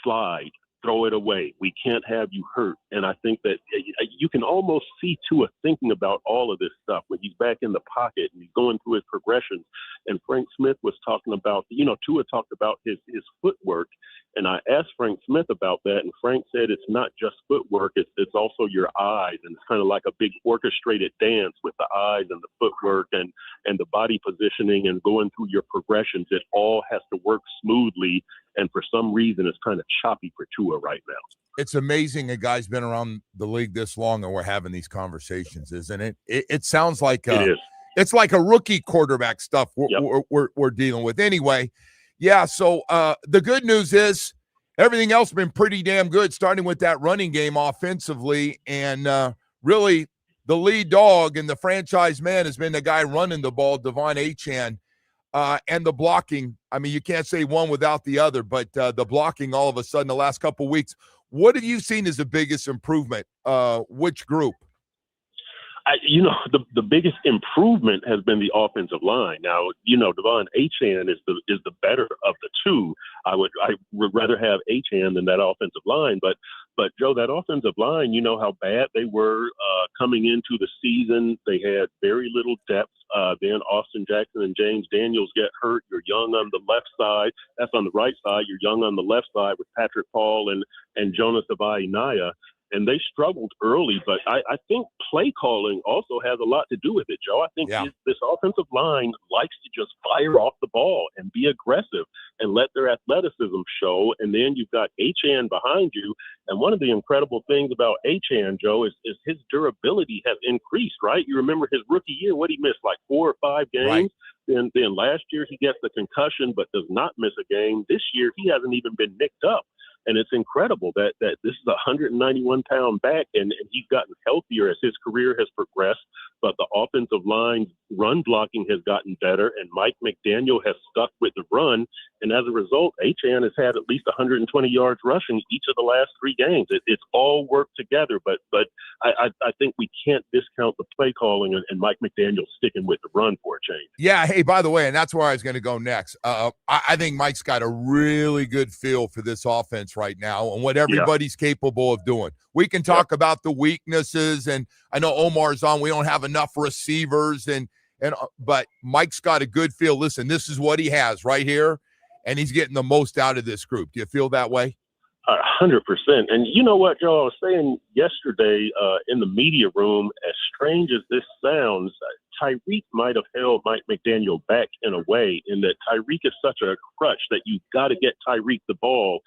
slide, throw it away. We can't have you hurt. And I think that you can almost see Tua thinking about all of this stuff when he's back in the pocket and he's going through his progressions. And Frank Smith was talking about, Tua talked about his footwork. And I asked Frank Smith about that, and Frank said it's not just footwork, it's also your eyes. And it's kind of like a big orchestrated dance with the eyes and the footwork and the body positioning and going through your progressions. It all has to work smoothly. And for some reason, it's kind of choppy for Tua right now. It's amazing a guy's been around the league this long and we're having these conversations, isn't it? It sounds like it is. It's like a rookie quarterback stuff we're dealing with. Anyway, yeah, so the good news is everything else has been pretty damn good, starting with that running game offensively. And really, the lead dog and the franchise man has been the guy running the ball, Devon Achane. And the blocking, I mean, you can't say one without the other, but the blocking all of a sudden the last couple of weeks. What have you seen as the biggest improvement? Which group? The biggest improvement has been the offensive line. Now, Devon Achane is the better of the two. I would rather have Achane than that offensive line, but Joe, that offensive line, you know how bad they were coming into the season. They had very little depth. Then Austin Jackson and James Daniels get hurt. You're young on the left side. That's on the right side. You're young on the left side with Patrick Paul and Jonas Avai-Naya. And they struggled early, but I think play calling also has a lot to do with it, Joe. I think this offensive line likes to just fire off the ball and be aggressive and let their athleticism show. And then you've got Achane behind you. And one of the incredible things about Achane, Joe, is his durability has increased, right? You remember his rookie year, what he missed, like 4 or 5 games? Right. Then last year he gets the concussion but does not miss a game. This year he hasn't even been nicked up. And it's incredible that this is a 191-pound back, and he's gotten healthier as his career has progressed. But the offensive line's run blocking has gotten better, and Mike McDaniel has stuck with the run. And as a result, Achane has had at least 120 yards rushing each of the last 3 games. It's all worked together, but I think we can't discount the play calling and Mike McDaniel sticking with the run for a change. Yeah, hey, by the way, and that's where I was going to go next. I think Mike's got a really good feel for this offense right now and what everybody's capable of doing. We can talk about the weaknesses, and I know Omar's on. We don't have enough receivers, but Mike's got a good feel. Listen, this is what he has right here, and he's getting the most out of this group. Do you feel that way? 100%. And you know what, Joe, I was saying yesterday in the media room, as strange as this sounds, Tyreek might have held Mike McDaniel back in a way, in that Tyreek is such a crutch that you've got to get Tyreek the ball.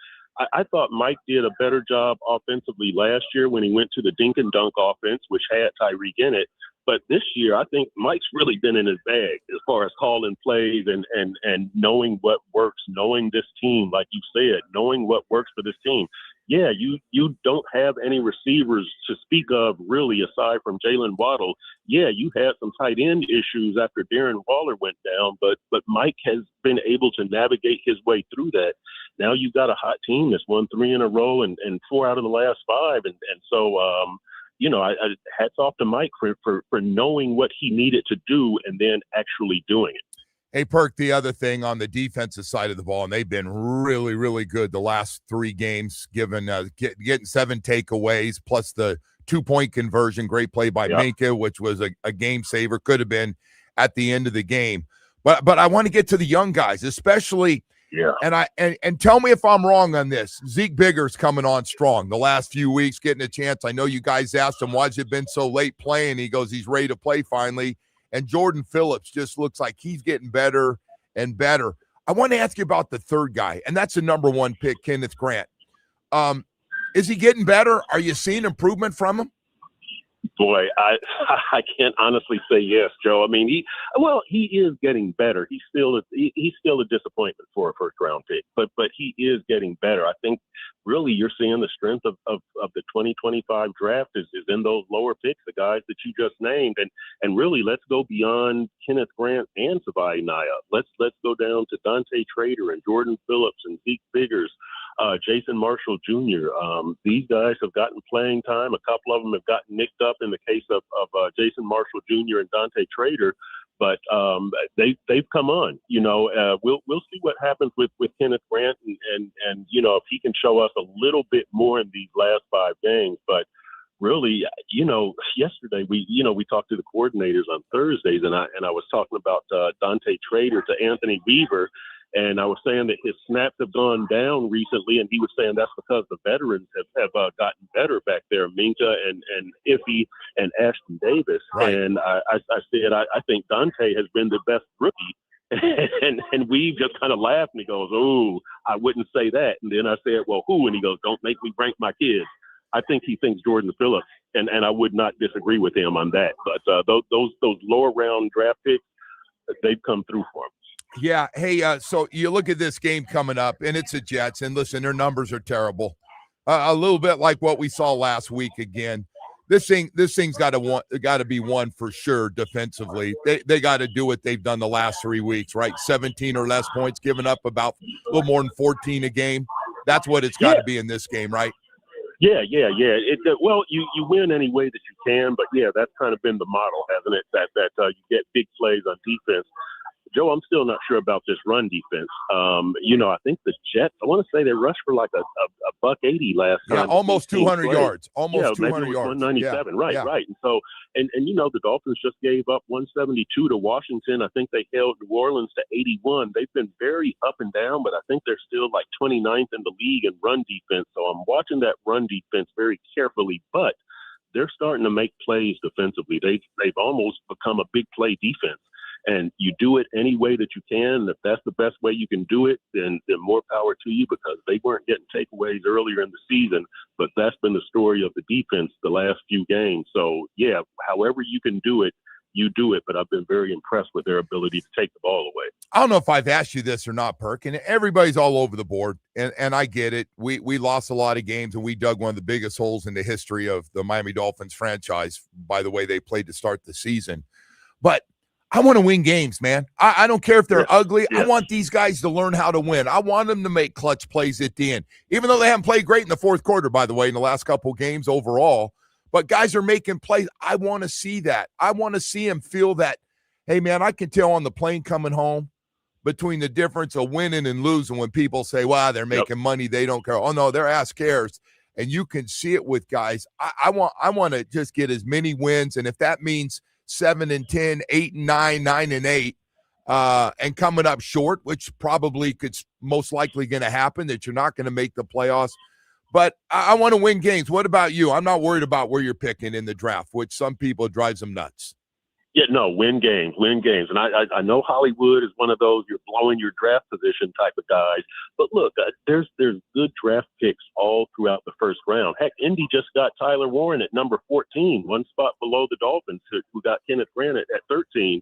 I thought Mike did a better job offensively last year when he went to the dink and dunk offense, which had Tyreek in it. But this year, I think Mike's really been in his bag as far as calling plays and knowing what works, knowing this team, like you said, knowing what works for this team. Yeah, you don't have any receivers to speak of really aside from Jalen Waddle. Yeah, you had some tight end issues after Darren Waller went down, but Mike has been able to navigate his way through that. Now you've got a hot team that's won 3 in a row and 4 out of the last 5. And so, I hats off to Mike for knowing what he needed to do and then actually doing it. Hey, Perk, the other thing on the defensive side of the ball, and they've been really, really good the last 3 games, getting 7 takeaways plus the 2-point conversion. Great play by Minkah, which was a game saver, could have been at the end of the game. But I want to get to the young guys, especially. Yeah. And tell me if I'm wrong on this. Zeke Bigger's coming on strong the last few weeks, getting a chance. I know you guys asked him, why's it been so late playing? He goes, he's ready to play finally. And Jordan Phillips just looks like he's getting better and better. I want to ask you about the third guy, and that's the number 1 pick, Kenneth Grant. Is he getting better? Are you seeing improvement from him? Boy, I can't honestly say yes, Joe. I mean, he is getting better. He's still a disappointment for a first-round pick, but he is getting better. I think really you're seeing the strength of the 2025 draft is in those lower picks, the guys that you just named, and really let's go beyond Kenneth Grant and Savai-Naya. Let's go down to Dante Trader and Jordan Phillips and Zeke Biggers. Jason Marshall Jr. These guys have gotten playing time. A couple of them have gotten nicked up in the case of Jason Marshall Jr. and Dante Trader. But they've come on. We'll see what happens with Kenneth Grant and if he can show us a little bit more in these last 5 games. But really, yesterday we talked to the coordinators on Thursdays, and I was talking about Dante Trader to Anthony Weaver. And I was saying that his snaps have gone down recently, and he was saying that's because the veterans have gotten better back there, Minka and Iffy and Ashton Davis. Right. And I said I think Dante has been the best rookie. and we just kind of laughed, and he goes, "Oh, I wouldn't say that." And then I said, "Well, who?" And he goes, "Don't make me rank my kids." I think he thinks Jordan Phillips, and I would not disagree with him on that. But those lower round draft picks, they've come through for him. Yeah. Hey, so you look at this game coming up, and it's the Jets, and listen, their numbers are terrible. A little bit like what we saw last week again. This thing's got to be won for sure defensively. They got to do what they've done the last 3 weeks, right? 17 or less points, giving up about a little more than 14 a game. That's what it's got to be in this game, right? Yeah. Well, you win any way that you can, but yeah, that's kind of been the model, hasn't it? That you get big plays on defense. Joe, I'm still not sure about this run defense. I think the Jets, I want to say they rushed for like a $180 last time. Yeah, almost 200 yards. Almost 200 yards. 197. Yeah. Right. And so, and the Dolphins just gave up 172 to Washington. I think they held New Orleans to 81. They've been very up and down, but I think they're still like 29th in the league in run defense. So I'm watching that run defense very carefully, but they're starting to make plays defensively. They've almost become a big play defense. And you do it any way that you can. If that's the best way you can do it, then more power to you, because they weren't getting takeaways earlier in the season. But that's been the story of the defense the last few games. So, yeah, however you can do it, you do it. But I've been very impressed with their ability to take the ball away. I don't know if I've asked you this or not, Perk, and everybody's all over the board, and I get it. We lost a lot of games, and we dug one of the biggest holes in the history of the Miami Dolphins franchise by the way they played to start the season. But I want to win games, man. I don't care if they're ugly. Yeah. I want these guys to learn how to win. I want them to make clutch plays at the end, even though they haven't played great in the fourth quarter, by the way, in the last couple of games overall. But guys are making plays. I want to see that. I want to see them feel that, hey, man, I can tell on the plane coming home between the difference of winning and losing when people say, wow, they're making money. They don't care. Oh, no, their ass cares. And you can see it with guys. I want to just get as many wins. And if that means 7-10, 8-9, 9-8, and coming up short, which probably could most likely going to happen, that you're not going to make the playoffs. But I want to win games. What about you? I'm not worried about where you're picking in the draft, which some people drives them nuts. Yeah, no, win games. And I know Hollywood is one of those you're blowing your draft position type of guys. But look, there's good draft picks all throughout the first round. Heck, Indy just got Tyler Warren at number 14, one spot below the Dolphins, who got Kenneth Grant at 13.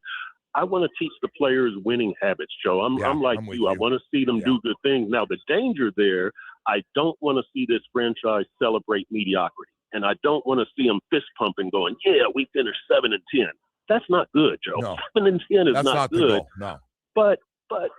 I want to teach the players winning habits, Joe. I'm like you. I want to see them do good things. Now, the danger there, I don't want to see this franchise celebrate mediocrity. And I don't want to see them fist pumping going, yeah, we finished 7-10. That's not good, Joe. No. 7-10 is That's not good. No. But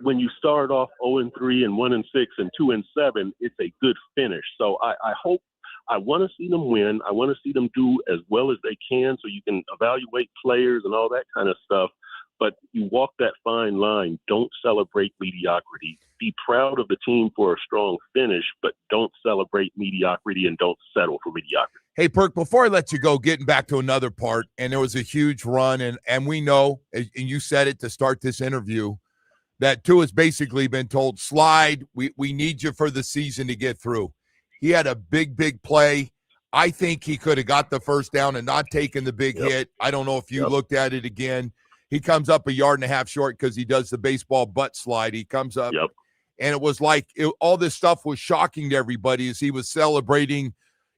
when you start off 0-3 and 1-6 and 2-7, it's a good finish. So I want to see them win. I want to see them do as well as they can, so you can evaluate players and all that kind of stuff. But you walk that fine line. Don't celebrate mediocrity. Be proud of the team for a strong finish, but don't celebrate mediocrity and don't settle for mediocrity. Hey, Perk, before I let you go, getting back to another part, and there was a huge run, and we know, and you said it to start this interview, that Tua's basically been told, slide, we need you for the season to get through. He had a big play. I think he could have got the first down and not taken the big hit. I don't know if you looked at it again. He comes up 1.5 yards short because he does the baseball butt slide. He comes up, and it was like all this stuff was shocking to everybody as he was celebrating,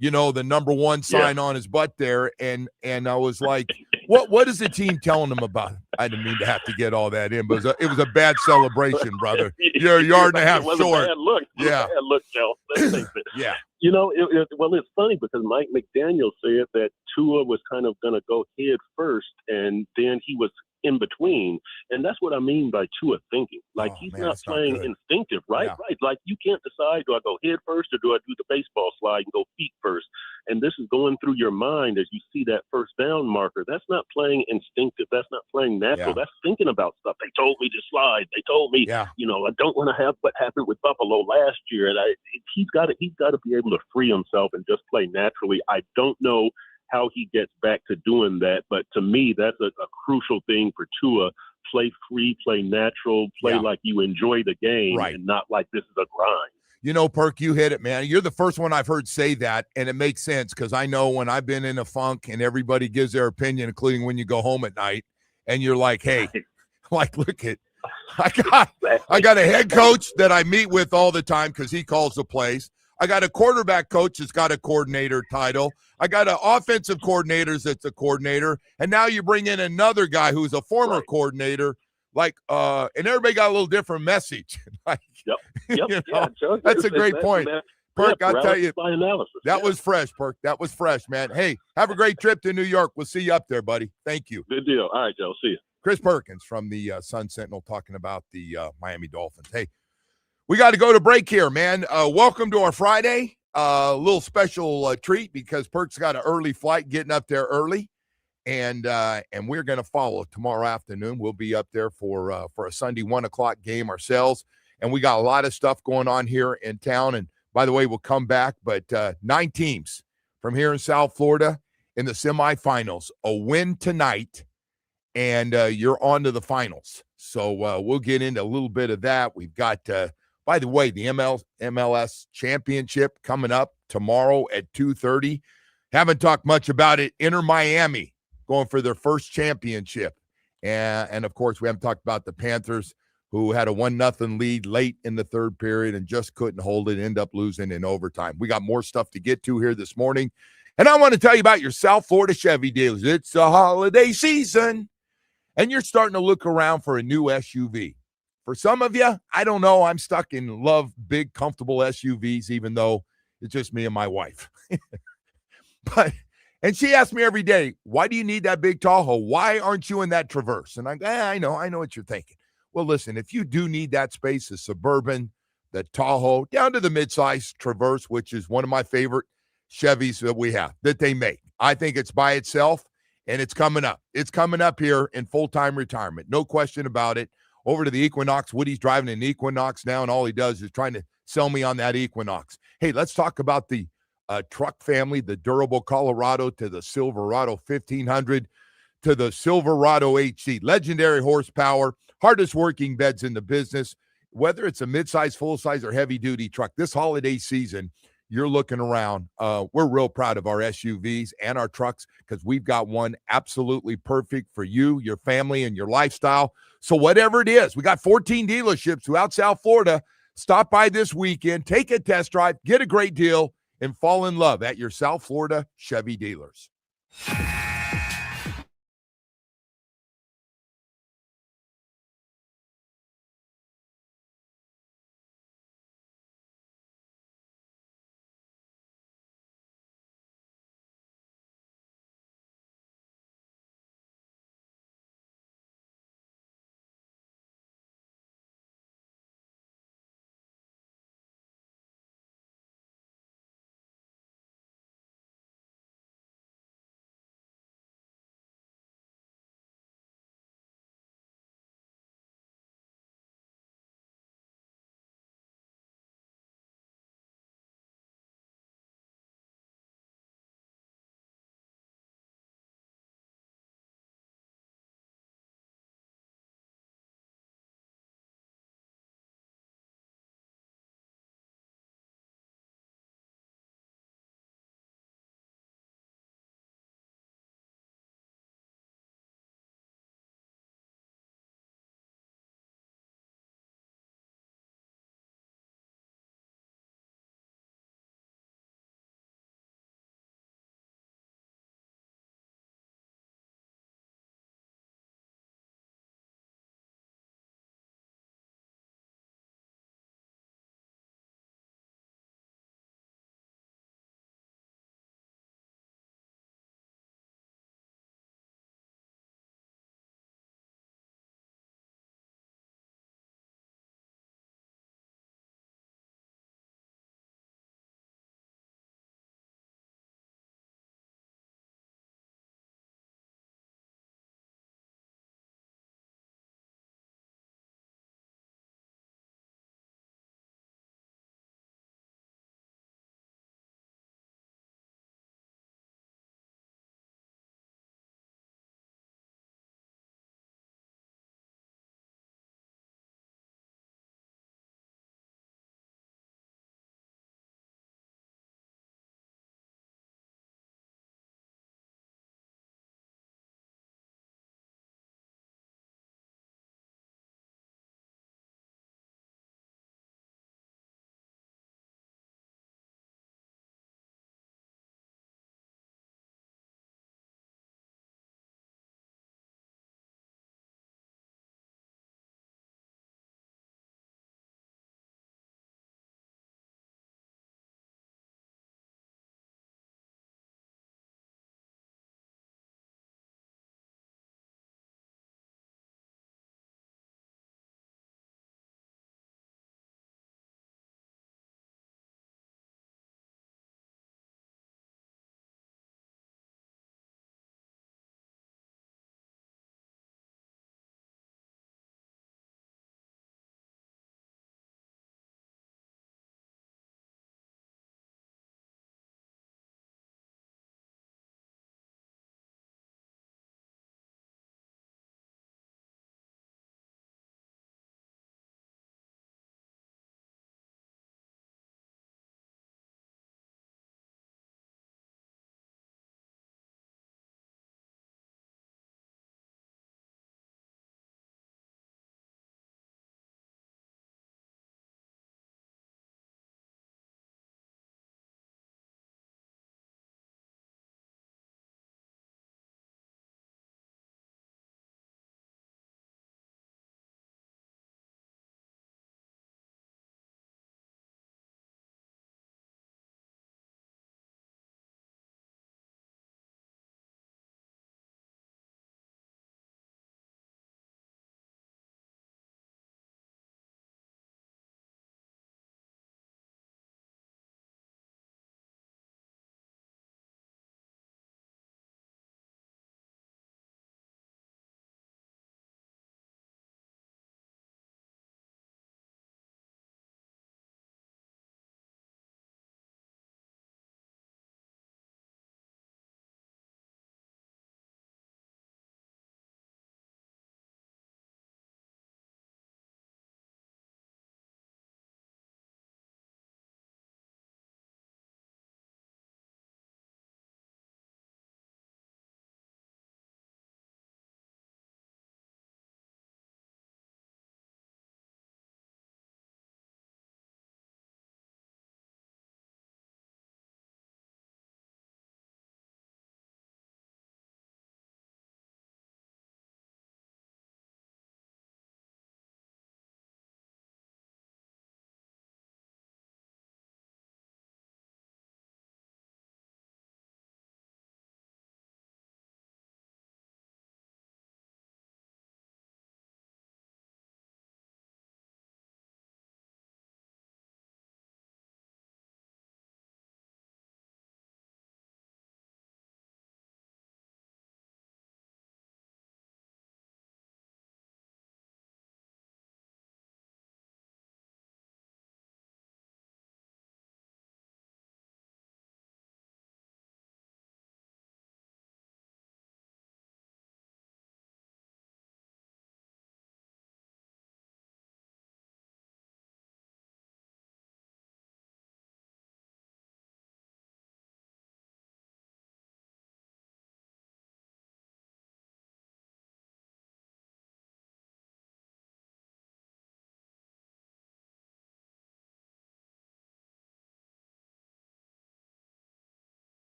the number one sign on his butt there. And I was like, what is the team telling him about it? I didn't mean to have to get all that in, but it was a bad celebration, brother. You're 1.5 yards short. Bad look. Yeah. Bad look, Joe. Yeah. It's funny because Mike McDaniel said that Tua was kind of going to go head first, and then he was in between. And that's what I mean by Tua thinking. Like, he's not playing instinctive, right? Yeah. Right. Like, you can't decide, do I go head first or do I do the baseball slide and go feet first? And this is going through your mind as you see that first down marker. That's not playing instinctive. That's not playing natural. Yeah. That's thinking about stuff. They told me to slide. They told me, yeah. you know, I don't want to have what happened with Buffalo last year. And he's got to be able to free himself and just play naturally. I don't know how he gets back to doing that, but to me, that's a crucial thing for Tua. Play free, play natural, play like you enjoy the game, and not like this is a grind. You know, Perk, you hit it, man. You're the first one I've heard say that, and it makes sense because I know when I've been in a funk and everybody gives their opinion, including when you go home at night, and you're like, hey, like, look at, I got a head coach that I meet with all the time because he calls the plays. I got a quarterback coach that's got a coordinator title. I got an offensive coordinator that's a coordinator. And now you bring in another guy who's a former coordinator, like, and everybody got a little different message. Like, that's a great point. Perk, I'll tell you, that was fresh, Perk. That was fresh, man. Hey, have a great trip to New York. We'll see you up there, buddy. Thank you. Good deal. All right, Joe. See you. Chris Perkins from the Sun Sentinel talking about the Miami Dolphins. Hey, we got to go to break here, man. Welcome to our Friday. A little special treat because Perk's got an early flight, getting up there early, and we're going to follow tomorrow afternoon. We'll be up there for a Sunday 1:00 game ourselves, and we got a lot of stuff going on here in town. And by the way, we'll come back, but 9 teams from here in South Florida in the semifinals. A win tonight, and you're on to the finals. So we'll get into a little bit of that. We've got. By the way, the MLS championship coming up tomorrow at 2:30. Haven't talked much about it. Inter Miami going for their first championship. And of course, we haven't talked about the Panthers, who had a 1-0 lead late in the third period and just couldn't hold it, end up losing in overtime. We got more stuff to get to here this morning. And I want to tell you about your South Florida Chevy dealers. It's the holiday season, and you're starting to look around for a new SUV. For some of you, I don't know. I'm stuck in love big, comfortable SUVs, even though it's just me and my wife. And she asks me every day, why do you need that big Tahoe? Why aren't you in that Traverse? And I go, I know what you're thinking. Well, listen, if you do need that space, the Suburban, the Tahoe, down to the midsize Traverse, which is one of my favorite Chevys that we have, that they make. I think it's by itself, and it's coming up. It's coming up here in full-time retirement. No question about it. Over to the Equinox. Woody's driving an Equinox now, and all he does is trying to sell me on that Equinox. Hey, let's talk about the truck family, the durable Colorado to the Silverado 1500 to the Silverado HC. Legendary horsepower, hardest working beds in the business. Whether it's a midsize, full-size, or heavy-duty truck, this holiday season, you're looking around. We're real proud of our SUVs and our trucks because we've got one absolutely perfect for you, your family, and your lifestyle. So whatever it is, we got 14 dealerships throughout South Florida. Stop by this weekend, take a test drive, get a great deal, and fall in love at your South Florida Chevy dealers.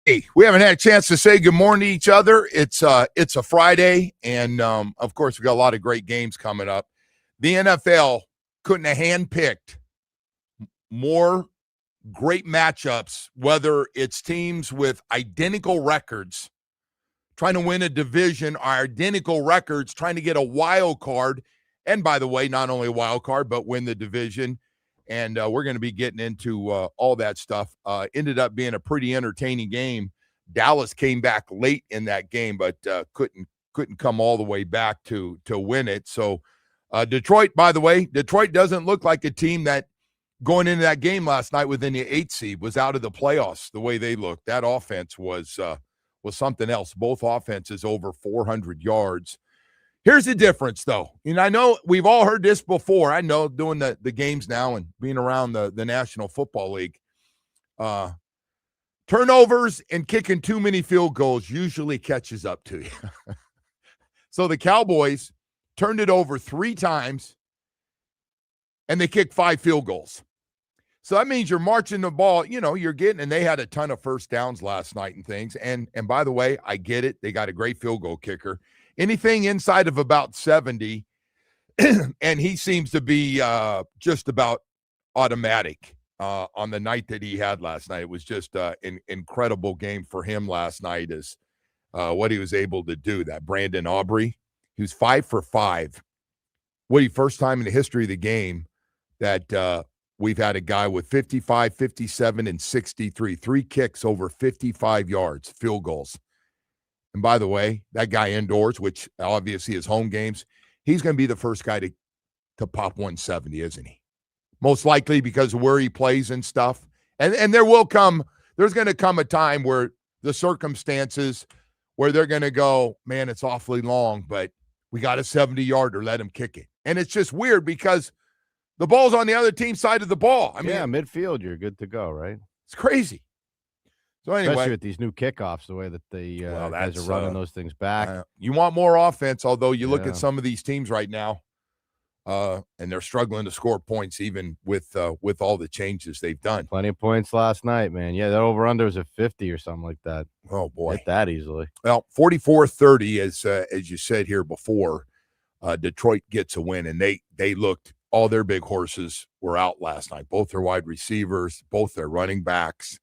Hey, we haven't had a chance to say good morning to each other. It's a Friday, and of course, we got a lot of great games coming up. The NFL couldn't have handpicked more great matchups, whether it's teams with identical records trying to win a division, or identical records trying to get a wild card. And by the way, not only a wild card, but win the division. And we're going to be getting into all that stuff. Ended up being a pretty entertaining game. Dallas came back late in that game, but couldn't come all the way back to win it. So Detroit, by the way, Detroit doesn't look like a team that going into that game last night within the 8th seed was out of the playoffs the way they looked. That offense was something else. Both offenses over 400 yards. Here's the difference, though. And I know we've all heard this before. I know doing the games now and being around the National Football League. Turnovers and kicking too many field goals usually catches up to you. So the Cowboys turned it over 3 times, and they kicked 5 field goals. So that means you're marching the ball, you're getting, and they had a ton of first downs last night and things. And by the way, I get it. They got a great field goal kicker. Anything inside of about 70, and he seems to be just about automatic on the night that he had last night. It was just an incredible game for him last night is what he was able to do. That Brandon Aubrey, he was 5 for 5. First time in the history of the game that we've had a guy with 55, 57, and 63. 3 kicks over 55 yards, field goals. And by the way, that guy indoors, which obviously is home games, he's going to be the first guy to pop 170, isn't he? Most likely because of where he plays and stuff. And there's going to come a time where the circumstances where they're going to go, man, it's awfully long, but we got a 70-yarder, let him kick it. And it's just weird because the ball's on the other team's side of the ball. I mean, midfield, you're good to go, right? It's crazy. So anyway, especially with these new kickoffs, the way that the guys are running those things back. You want more offense, although you look at some of these teams right now, and they're struggling to score points even with all the changes they've done. Plenty of points last night, man. Yeah, that over-under was at 50 or something like that. Oh, boy. Hit that easily. Well, 44-30, as you said here before, Detroit gets a win, and they looked – all their big horses were out last night. Both their wide receivers, both their running backs.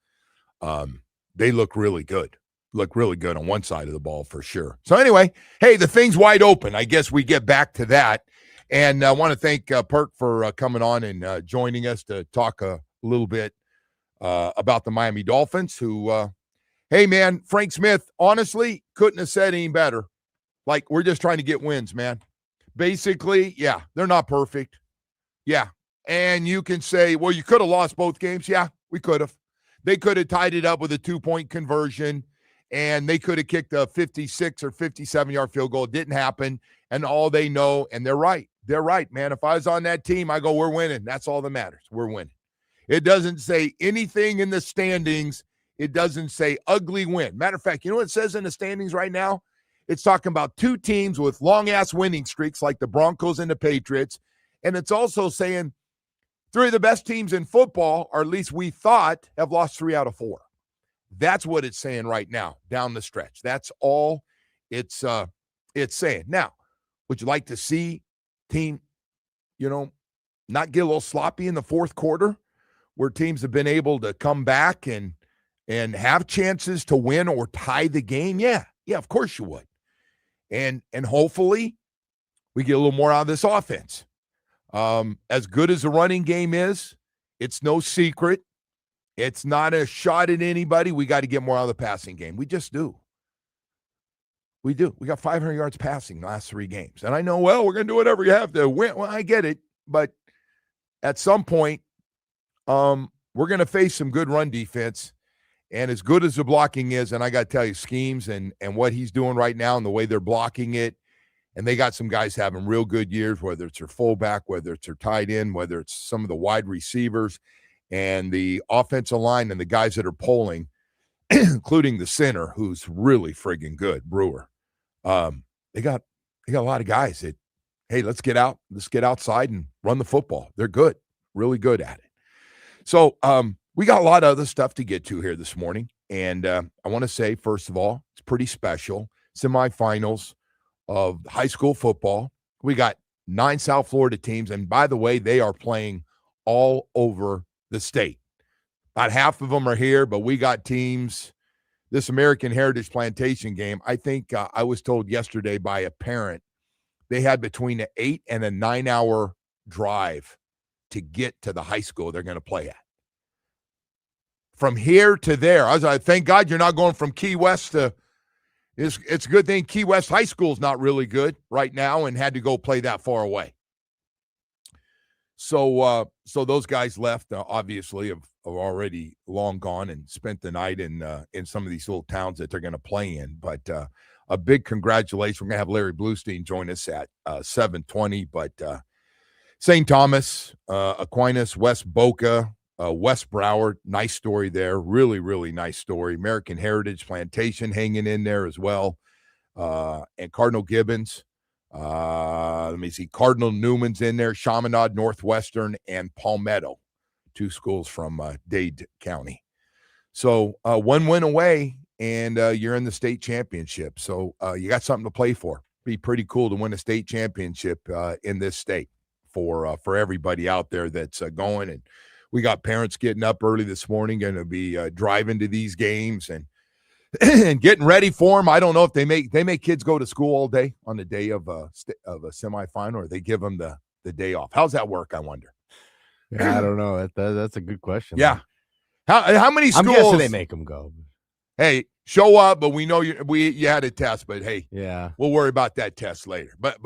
They look really good. Look really good on one side of the ball for sure. So anyway, hey, the thing's wide open. I guess we get back to that. And I want to thank Perk for coming on and joining us to talk a little bit about the Miami Dolphins who, hey, man, Frank Smith, honestly, couldn't have said any better. Like, we're just trying to get wins, man. Basically, yeah, they're not perfect. Yeah. And you can say, well, you could have lost both games. Yeah, we could have. They could have tied it up with a 2-point conversion, and they could have kicked a 56 or 57-yard field goal. It didn't happen, and all they know, and they're right. They're right, man. If I was on that team, I go, we're winning. That's all that matters. We're winning. It doesn't say anything in the standings. It doesn't say ugly win. Matter of fact, you know what it says in the standings right now? It's talking about 2 teams with long-ass winning streaks like the Broncos and the Patriots, and it's also saying 3 of the best teams in football, or at least we thought, have lost 3 out of 4. That's what it's saying right now down the stretch. That's all it's saying. Now, would you like to see team, not get a little sloppy in the fourth quarter where teams have been able to come back and have chances to win or tie the game? Yeah, of course you would. And hopefully we get a little more out of this offense. As good as the running game is, it's no secret. It's not a shot at anybody. We got to get more out of the passing game. We just do. We do. We got 500 yards passing the last 3 games. And I know, well, we're going to do whatever you have to win. Well, I get it. But at some point, we're going to face some good run defense. And as good as the blocking is, and I got to tell you, schemes and what he's doing right now and the way they're blocking it, and they got some guys having real good years, whether it's their fullback, whether it's their tight end, whether it's some of the wide receivers and the offensive line and the guys that are pulling, including the center, who's really friggin' good, Brewer. They got a lot of guys that, hey, let's get outside and run the football. They're good, really good at it. So we got a lot of other stuff to get to here this morning. And I want to say, first of all, it's pretty special. Semifinals of high school football. We got 9 South Florida teams. And by the way, they are playing all over the state. About half of them are here, but we got teams. This American Heritage Plantation game, I think I was told yesterday by a parent, they had between an 8 and a 9 hour drive to get to the high school they're going to play at. From here to there. I was like, thank God you're not going from Key West to it's a good thing Key West High School is not really good right now and had to go play that far away. So those guys left, obviously, have already long gone and spent the night in some of these little towns that they're going to play in. But a big congratulations. We're going to have Larry Blustein join us at 7:20. But St. Thomas, Aquinas, West Boca, West Broward, nice story there. Really, really nice story. American Heritage Plantation hanging in there as well. And Cardinal Gibbons. Let me see. Cardinal Newman's in there. Chaminade Northwestern and Palmetto, 2 schools from Dade County. So 1 win away, and you're in the state championship. So you got something to play for. Be pretty cool to win a state championship in this state for everybody out there that's going. And we got parents getting up early this morning, going to be driving to these games and getting ready for them. I don't know if they make kids go to school all day on the day of a semifinal, or they give them the day off. How's that work, I wonder? Yeah, I don't know. That's a good question. Yeah. How many schools? I'm guessing they make them go. Hey, show up, but we know you had a test, but hey, yeah, we'll worry about that test later. But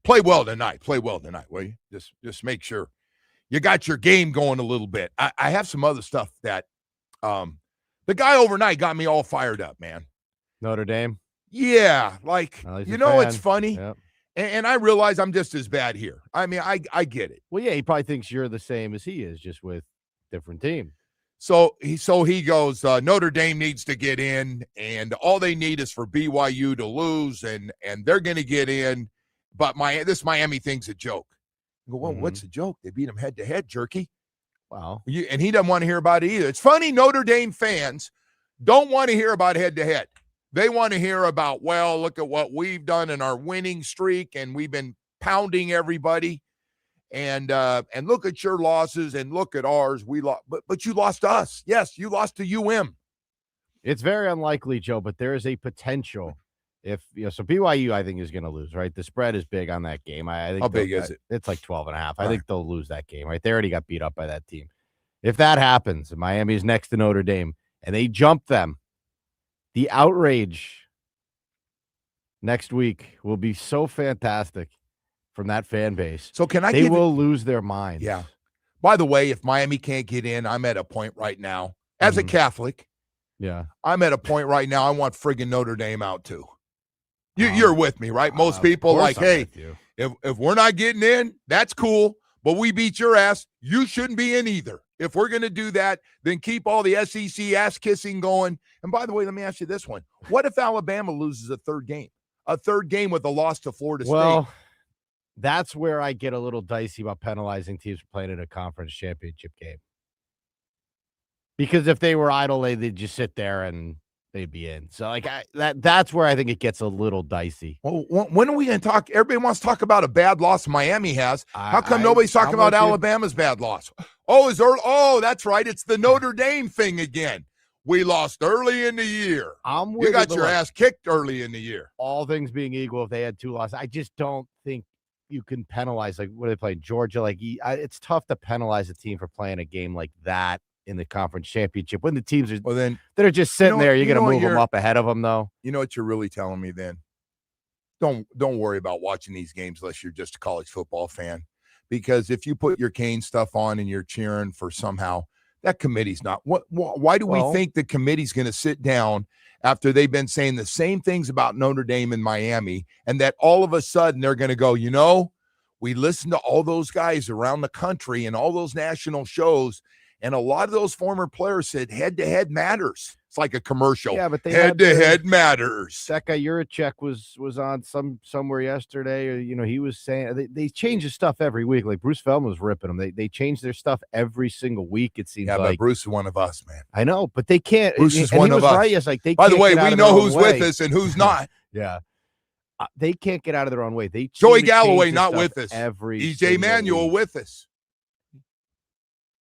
play well tonight. Play well tonight, will you? Just make sure you got your game going a little bit. I have some other stuff that the guy overnight got me all fired up, man. Notre Dame? Yeah, like, it's funny. Yep. And I realize I'm just as bad here. I mean, I get it. Well, yeah, he probably thinks you're the same as he is, just with different team. So he goes, Notre Dame needs to get in, and all they need is for BYU to lose, and they're going to get in. But this Miami thing's a joke. I go, well, what's the joke? They beat them head-to-head, jerky. Wow. And he doesn't want to hear about it either. It's funny, Notre Dame fans don't want to hear about head-to-head. They want to hear about, well, look at what we've done in our winning streak, and we've been pounding everybody. And look at your losses, and look at ours. We lost, but you lost to us. Yes, you lost to UM. It's very unlikely, Joe, but there is a potential. So BYU, I think, is going to lose, right? The spread is big on that game. I think how big is it? It's like 12.5. I think they'll lose that game, right? They already got beat up by that team. If that happens, and Miami's next to Notre Dame, and they jump them, the outrage next week will be so fantastic from that fan base. So they will lose their minds. Yeah. By the way, if Miami can't get in, I'm at a point right now, as a Catholic, I'm at a point right now, I want friggin' Notre Dame out too. You're with me, right? Most people like, hey, if we're not getting in, that's cool, but we beat your ass. You shouldn't be in either. If we're going to do that, then keep all the SEC ass-kissing going. And by the way, let me ask you this one. What if Alabama loses a third game? A third game with a loss to Florida State? Well, that's where I get a little dicey about penalizing teams for playing in a conference championship game. Because if they were idle, they'd just sit there and they'd be in. So, that's where I think it gets a little dicey. Well, when are we going to talk? Everybody wants to talk about a bad loss Miami has. How come nobody's talking about Alabama's bad loss? Oh, that's right. It's the Notre Dame thing again. We lost early in the year. You got your ass kicked early in the year. All things being equal, if they had 2 losses, I just don't think you can penalize. Like, what are they playing? Georgia? It's tough to penalize a team for playing a game like that in the conference championship when the teams are that are just sitting there. You're going to move them up ahead of them, though. You know what you're really telling me then? Don't worry about watching these games unless you're just a college football fan, because if you put your Cane stuff on and you're cheering for somehow, that committee's not. Why do we think the committee's going to sit down after they've been saying the same things about Notre Dame and Miami, and that all of a sudden they're going to go, we listened to all those guys around the country and all those national shows, And a lot of those former players said head-to-head matters. It's like a commercial. Yeah, but they head-to-head matters. That guy Juracek was on somewhere yesterday, or he was saying they change his stuff every week. Like Bruce Feldman was ripping them. They change their stuff every single week. It seems like. Yeah, but Bruce is one of us, man. I know, but they can't. Bruce is one of us. Right, yes, like they. By the way, we know who's with us and who's not. Yeah. They can't get out of their own way. Joey Galloway not with us. EJ Manuel with us.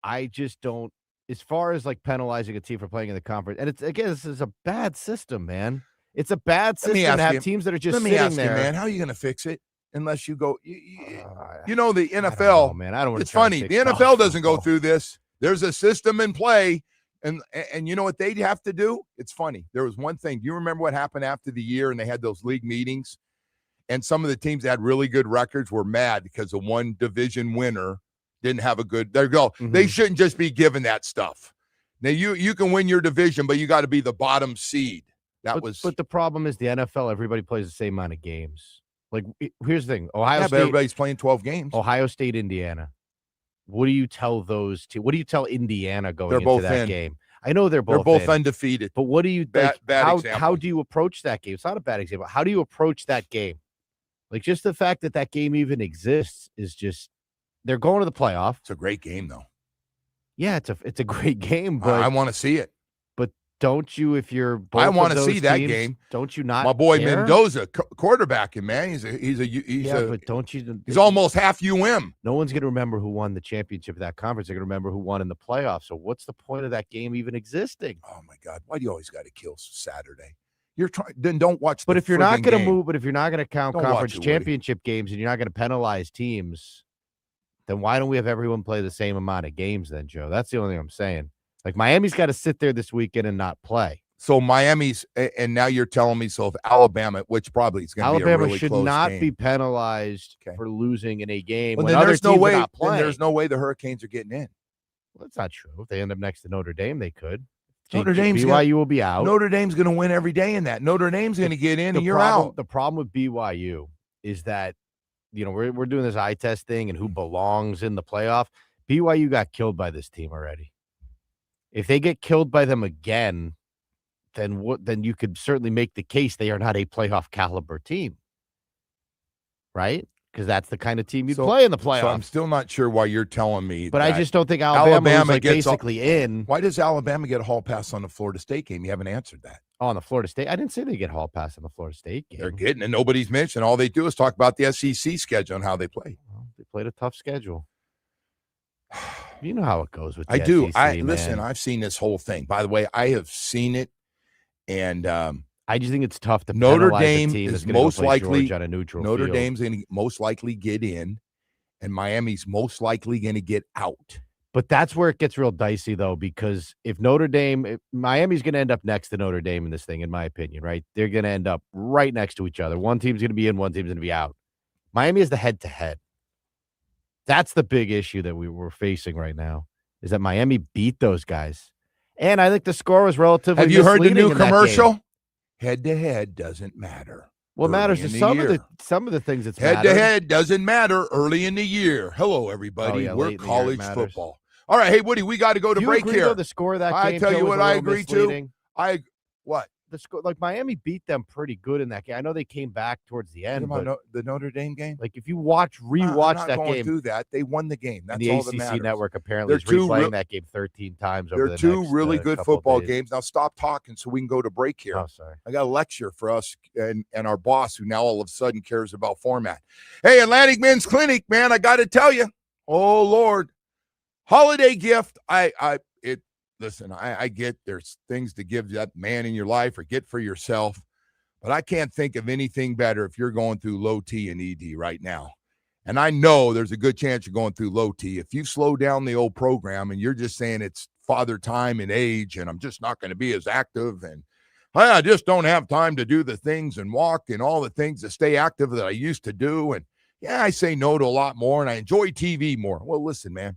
I just don't. As far as like penalizing a team for playing in the conference, and this is a bad system, man. It's a bad system to have teams that are just sitting there. Let me ask you, man, how are you going to fix it unless you go? The NFL, man. I don't. It's funny. The NFL doesn't go through this. There's a system in play, and you know what they'd have to do? It's funny. There was one thing. Do you remember what happened after the year and they had those league meetings, and some of the teams that had really good records were mad because the one division winner didn't have a good. There you go. Mm-hmm. They shouldn't just be given that stuff. Now you can win your division, but you got to be the bottom seed. But the problem is the NFL. Everybody plays the same amount of games. Like here's the thing: Ohio State. But everybody's playing 12 games. Ohio State, Indiana. What do you tell those two? What do you tell Indiana going into that game? I know they're both undefeated. But what do you bad example. How do you approach that game? It's not a bad example. How do you approach that game? Like just the fact that game even exists is just. They're going to the playoff. It's a great game, though. Yeah, it's a great game, but I want to see it. But don't you, if you're both I want to see teams, that game. Don't you not? My boy care? Mendoza, quarterbacking, man. But don't you? He's almost half UM. No one's going to remember who won the championship of that conference. They're going to remember who won in the playoffs. So what's the point of that game even existing? Oh my God! Why do you always got to kill Saturday? You're trying. Then don't watch. But if you're not going to move, but if you're not going to count conference championship games and you're not going to penalize teams. Then why don't we have everyone play the same amount of games then, Joe? That's the only thing I'm saying. Like Miami's got to sit there this weekend and not play. So Miami's, and now you're telling me, so if Alabama, which probably is going to be a really close game. Alabama should not be penalized for losing in a game when other there's teams no way, are not playing. Then there's no way the Hurricanes are getting in. Well, that's not true. If they end up next to Notre Dame, they could. BYU will be out. Notre Dame's going to win every day in that. Notre Dame's going to get in and you're out. The problem with BYU is that we're doing this eye test thing and who belongs in the playoff. BYU got killed by this team already. If they get killed by them again, then you could certainly make the case they are not a playoff caliber team. Right? Because that's the kind of team you'd play in the playoffs. So I'm still not sure why you're telling me but I just don't think Alabama gets basically in. Why does Alabama get a hall pass on the Florida State game? You haven't answered that. Oh, on the Florida State. I didn't say they get hall pass on the Florida State game. They're getting it. Nobody's mentioned. All they do is talk about the SEC schedule and how they play. Well, they played a tough schedule. You know how it goes with the SEC, listen, I've seen this whole thing. By the way, I have seen it, and I just think it's tough to Notre Dame is most likely on a neutral Notre field. Dame's going to most likely get in, and Miami's most likely going to get out. But that's where it gets real dicey, though, because if Miami's going to end up next to Notre Dame in this thing, in my opinion, right? They're going to end up right next to each other. One team's going to be in, one team's going to be out. Miami is the head-to-head. That's the big issue that we're facing right now, is that Miami beat those guys. And I think the score was relatively Have you heard the new commercial? Head-to-head doesn't matter. What matters is some of the things that's head-to-head doesn't matter early in the year. Hello, everybody. We're college football. All right, hey, Woody, we got to go to break here. The score of that game, I tell you what I agree to. What? The score, like Miami beat them pretty good in that game. I know they came back towards the end. But the Notre Dame game? Like if you rewatch that game. Do that. They won the game. That's all that matters. The ACC network apparently is replaying that game 13 times over the next two really good football games. Now stop talking so we can go to break here. Oh, sorry. I got a lecture for us and our boss who now all of a sudden cares about format. Hey, Atlantic Men's Clinic, man, I got to tell you. Oh, Lord. Holiday gift. Listen, I get there's things to give that man in your life or get for yourself, but I can't think of anything better if you're going through low T and ED right now. And I know there's a good chance you're going through low T. If you slow down the old program and you're just saying it's father time and age and I'm just not going to be as active and I just don't have time to do the things and walk and all the things to stay active that I used to do. And yeah, I say no to a lot more and I enjoy TV more. Well, listen, man,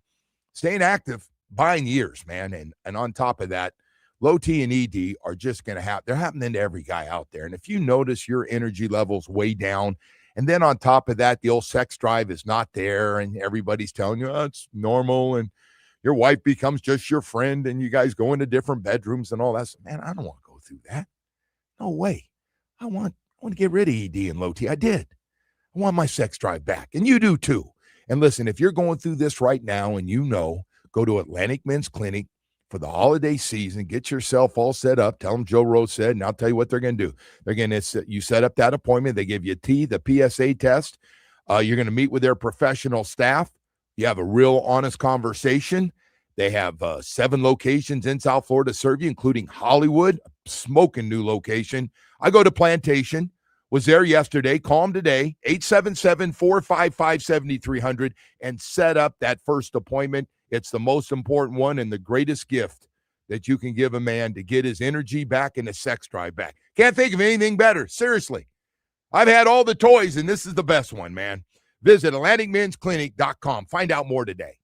staying active, buying years, man. And on top of that, low T and ED are just going to happen. They're happening to every guy out there. And if you notice your energy levels way down, and then on top of that, the old sex drive is not there and everybody's telling you, oh, it's normal and your wife becomes just your friend and you guys go into different bedrooms and all that. Man, I don't want to go through that. No way. I want to get rid of ED and low T. I did. I want my sex drive back. And you do too. And listen, if you're going through this right now and go to Atlantic Men's Clinic for the holiday season, get yourself all set up. Tell them Joe Rose said, and I'll tell you what they're going to do. They're going to, you set up that appointment. They give you the PSA test. You're going to meet with their professional staff. You have a real honest conversation. They have 7 locations in South Florida to serve you, including Hollywood, a smoking new location. I go to Plantation, was there yesterday. Call them today, 877-455-7300, and set up that first appointment. It's the most important one and the greatest gift that you can give a man to get his energy back and his sex drive back. Can't think of anything better. Seriously. I've had all the toys, and this is the best one, man. Visit AtlanticMen'sClinic.com. Find out more today.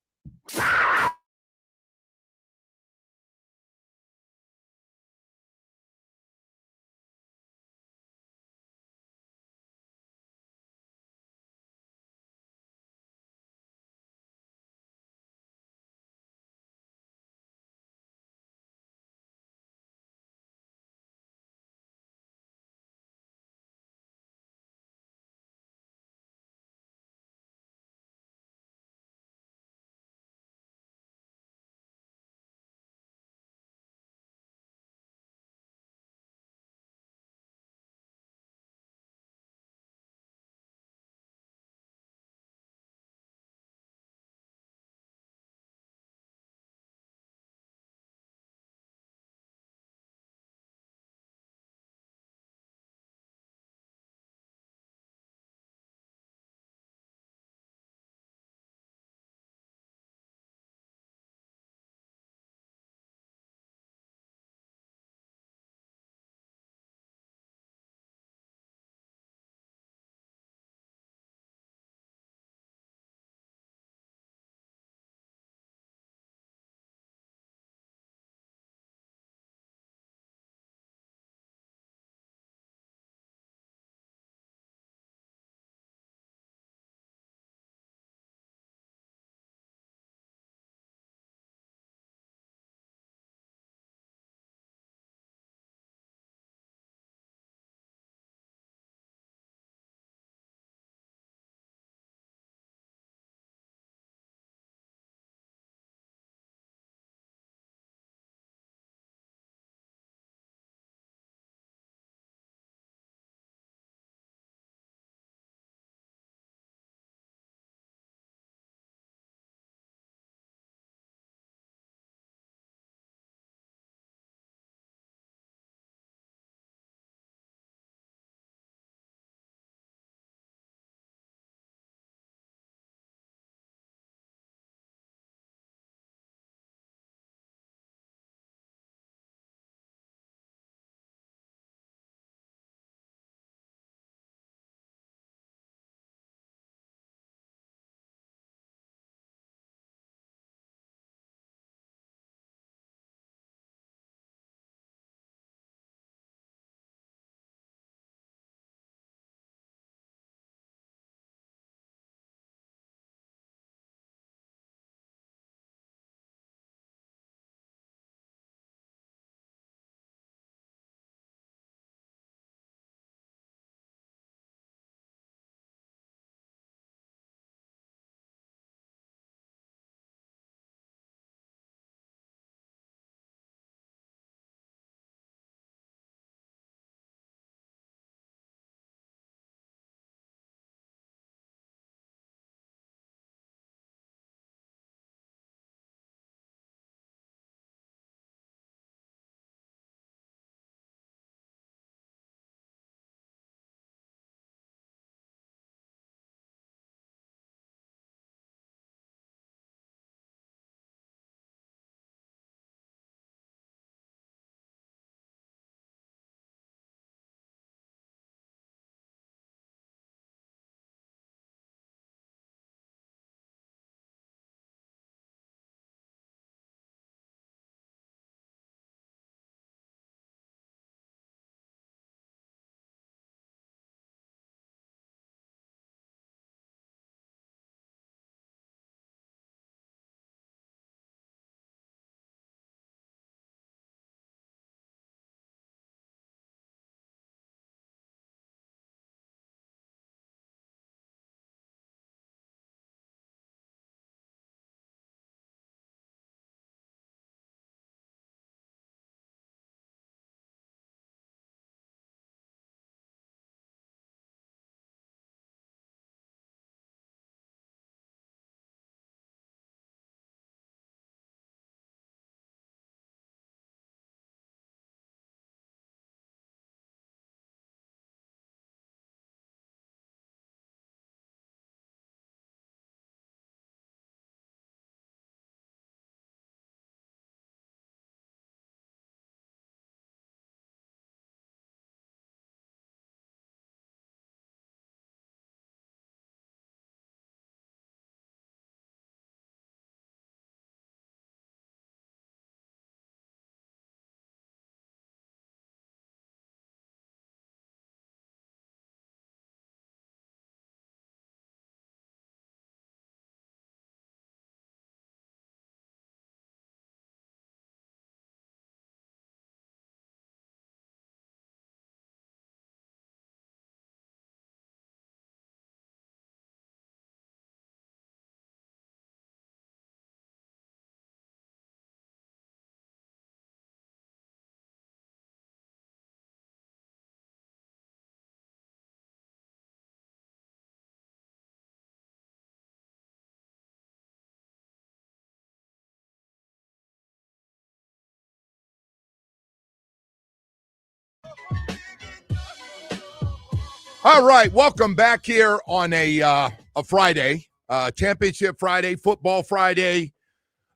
All right, welcome back here on a Friday, Championship Friday, Football Friday.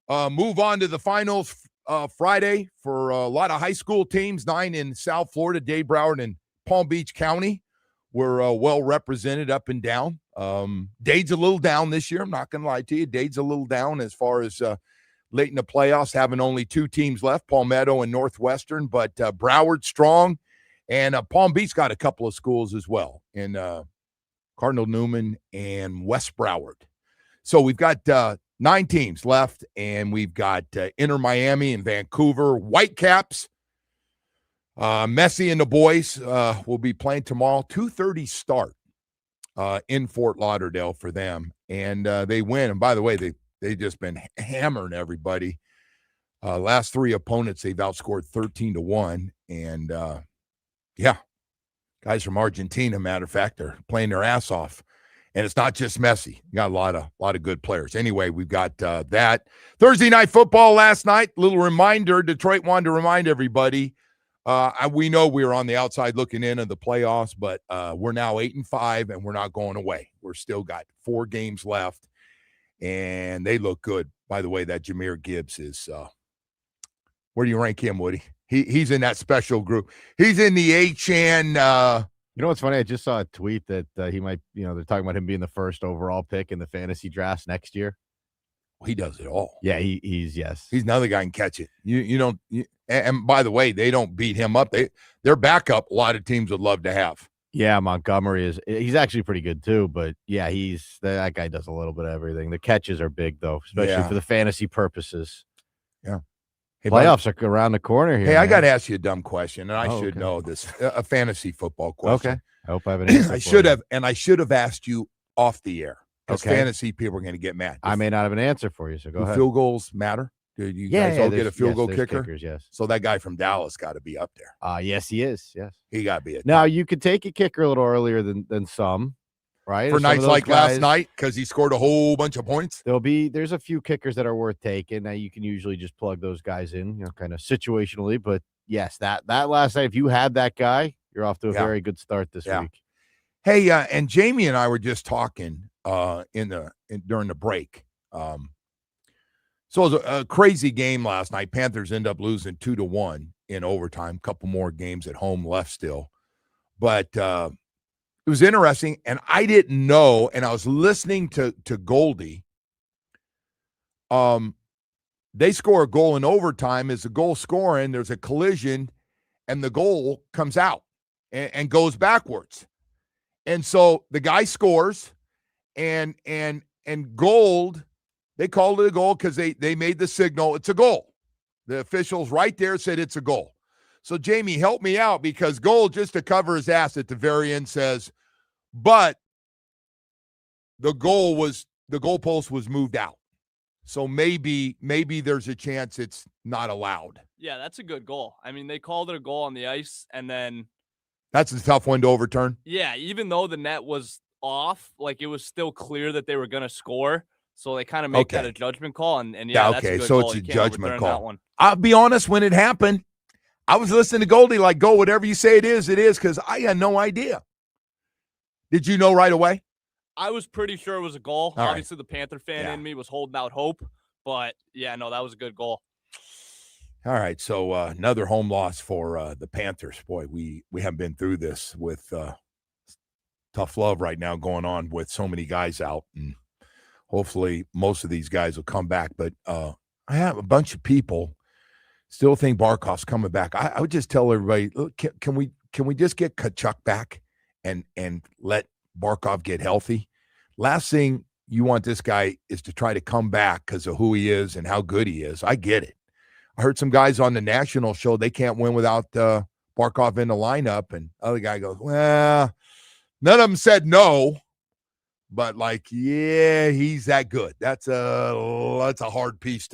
Move on to the finals Friday for a lot of high school teams, 9 in South Florida, Dade, Broward, and Palm Beach County. We're well represented up and down. Dade's a little down this year. I'm not going to lie to you. Dade's a little down as far as late in the playoffs, having only 2 teams left, Palmetto and Northwestern, but Broward strong. And Palm Beach got a couple of schools as well in Cardinal Newman and West Broward. So we've got 9 teams left, and we've got Inter Miami and Vancouver, Whitecaps. Messi and the boys will be playing tomorrow, 2:30 start in Fort Lauderdale for them. And they win. And by the way, they've just been hammering everybody. Last 3 opponents, they've outscored 13-1. And yeah, guys from Argentina, matter of fact, are playing their ass off. And it's not just Messi. You got a lot of good players. Anyway, we've got that. Thursday night football last night. Little reminder, Detroit wanted to remind everybody. We know we were on the outside looking in of the playoffs, but we're now 8-5, and we're not going away. We're still got 4 games left, and they look good. By the way, that Jahmyr Gibbs is where do you rank him, Woody? He's in that special group. He's in the H-N. You know what's funny? I just saw a tweet that he might, they're talking about him being the first overall pick in the fantasy drafts next year. He does it all. Yeah, he's yes. He's another guy who can catch it. You don't. And by the way, they don't beat him up. Their backup, a lot of teams would love to have. Yeah, Montgomery he's actually pretty good too. But yeah, that guy does a little bit of everything. The catches are big though, especially for the fantasy purposes. Yeah. Hey, playoffs are around the corner here. Hey, man. I got to ask you a dumb question, and I should know this. A fantasy football question. Okay. I hope I have an answer. I should have asked you off the air because fantasy people are going to get mad. I may not have an answer for you, so go ahead. Field goals matter? Do you guys all get a field goal kicker? Kickers, yes. So that guy from Dallas got to be up there. Yes, he is. Yes, he got to be. Now you could take a kicker a little earlier than some. Right. For nights like last night, because he scored a whole bunch of points. There's a few kickers that are worth taking. Now you can usually just plug those guys in, kind of situationally. But yes, that last night, if you had that guy, you're off to a very good start this week. Hey, and Jamie and I were just talking during the break. So it was a crazy game last night. Panthers end up losing 2-1 in overtime. Couple more games at home left still, but. It was interesting, and I didn't know, and I was listening to Goldie. They score a goal in overtime. As the goal scoring, there's a collision, and the goal comes out and goes backwards. And so the guy scores, and Gold, they called it a goal because they made the signal. It's a goal. The officials right there said it's a goal. So, Jamie, help me out because Gold, just to cover his ass at the very end, says, but the goalpost was moved out. So maybe there's a chance it's not allowed. Yeah, that's a good goal. I mean, they called it a goal on the ice, and then that's a tough one to overturn. Yeah, even though the net was off, like it was still clear that they were going to score. So they kind of make that a judgment call, and that's a good so goal. It's a judgment call. I'll be honest, when it happened, I was listening to Goldie like, go, whatever you say it is, because I had no idea. Did you know right away? I was pretty sure it was a goal. All Obviously, the Panther fan in me was holding out hope. But, yeah, no, that was a good goal. All right, so another home loss for the Panthers. Boy, we haven't been through this with tough love right now going on with so many guys out. And hopefully most of these guys will come back. But I have a bunch of people still think Barkov's coming back. I would just tell everybody, look, can we just get Kachuk back and let Barkov get healthy? Last thing you want this guy is to try to come back because of who he is and how good he is. I get it. I heard some guys on the national show, they can't win without Barkov in the lineup. And other guy goes, well, none of them said no, but like, yeah, he's that good. That's a hard piece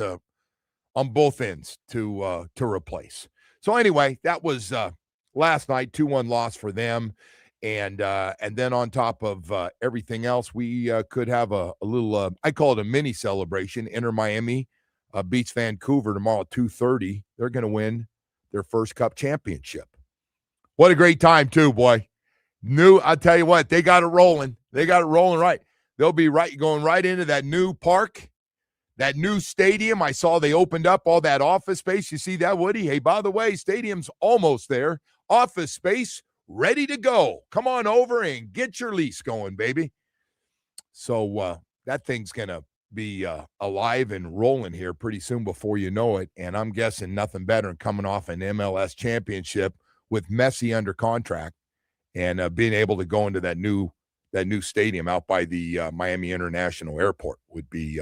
on both ends to replace. So anyway, that was last night, 2-1 loss for them. And then on top of everything else, we could have a little, I call it a mini celebration. Inter Miami beats Vancouver tomorrow at 2:30. They're going to win their first Cup championship. What a great time too, boy. I tell you what, they got it rolling. They got it rolling right. They'll be going right into that new park, that new stadium. I saw they opened up all that office space. You see that, Woody? Hey, by the way, stadium's almost there. Office space ready to go. Come on over and get your lease going, baby. So that thing's going to be alive and rolling here pretty soon before you know it. And I'm guessing nothing better than coming off an MLS championship with Messi under contract and being able to go into that new stadium out by the Miami International Airport would be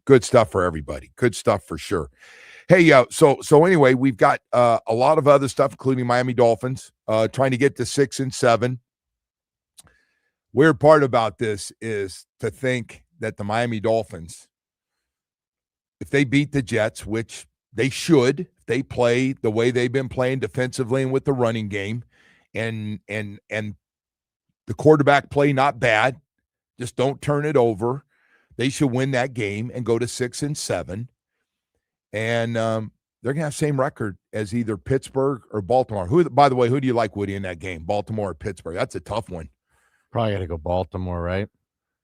good stuff for everybody. Good stuff for sure. Hey, so anyway, we've got a lot of other stuff, including Miami Dolphins, trying to get to 6-7. Weird part about this is to think that the Miami Dolphins, if they beat the Jets, which they should, if they play the way they've been playing defensively and with the running game, and the quarterback play not bad, just don't turn it over. They should win that game and go to 6-7. And they're going to have the same record as either Pittsburgh or Baltimore. By the way, who do you like, Woody, in that game? Baltimore or Pittsburgh? That's a tough one. Probably got to go Baltimore, right?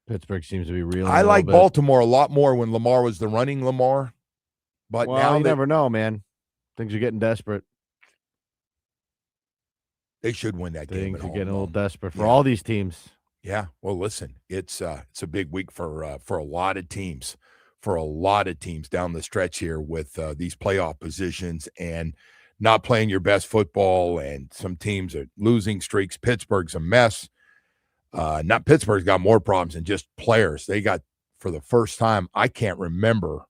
Pittsburgh seems to be reeling. I like Baltimore a lot more when Lamar was the running Lamar. But now you never know, man. Things are getting desperate. They should win that game. Things are getting a little desperate for all these teams. Yeah. Well, listen, it's a big week for a lot of teams. For a lot of teams down the stretch here with these playoff positions and not playing your best football, and some teams are losing streaks. Pittsburgh's a mess. Not Pittsburgh's got more problems than just players. They got, for the first time, I can't remember.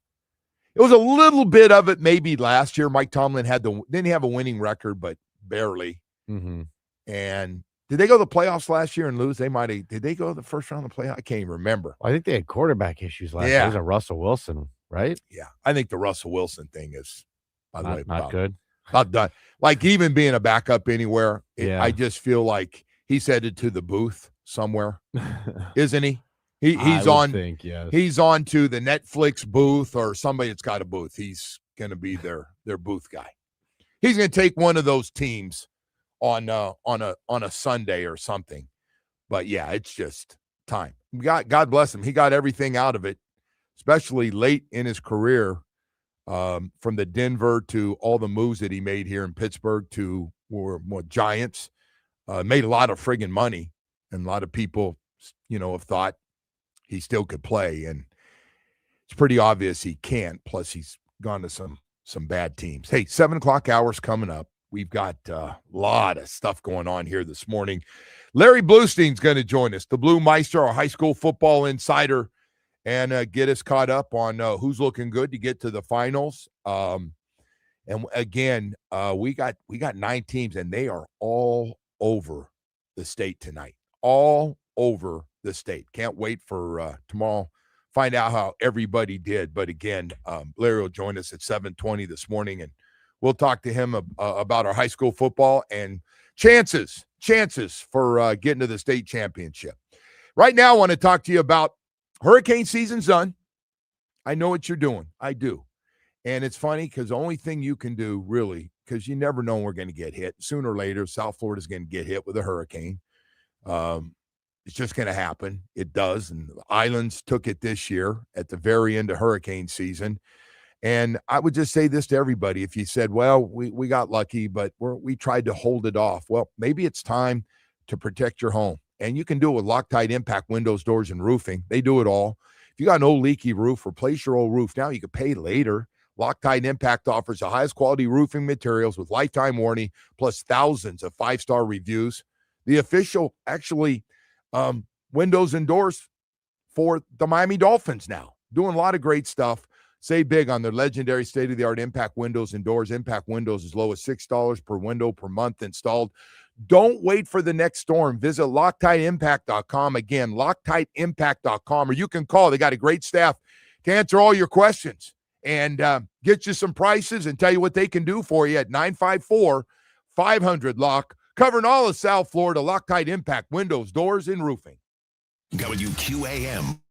It was a little bit of it maybe last year. Mike Tomlin didn't have a winning record, but barely. Mm-hmm. And did they go to the playoffs last year and lose? Did they go to the first round of the playoffs? I can't even remember. I think they had quarterback issues last year. It was a Russell Wilson, right? Yeah. I think the Russell Wilson thing is, by the way, not good. Not done. Like, even being a backup anywhere, I just feel like he's headed to the booth somewhere, isn't he? He's on to the Netflix booth, or somebody that's got a booth. He's going to be their booth guy. He's going to take one of those teams on a Sunday or something. But yeah, it's just time. God bless him. He got everything out of it, especially late in his career, from the Denver to all the moves that he made here in Pittsburgh to Giants. Made a lot of friggin' money, and a lot of people, have thought he still could play, and it's pretty obvious he can't. Plus, he's gone to some bad teams. Hey, 7:00 hour's coming up. We've got a lot of stuff going on here this morning. Larry Blustein's going to join us, the Blue Meister, our high school football insider, and get us caught up on who's looking good to get to the finals. And again, we got 9 teams, and they are all over the state tonight. All over the state. Can't wait for tomorrow. Find out how everybody did. But again, Larry will join us at 7:20 this morning, and we'll talk to him about our high school football and chances for getting to the state championship. Right now, I want to talk to you about hurricane season's done. I know what you're doing. I do. And it's funny because the only thing you can do, really, because you never know when we're going to get hit. Sooner or later, South Florida's going to get hit with a hurricane. It's just going to happen. It does. And the islands took it this year at the very end of hurricane season. And I would just say this to everybody. If you said, well, we got lucky, but we tried to hold it off. Well, maybe it's time to protect your home. And you can do it with Loctite Impact windows, doors, and roofing. They do it all. If you got an old leaky roof, replace your old roof now. You can pay later. Loctite Impact offers the highest quality roofing materials with lifetime warranty, plus thousands of 5-star reviews. The official, windows and doors for the Miami Dolphins now. Doing a lot of great stuff. Save big on their legendary state-of-the-art Impact windows and doors. Impact windows as low as $6 per window per month installed. Don't wait for the next storm. Visit LoctiteImpact.com. Again, LoctiteImpact.com, or you can call. They got a great staff to answer all your questions and get you some prices and tell you what they can do for you at 954-500-LOCK. Covering all of South Florida, Loctite Impact windows, doors, and roofing. WQAM.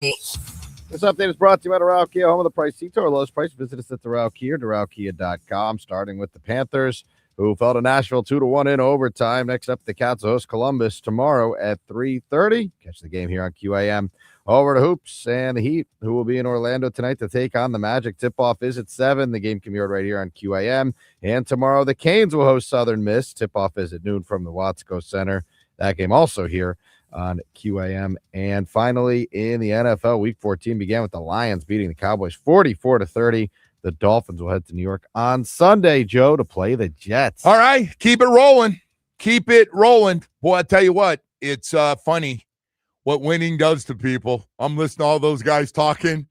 This update is brought to you by Doral Kia, home of the price seat or lowest price. Visit us at Doral Kia, DoralKia.com. Starting with the Panthers, who fell to Nashville 2-1 in overtime. Next up, the Cats host Columbus tomorrow at 3:30. Catch the game here on QAM. Over to Hoops and the Heat, who will be in Orlando tonight to take on the Magic. Tip-off is at 7. The game can be heard right here on QAM. And tomorrow, the Canes will host Southern Miss. Tip-off is at noon from the Watsco Center. That game also here on QAM. And finally, in the NFL, Week 14 began with the Lions beating the Cowboys 44-30. The Dolphins will head to New York on Sunday, Joe, to play the Jets. All right, keep it rolling. Keep it rolling. Boy, I tell you what, it's funny what winning does to people. I'm listening to all those guys talking,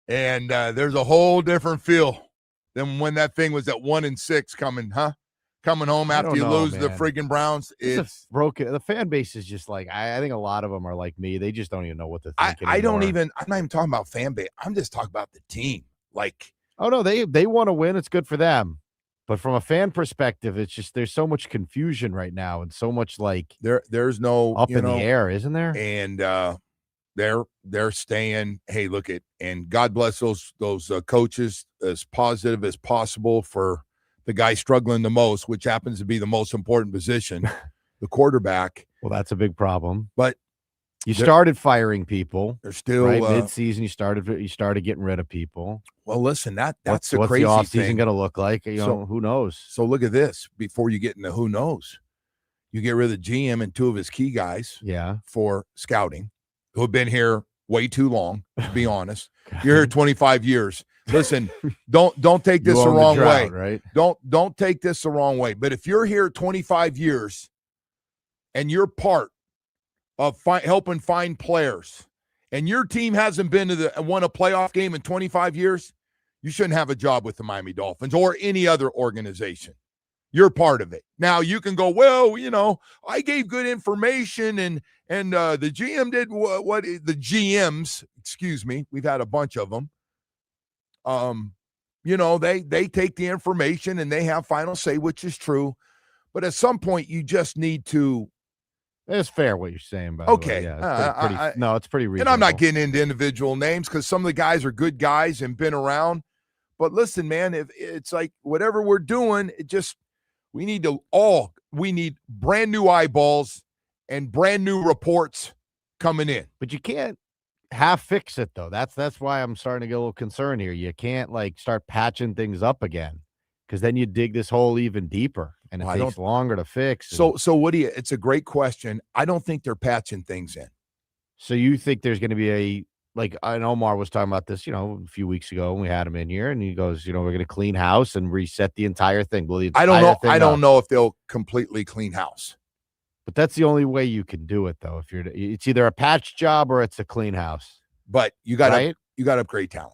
and there's a whole different feel than when that thing was at 1-6 coming home after you lose the friggin' Browns. It's broken. The fan base is just like, I think a lot of them are like me. They just don't even know what to think anymore. I'm not even talking about fan base. I'm just talking about the team. Like, oh no, they want to win. It's good for them. But from a fan perspective, it's just there's so much confusion right now and so much like there's no up in the air, isn't there? And they're staying. Hey, look it, and God bless those coaches, as positive as possible for the guy struggling the most, which happens to be the most important position, the quarterback. Well, that's a big problem. But you started firing people. They're still right mid-season. You started getting rid of people. Well, listen, that's what's the crazy the offseason thing. going to look like? You know, who knows? So look at this. Before you get into who knows, you get rid of the GM and 2 of his key guys. Yeah, for scouting, who have been here way too long. To be honest, you're here 25 years. Listen, don't take this the wrong way. Right? Don't take this the wrong way. But if you're here 25 years and you're part of helping find players, and your team hasn't been to won a playoff game in 25 years, you shouldn't have a job with the Miami Dolphins or any other organization. You're part of it. Now you can go, well, I gave good information and the GM did what the GMs, excuse me, we've had a bunch of them. They take the information and they have final say, which is true. But at some point, you just need to. It's fair what you're saying, by okay. the way. Yeah, it's pretty reasonable. And I'm not getting into individual names because some of the guys are good guys and been around. But listen, man, if it's like whatever we're doing, we need brand new eyeballs and brand new reports coming in. But you can't half fix it though. That's why I'm starting to get a little concerned here. You can't start patching things up again, because then you dig this hole even deeper and it takes longer to fix. So what do you? It's a great question. I don't think they're patching things in. So you think there's going to be and Omar was talking about this, a few weeks ago when we had him in here, and he goes, we're going to clean house and reset the entire thing. I don't know. I don't know if they'll completely clean house. But that's the only way you can do it, though. It's either a patch job or it's a clean house. But you got to upgrade talent.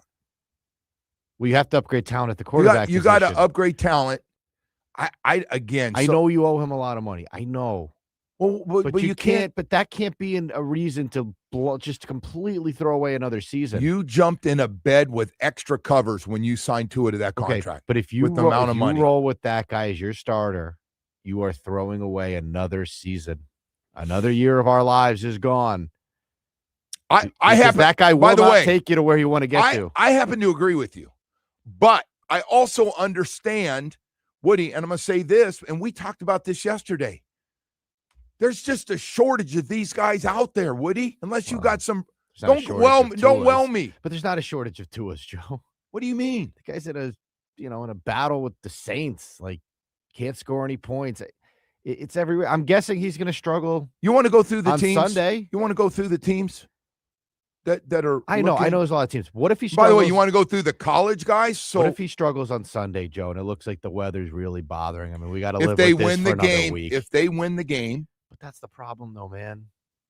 Well, you have to upgrade talent at the quarterback. You got to upgrade talent. I know you owe him a lot of money. I know. Well, but you can't. But that can't be a reason to just completely throw away another season. You jumped in a bed with extra covers when you signed to that contract. Okay, but if you roll with that guy as your starter, you are throwing away another season. Another year of our lives is gone. That guy will not take you to where you want to get to. I happen to agree with you, but I also understand, Woody, and I'm going to say this, and we talked about this yesterday. There's just a shortage of these guys out there, Woody, unless you got some. Don't well me. But there's not a shortage of Tuas, Joe. What do you mean? The guy's in a battle with the Saints. Can't score any points. It's everywhere. I'm guessing he's going to struggle. You want to go through the teams Sunday? You want to go through the teams that are. I know there's a lot of teams. What if he struggles? By the way, you want to go through the college guys? So what if he struggles on Sunday, Joe, and it looks like the weather's really bothering him, and we got to live with this for another week? If they win the game, but that's the problem, though, man.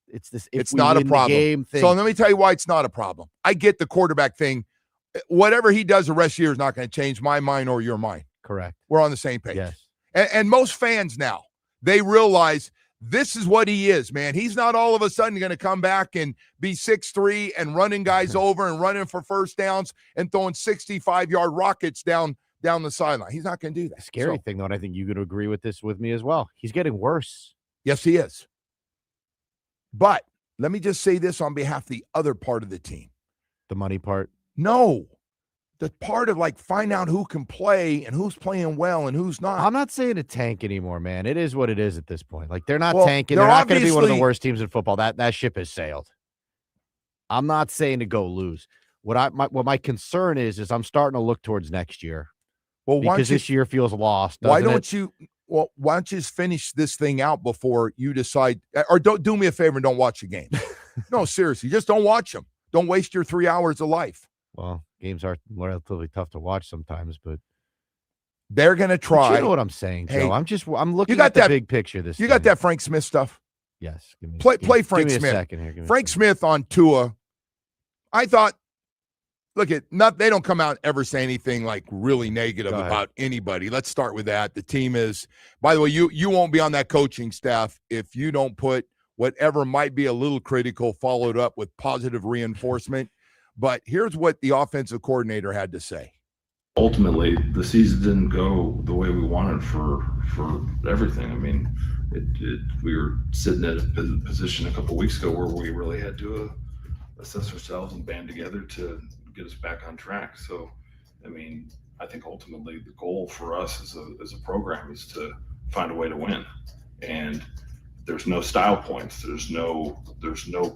It's not a problem. So let me tell you why it's not a problem. I get the quarterback thing. Whatever he does the rest of the year is not going to change my mind or your mind. Correct. We're on the same page. Yes. And most fans now, they realize this is what he is, man. He's not all of a sudden going to come back and be 6'3" and running guys over and running for first downs and throwing 65-yard rockets down the sideline. He's not going to do that. The scary thing, though, and I think you're going to agree with this with me as well, he's getting worse. Yes, he is. But let me just say this on behalf of the other part of the team. The money part? No. The part of like find out who can play and who's playing well and who's not. I'm not saying to tank anymore, man. It is what it is at this point. Like they're not tanking. They're not going to be one of the worst teams in football. That ship has sailed. I'm not saying to go lose. What my concern is I'm starting to look towards next year. Well, because this year feels lost. Why don't you just finish this thing out before you decide, or don't do me a favor and don't watch the game. No, seriously, just don't watch them. Don't waste your 3 hours of life. Well, games are relatively tough to watch sometimes, but they're going to try. But you know what I'm saying, Joe? Hey, I'm looking at the big picture. You got that Frank Smith stuff? Yes. Play Frank Smith. Frank Smith on Tua. I thought, they don't come out and ever say anything like really negative about anybody. Let's start with that. The team is, by the way, you won't be on that coaching staff if you don't put whatever might be a little critical followed up with positive reinforcement. But here's what the offensive coordinator had to say. Ultimately, the season didn't go the way we wanted for everything. I mean, we were sitting at a position a couple of weeks ago where we really had to assess ourselves and band together to get us back on track. So, I mean, I think ultimately the goal for us as a program is to find a way to win. And there's no style points. There's no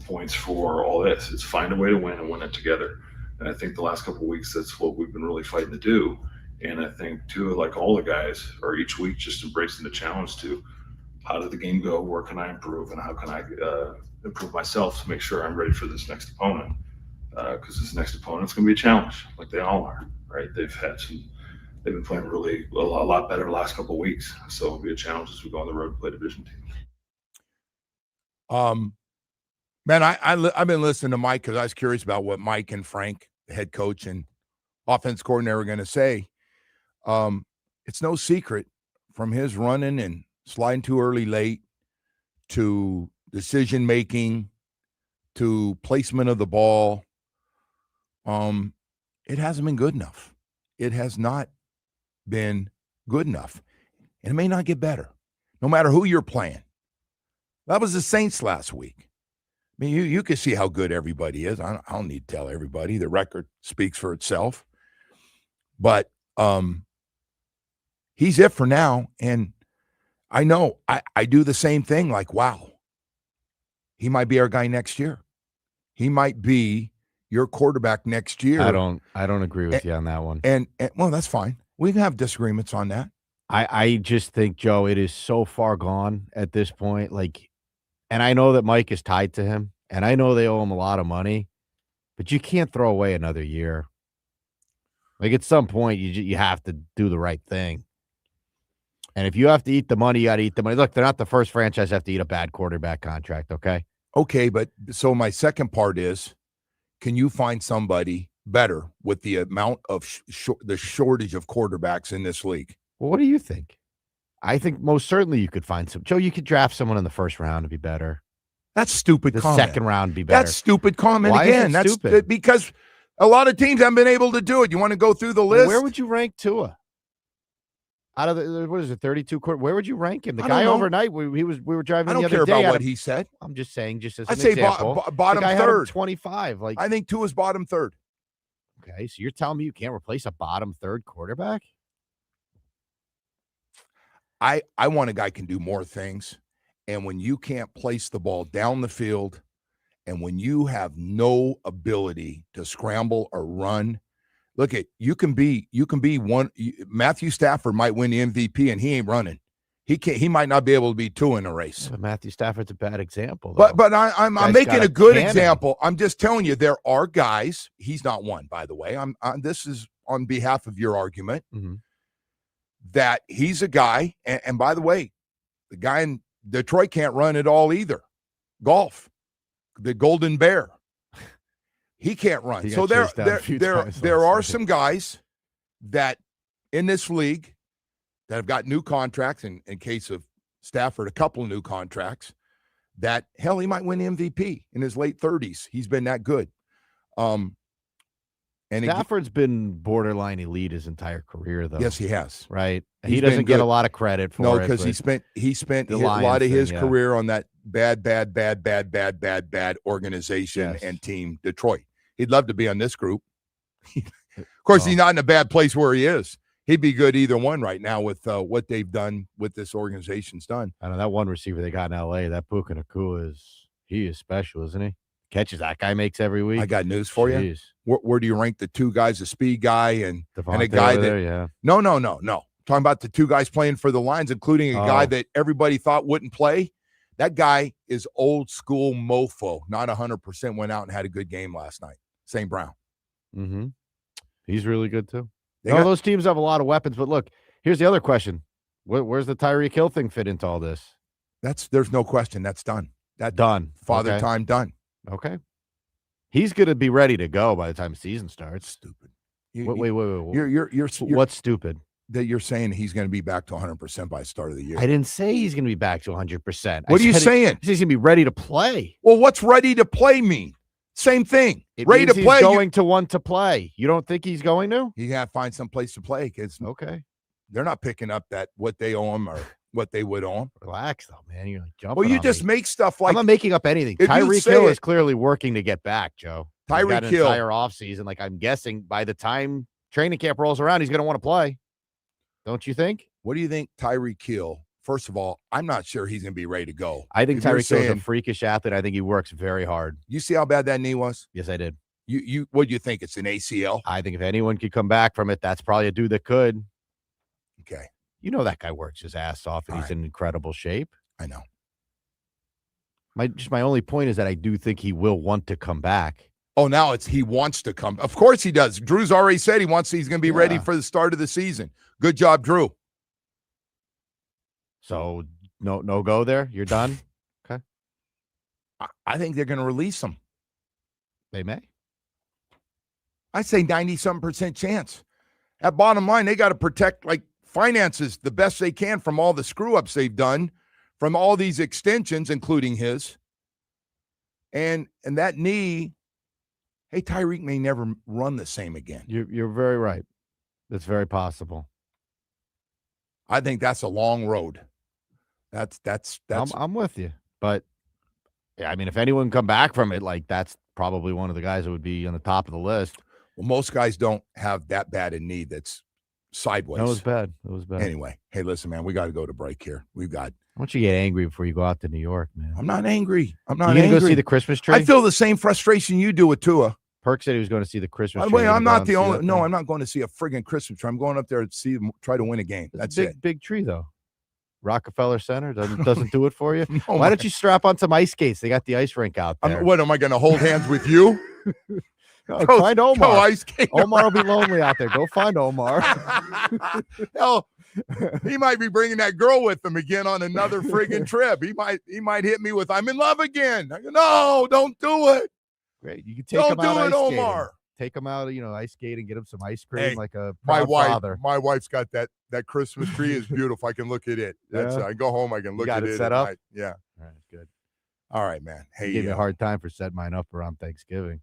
points for all this. It's find a way to win and win it together. And I think the last couple of weeks, that's what we've been really fighting to do. And I think too, like all the guys are each week just embracing the challenge to how did the game go? Where can I improve? And how can I improve myself to make sure I'm ready for this next opponent? Because this next opponent's going to be a challenge, like they all are, right? They've been playing really a lot better the last couple of weeks. So it'll be a challenge as we go on the road to play division teams. Man, I've been listening to Mike because I was curious about what Mike and Frank, the head coach and offense coordinator, are going to say. It's no secret from his running and sliding too early late to decision making to placement of the ball. It hasn't been good enough. It has not been good enough. And it may not get better, no matter who you're playing. That was the Saints last week. I mean, you can see how good everybody is. I don't need to tell everybody. The record speaks for itself. But he's it for now. And I know I do the same thing. Like, wow, he might be our guy next year. He might be your quarterback next year. I don't agree with you on that one. And well, that's fine. We can have disagreements on that. I just think, Joe, it is so far gone at this point. Like, and I know that Mike is tied to him, and I know they owe him a lot of money, but you can't throw away another year. Like, at some point, you have to do the right thing. And if you have to eat the money, you got to eat the money. Look, they're not the first franchise to have to eat a bad quarterback contract, okay? Okay, but so my second part is, can you find somebody better with the amount of the shortage of quarterbacks in this league? Well, what do you think? I think most certainly you could find some. Joe, you could draft someone in the first round to be better. That's stupid comment. The second round be better. That's stupid comment. Why again. Is it That's stupid? Because a lot of teams haven't been able to do it. You want to go through the list? Where would you rank Tua? Out of the, what is it, 32 quarter? Where would you rank him? The I guy don't know. overnight, we were driving the I don't other care day. about what he said. I'm just saying, just as I'd an say example, bottom the guy third. Had 25. Like, I think Tua's bottom third. Okay, so you're telling me you can't replace a bottom third quarterback? I want a guy who can do more things. And when you can't place the ball down the field, and when you have no ability to scramble or run, look at you can be one. Matthew Stafford might win the MVP, and he ain't running. He might not be able to be two in a race. But Matthew Stafford's a bad example, though. But I'm making a good example. I'm just telling you there are guys. He's not one, by the way. This is on behalf of your argument. Mm-hmm. That he's a guy, and by the way, the guy in Detroit can't run at all either. Golf, the Golden Bear, he can't run. So there are some guys that in this league that have got new contracts. In case of Stafford, a couple of new contracts. That hell, he might win MVP in his late 30s. He's been that good. And And Stafford's been borderline elite his entire career, though. Yes, he has. Right. He doesn't get a lot of credit for it. No, because he spent a lot of his career on that bad organization and team, Detroit. He'd love to be on this group. Of course, he's not in a bad place where he is. He'd be good either one right now with what they've done, what this organization's done. I know that one receiver they got in L.A., that Puka Nacua he is special, isn't he? Catches that guy makes every week. I got news for you. Where do you rank the two guys, the speed guy and a guy that No. Talking about the two guys playing for the Lions, including a guy that everybody thought wouldn't play. That guy is old school mofo. Not 100% went out and had a good game last night. St. Brown. Mm-hmm. He's really good too. Those teams have a lot of weapons, but look, here's the other question. Where's the Tyreek Hill thing fit into all this? There's no question. That's done. Done. Father time done. Okay. He's going to be ready to go by the time the season starts. Stupid. Wait. You're what's stupid? That you're saying he's going to be back to 100% by the start of the year. I didn't say he's going to be back to 100%. What are you saying? He's going to be ready to play. Well, what's ready to play mean? Same thing. Ready to play. He's going to want to play. You don't think he's going to? You got to find some place to play because they're not picking up what they owe him or what they would owe him. Relax, though, man. You're like jumping. Well, you just make stuff like I'm not making up anything. Tyreek Hill is clearly working to get back, Joe. Tyreek Hill entire offseason. Like I'm guessing by the time training camp rolls around, he's going to want to play. Don't you think? What do you think, Tyreek Hill? First of all, I'm not sure he's going to be ready to go. I think Tyreek Hill is a freakish athlete. I think he works very hard. You see how bad that knee was? Yes, I did. What do you think? It's an ACL? I think if anyone could come back from it, that's probably a dude that could. Okay. You know that guy works his ass off, and he's in incredible shape. I know. My only point is that I do think he will want to come back. Oh, now he wants to come. Of course he does. Drew's already said he's going to be ready for the start of the season. Good job, Drew. So no go there. You're done. Okay. I think they're going to release him. They may. I'd say 90-something% chance. At bottom line, they got to protect finances the best they can from all the screw ups they've done, from all these extensions, including his. And that knee. Hey, Tyreek may never run the same again. You're very right. That's very possible. I think that's a long road. That's. I'm with you, but yeah, I mean, if anyone come back from it, that's probably one of the guys that would be on the top of the list. Well, most guys don't have that bad a knee that's sideways. That was bad. Anyway, hey, listen, man, we got to go to break here. We've got. Why don't you get angry before you go out to New York, man? I'm not angry. You gonna go see the Christmas tree? I feel the same frustration you do with Tua. Perk said he was going to see the Christmas tree. I'm not the only. No, I'm not going to see a friggin' Christmas tree. I'm going up there to see them try to win a game. That's it. Big tree though. Rockefeller Center doesn't do it for you. No, why don't you strap on some ice skates? They got the ice rink out there. What am I going to hold hands with you? Find Omar. Go ice skate Omar will be lonely out there. Go find Omar. Hell, he might be bringing that girl with him again on another friggin' trip. He might hit me with "I'm in love again." I go, no, don't do it. Great, you can take him out. Don't do it, Omar. Take him out, ice skating, get him some ice cream like a father. My wife's got that Christmas tree is beautiful. I can look at it. That's I go home, I can look at it. Set up? Yeah. All right, good. All right, man. Hey, you gave me a hard time for setting mine up around Thanksgiving.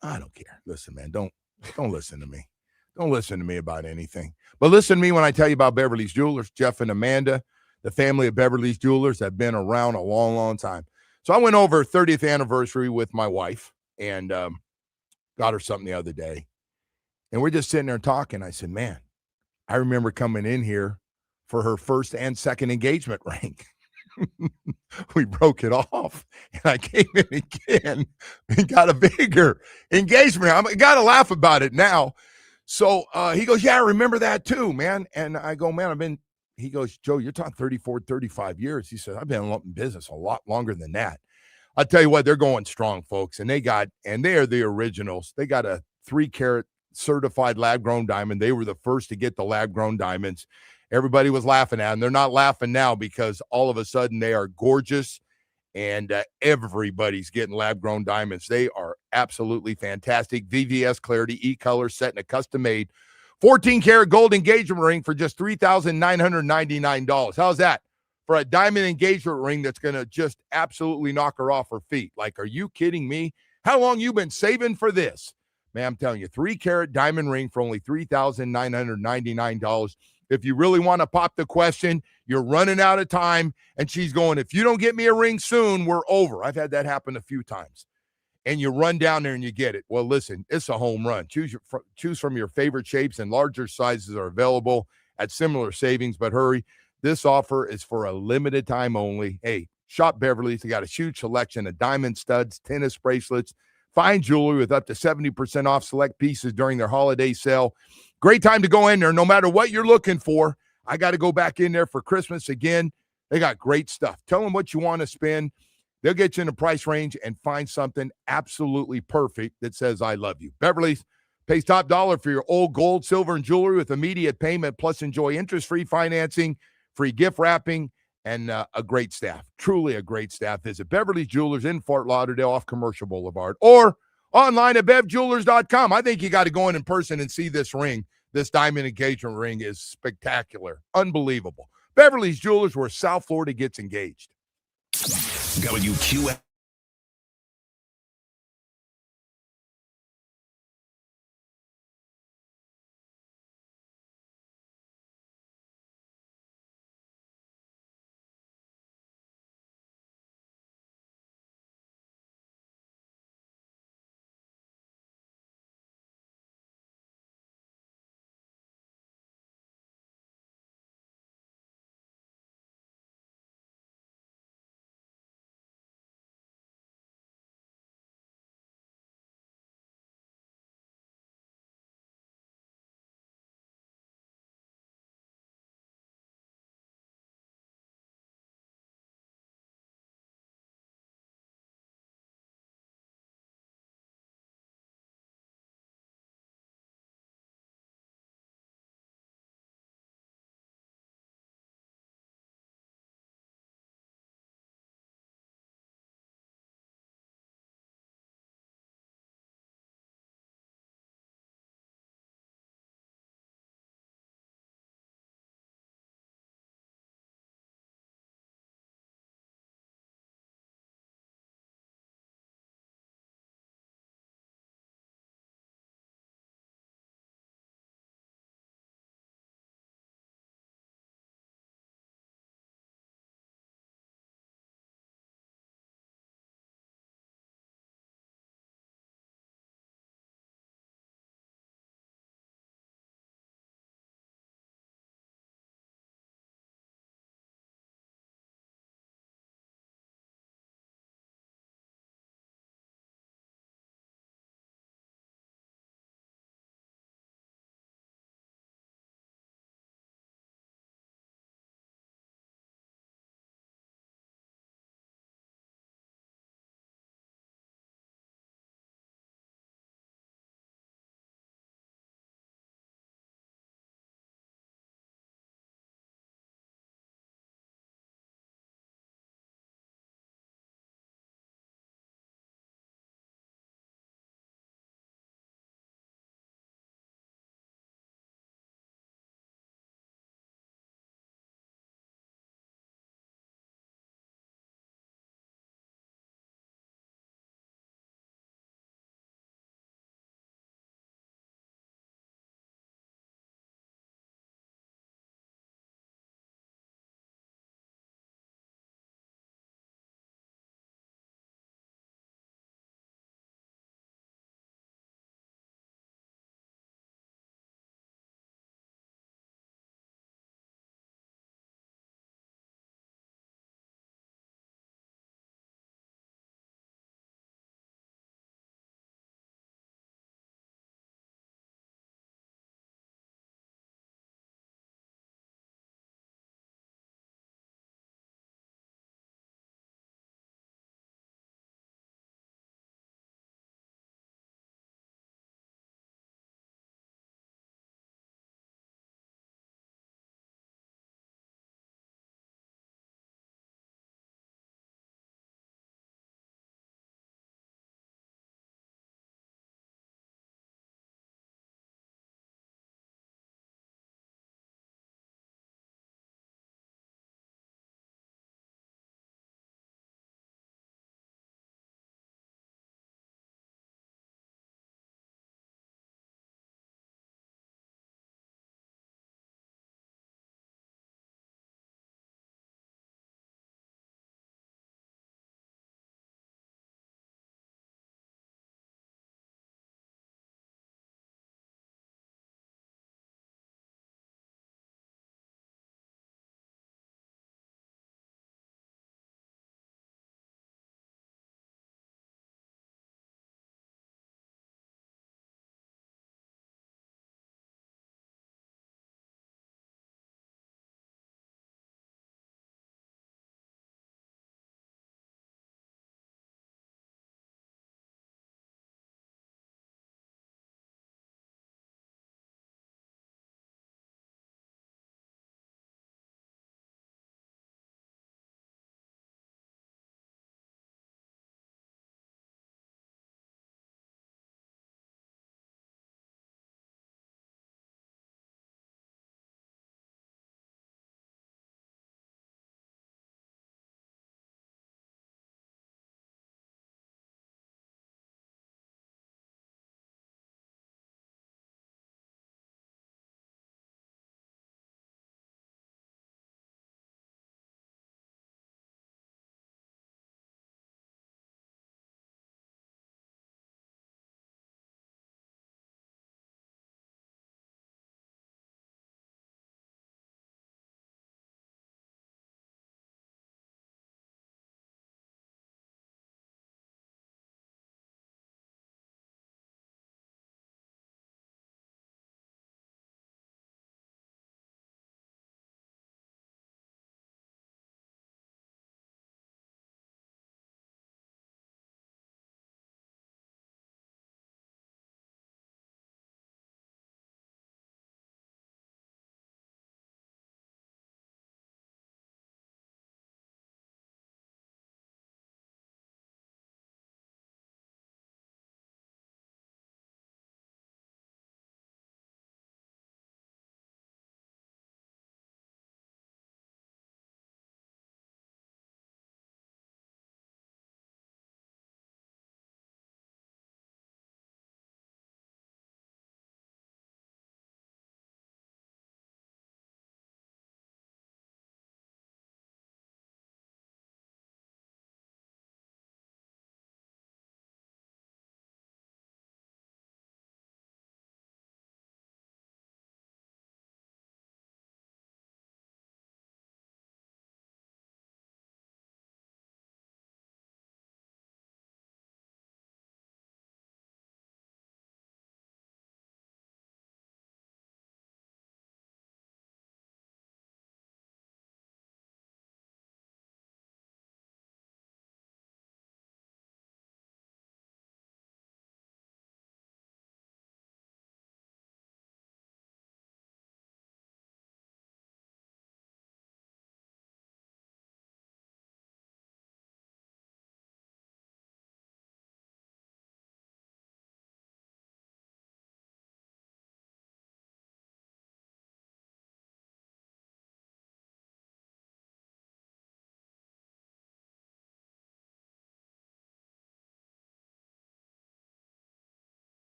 I don't care. Listen, man, don't listen to me. Don't listen to me about anything. But listen to me when I tell you about Beverly's Jewelers. Jeff and Amanda, the family of Beverly's Jewelers, have been around a long, long time. So I went over 30th anniversary with my wife and got her something the other day. And we're just sitting there talking. I said, man, I remember coming in here for her first and second engagement ring. We broke it off. And I came in again and got a bigger engagement. I got to laugh about it now. So he goes, yeah, I remember that too, man. And I go, man, he goes, Joe, you're talking 34, 35 years. He said, I've been in business a lot longer than that. I'll tell you what, they're going strong, folks. And they are the originals. They got a 3-carat certified lab-grown diamond. They were the first to get the lab-grown diamonds. Everybody was laughing at them. They're not laughing now because all of a sudden they are gorgeous and everybody's getting lab-grown diamonds. They are absolutely fantastic. VVS Clarity E-Color set in a custom-made 14-karat gold engagement ring for just $3,999. How's that? For a diamond engagement ring that's going to just absolutely knock her off her feet. Like, are you kidding me? How long you been saving for this? Man, I'm telling you, 3-carat diamond ring for only $3,999. If you really want to pop the question, you're running out of time. And she's going, if you don't get me a ring soon, we're over. I've had that happen a few times. And you run down there and you get it. Well, listen, it's a home run. Choose from your favorite shapes, and larger sizes are available at similar savings. But hurry, this offer is for a limited time only. Hey, shop Beverly's. They got a huge selection of diamond studs, tennis bracelets, fine jewelry with up to 70% off select pieces during their holiday sale. Great time to go in there no matter what you're looking for. I got to go back in there for Christmas again. They got great stuff. Tell them what you want to spend. They'll get you in the price range and find something absolutely perfect that says, I love you. Beverly's pays top dollar for your old gold, silver, and jewelry with immediate payment, plus enjoy interest-free financing, free gift wrapping, and a great staff. Truly a great staff. Visit Beverly's Jewelers in Fort Lauderdale off Commercial Boulevard or online at bevjewelers.com. I think you got to go in person and see this ring. This diamond engagement ring is spectacular. Unbelievable. Beverly's Jewelers, where South Florida gets engaged. WQF.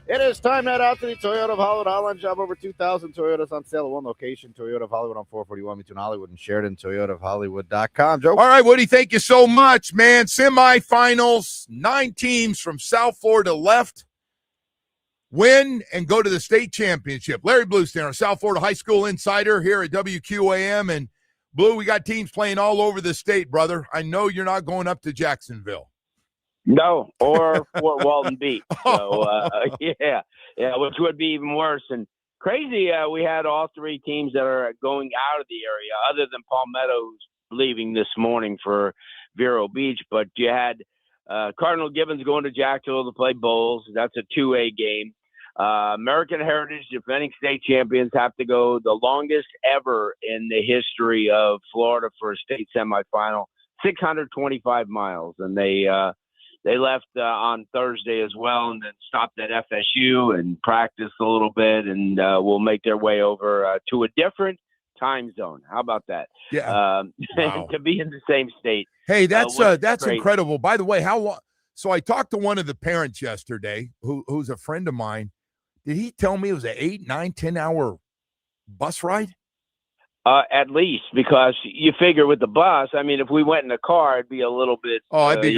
It is time to head out to the Toyota of Hollywood Hotline Shop. Over 2,000 Toyotas on sale at one location. Toyota of Hollywood on 441 between Hollywood and Sheridan. ToyotaofHollywood.com. Joe? All right, Woody, thank you so much, man. Semifinals, 9 teams from South Florida left. Win and go to the state championship. Larry Blustein, our South Florida high school insider here at WQAM. And, Blue, we got teams playing all over the state, brother. I know you're not going up to Jacksonville. No, or Fort Walton Beach. So, yeah, which would be even worse. And crazy, we had all 3 teams that are going out of the area, other than Palmetto, who's leaving this morning for Vero Beach. But you had Cardinal Gibbons going to Jacksonville to play bowls. That's a 2A game. American Heritage, defending state champions, have to go the longest ever in the history of Florida for a state semifinal, 625 miles. And they left on Thursday as well, and then stopped at FSU and practiced a little bit, and will make their way over to a different time zone. How about that? Yeah. Wow. To be in the same state. Hey, that's crazy. incredible. By the way, how long? So I talked to one of the parents yesterday, who's a friend of mine. Did he tell me it was an 8, 9, 10-hour bus ride? At least, because you figure with the bus, I mean, if we went in a car, it'd be a little bit. I'd be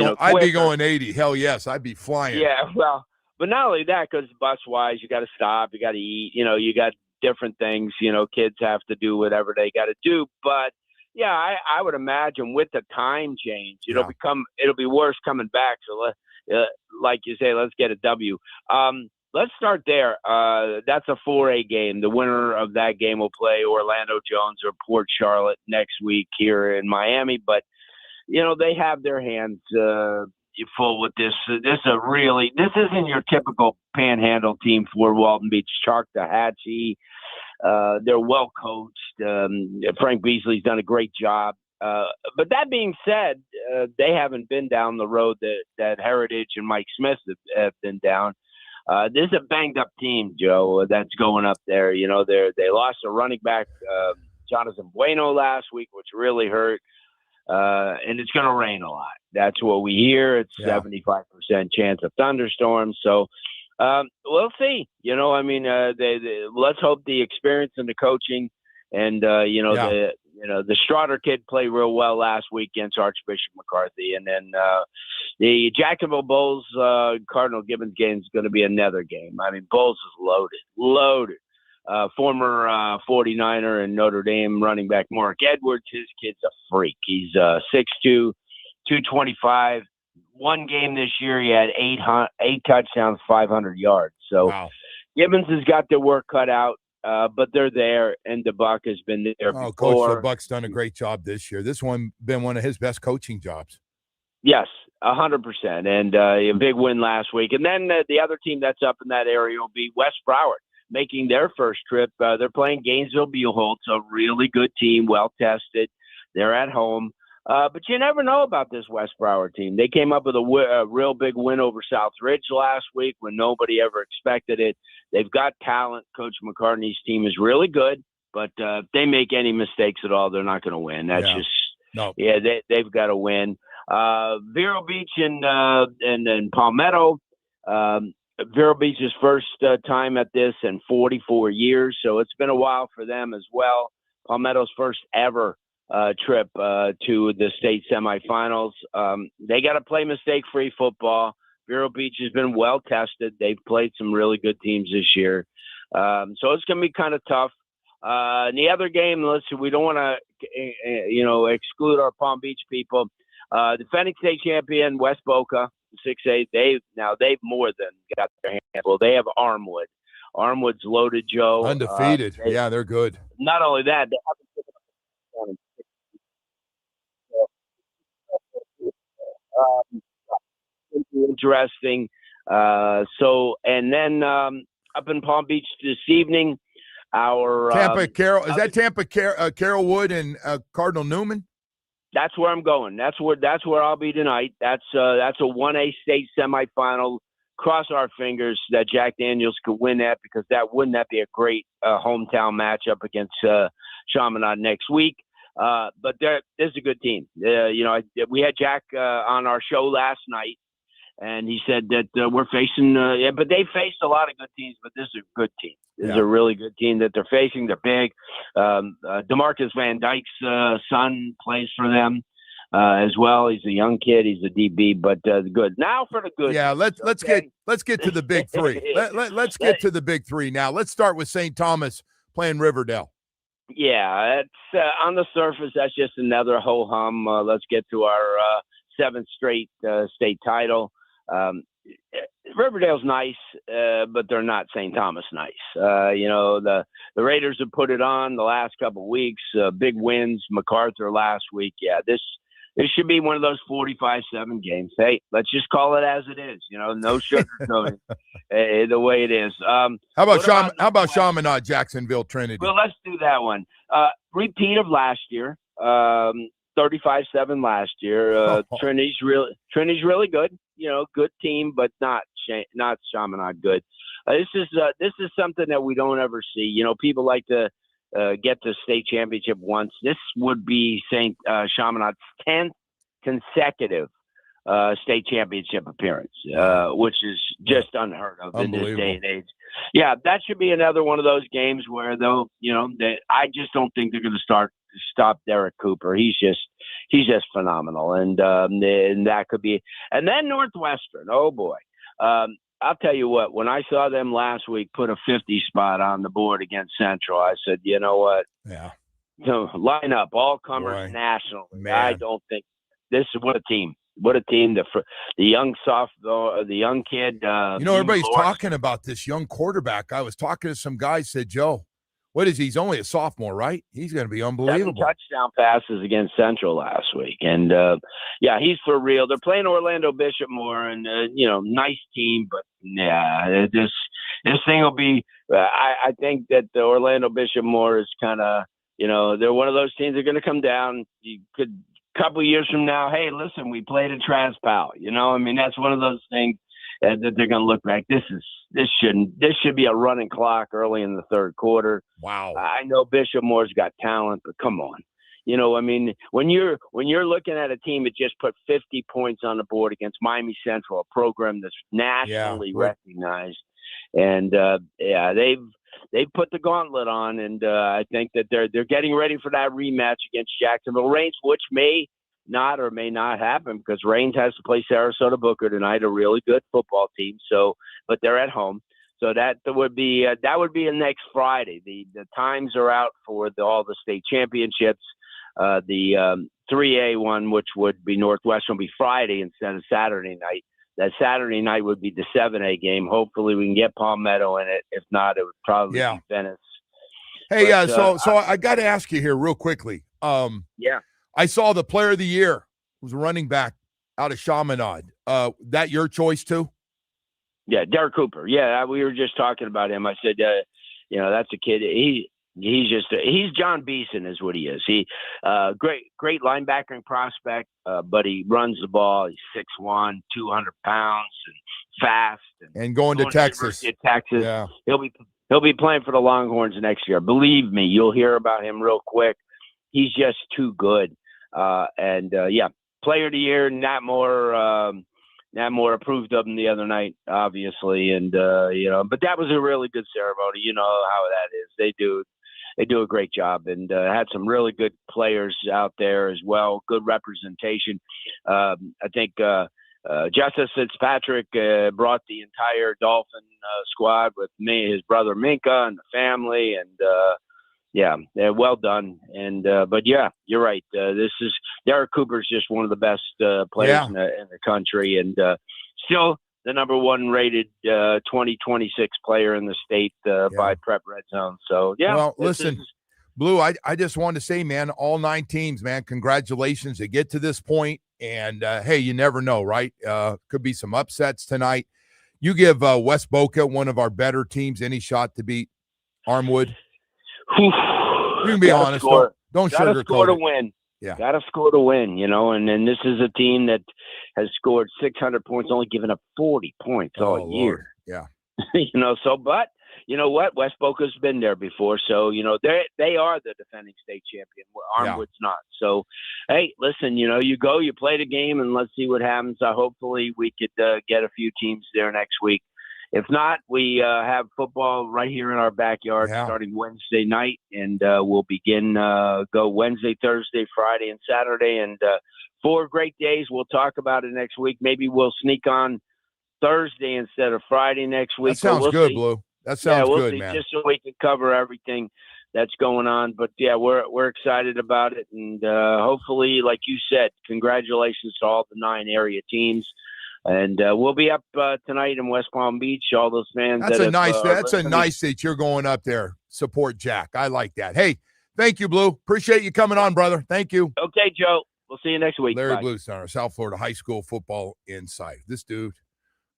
going 80. Hell yes, I'd be flying. Yeah, well, but not only that, because bus-wise, you got to stop, you got to eat. You got different things. Kids have to do whatever they got to do. But yeah, I would imagine with the time change, it'll be worse coming back. So like you say, let's get a W. Let's start there. That's a 4A game. The winner of that game will play Orlando Jones or Port Charlotte next week here in Miami. But, they have their hands full with this. This isn't your typical panhandle team for Walton Beach. Chalk-Tahatchee. They're well coached. Frank Beasley's done a great job. But that being said, they haven't been down the road that Heritage and Mike Smith have been down. This is a banged-up team, Joe, that's going up there. They lost a running back, Jonathan Bueno, last week, which really hurt. And it's going to rain a lot. That's what we hear. It's 75% chance of thunderstorms. So we'll see. Let's hope the experience and the coaching and, the Straughter kid played real well last week against Archbishop McCarthy. And then the Jacksonville Bulls Cardinal Gibbons game is going to be another game. I mean, Bulls is loaded. Former 49er and Notre Dame running back Mark Edwards, his kid's a freak. He's 6'2", 225. One game this year, he had 8 touchdowns, 500 yards. So wow. Gibbons has got their work cut out. But they're there, and DeBuck has been there before. Coach DeBuck's done a great job this year. This one been one of his best coaching jobs. Yes, 100%, and a big win last week. And then the other team that's up in that area will be West Broward, making their first trip. They're playing Gainesville-Buellholz, a really good team, well-tested. They're at home. But you never know about this West Broward team. They came up with a real big win over South Ridge last week when nobody ever expected it. They've got talent. Coach McCartney's team is really good, but if they make any mistakes at all, they're not going to win. That's they've got to win. Vero Beach and Palmetto. Vero Beach's first time at this in 44 years, so it's been a while for them as well. Palmetto's first ever trip to the state semifinals. They got to play mistake-free football. Vero Beach has been well tested. They've played some really good teams this year. So it's going to be kind of tough. In the other game, listen, we don't want to, exclude our Palm Beach people. Defending state champion West Boca, 6A. They've more than got their hands. Well, they have Armwood. Armwood's loaded, Joe. Undefeated. They're good. Not only that, they haven't. Interesting. And then up in Palm Beach this evening, our Tampa Carroll is that Tampa Carroll Wood and Cardinal Newman. That's where I'm going. That's where I'll be tonight. That's a 1A state semifinal. Cross our fingers that Jack Daniels could win that, because wouldn't that be a great hometown matchup against Chaminade next week. But this is a good team. We had Jack on our show last night, And he said that we're facing, but they faced a lot of good teams, but this is a good team. This is a really good team that they're facing. They're big. DeMarcus Van Dyke's son plays for them as well. He's a young kid. He's a DB, but good. Now for the good. Yeah, let's get to the big three. Let's get to the big three now. Let's start with St. Thomas playing Riverdale. Yeah, it's on the surface. That's just another ho hum. Let's get to our seventh straight state title. Riverdale's nice, but they're not St. Thomas nice. The Raiders have put it on the last couple of weeks. Big wins. MacArthur last week. Yeah, this should be one of those 45-7 games. Hey, let's just call it as it is. No sugarcoating. The way it is. How about Chaminade, Jacksonville, Trinity? Well, let's do that one. Repeat of last year. 35-7 last year. Trinity's really good. Good team, but not Chaminade good. This is something that we don't ever see. People like to get the state championship once. This would be St. Chaminade's 10th consecutive state championship appearance, which is just unheard of in this day and age. Yeah, that should be another one of those games where I just don't think they're going to stop Derek Cooper. He's just phenomenal, and that could be. And then Northwestern. Oh boy, I'll tell you what. When I saw them last week put a 50 spot on the board against Central, I said, you know what? Yeah. Line up all comers nationally. I don't think this is what a team. What a team! The young the young kid. Everybody's talking about this young quarterback. I was talking to some guys. Said, Joe, what is he? He's only a sophomore, right? He's going to be unbelievable. 7 touchdown passes against Central last week, and he's for real. They're playing Orlando Bishop Moore, and nice team, but this thing will be. I think that the Orlando Bishop Moore is kind of they're one of those teams that are going to come down. You could. Couple years from now, hey, listen, we played a Transpal. That's one of those things that they're going to look back. This should be a running clock early in the third quarter. Wow. I know Bishop Moore's got talent, but come on. When you're looking at a team that just put 50 points on the board against Miami Central, a program that's nationally recognized, and they've put the gauntlet on, and I think that they're getting ready for that rematch against Jacksonville Reigns, which may not or may not happen because Reigns has to play Sarasota Booker tonight, a really good football team. So, but they're at home, so that would be next Friday. The times are out for all the state championships. The 3A one, which would be Northwestern, will be Friday instead of Saturday night. That Saturday night would be the 7A game. Hopefully we can get Palmetto in it. If not, it would probably be Venice. Hey, so I got to ask you here real quickly. I saw the player of the year was a running back out of Chaminade. That your choice too? Yeah, Derek Cooper. Yeah, we were just talking about him. I said, that's a kid. He's John Beeson is what he is. He great linebacking prospect, but he runs the ball. He's 6'1", 200 pounds, and fast. And going to Texas. Yeah. He'll be playing for the Longhorns next year. Believe me, you'll hear about him real quick. He's just too good. Player of the year, Nat Moore approved of him the other night, obviously, and but that was a really good ceremony. You know how that is. They do a great job, and had some really good players out there as well. Good representation. I think Justice Fitzpatrick brought the entire Dolphin squad with his brother Minka and the family, and well done. And but you're right. Derek Cooper's just one of the best players in the country, and still the number 1 rated 2026 player in the state by Prep Red Zone. So well, listen, Blue, I just wanted to say, man, all 9 teams, man, congratulations to get to this point. And hey, you never know, right? Could be some upsets tonight. You give West Boca, one of our better teams, any shot to beat Armwood? You can be honest. Don't sugarcoat to win. Yeah. Got to score to win, and then this is a team that has scored 600 points, only given up 40 points all year. Yeah. But you know what? West Boca's been there before, so they are the defending state champion. Armwood's not. So, hey, listen, you go, you play the game, and let's see what happens. Hopefully, we could get a few teams there next week. If not, we have football right here in our backyard starting Wednesday night, and we'll begin go Wednesday, Thursday, Friday, and Saturday, and 4 great days. We'll talk about it next week. Maybe we'll sneak on Thursday instead of Friday next week. That sounds good, Blue. That sounds good, man. Just so we can cover everything that's going on. But yeah, we're excited about it, and hopefully, like you said, congratulations to all the 9 area teams. And we'll be up tonight in West Palm Beach. All those fans. That's nice that you're going up there. Support Jack. I like that. Hey, thank you, Blue. Appreciate you coming on, brother. Thank you. Okay, Joe. We'll see you next week. Larry Bye. Blustein, our South Florida high school football insider. This dude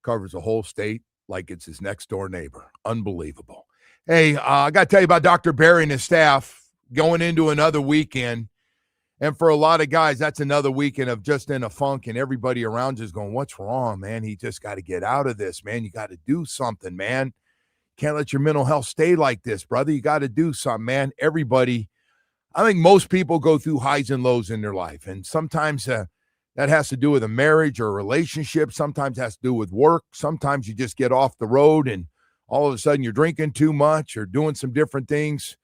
covers the whole state like it's his next door neighbor. Unbelievable. Hey, I got to tell you about Dr. Barry and his staff going into another weekend. And for a lot of guys, that's another weekend of just in a funk, and everybody around you is going, what's wrong, man? He just got to get out of this, man. You got to do something, man. Can't let your mental health stay like this, brother. You got to do something, man. Everybody, I think most people go through highs and lows in their life. And sometimes that has to do with a marriage or a relationship. Sometimes it has to do with work. Sometimes you just get off the road and all of a sudden you're drinking too much or doing some different things.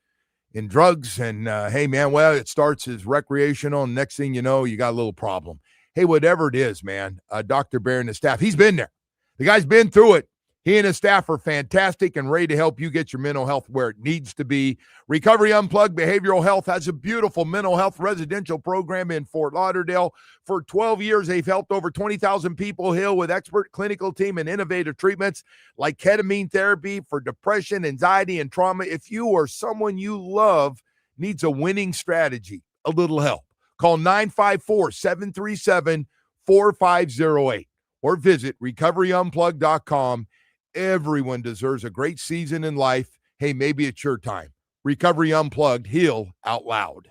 In drugs, and hey, man, well, it starts as recreational, and next thing you know, you got a little problem. Hey, whatever it is, man, Dr. Bear and his staff, he's been there. The guy's been through it. He and his staff are fantastic and ready to help you get your mental health where it needs to be. Recovery Unplugged Behavioral Health has a beautiful mental health residential program in Fort Lauderdale. For 12 years, they've helped over 20,000 people heal with expert clinical team and innovative treatments like ketamine therapy for depression, anxiety, and trauma. If you or someone you love needs a winning strategy, a little help, call 954-737-4508 or visit recoveryunplugged.com. Everyone deserves a great season in life. Hey, maybe it's your time. Recovery Unplugged, heal out loud.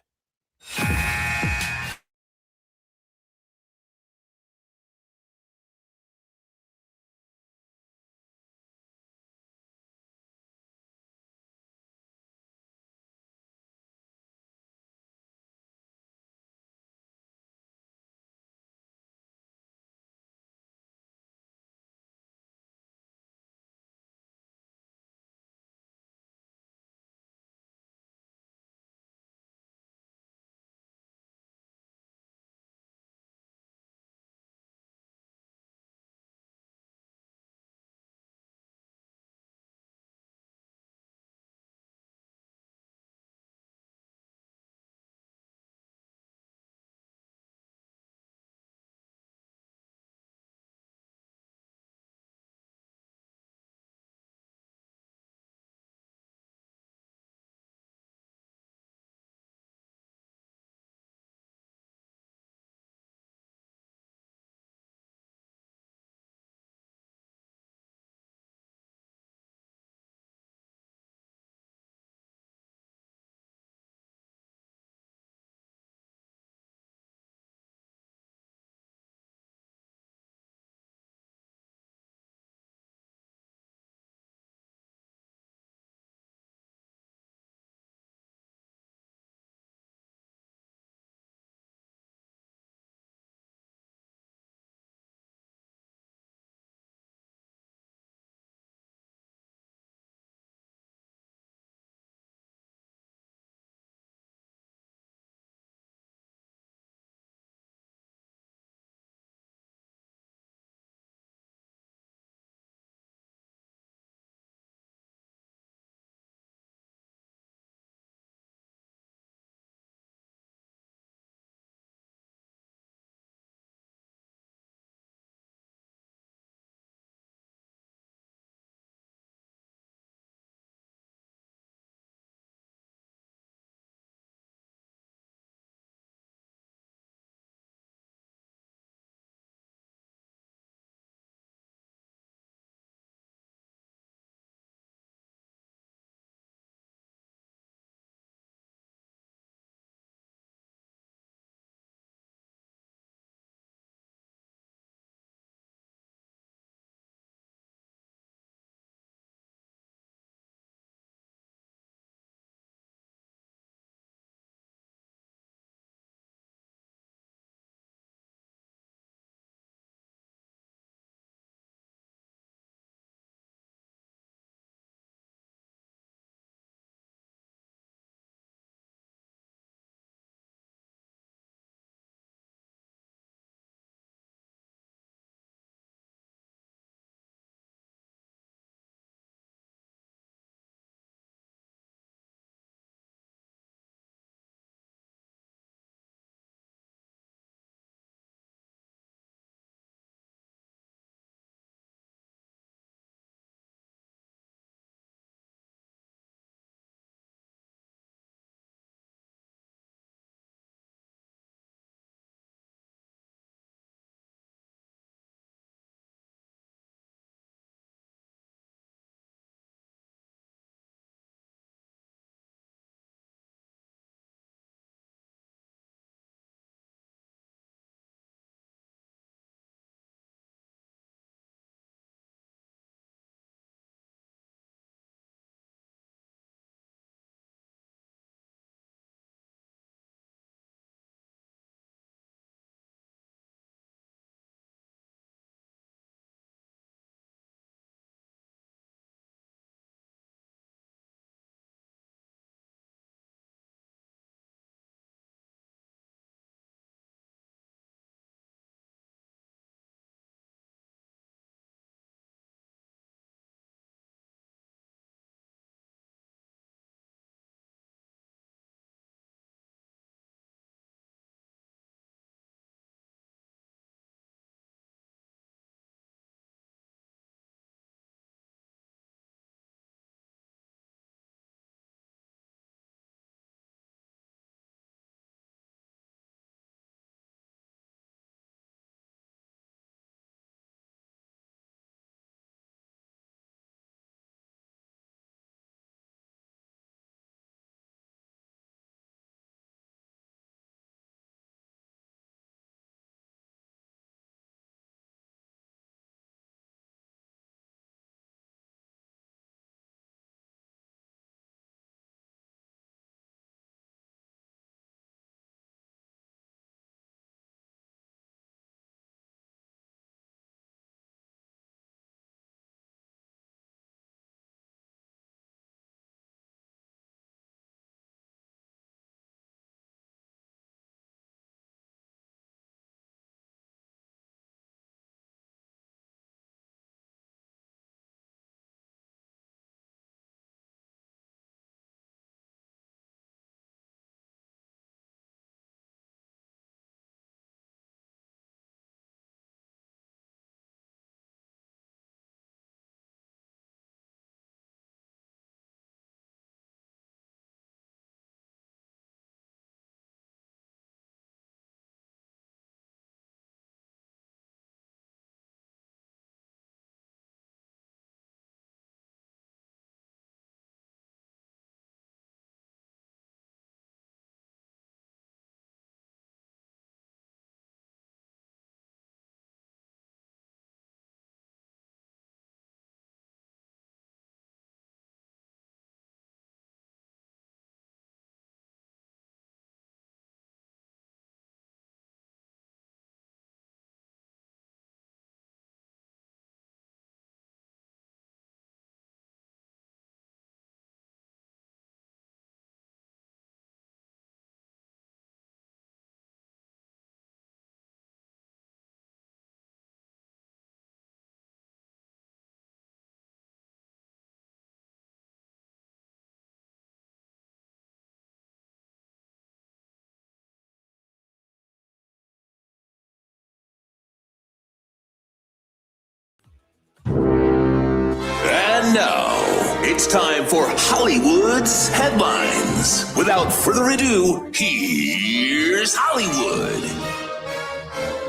It's time for Hollywood's headlines. Without further ado, here's Hollywood.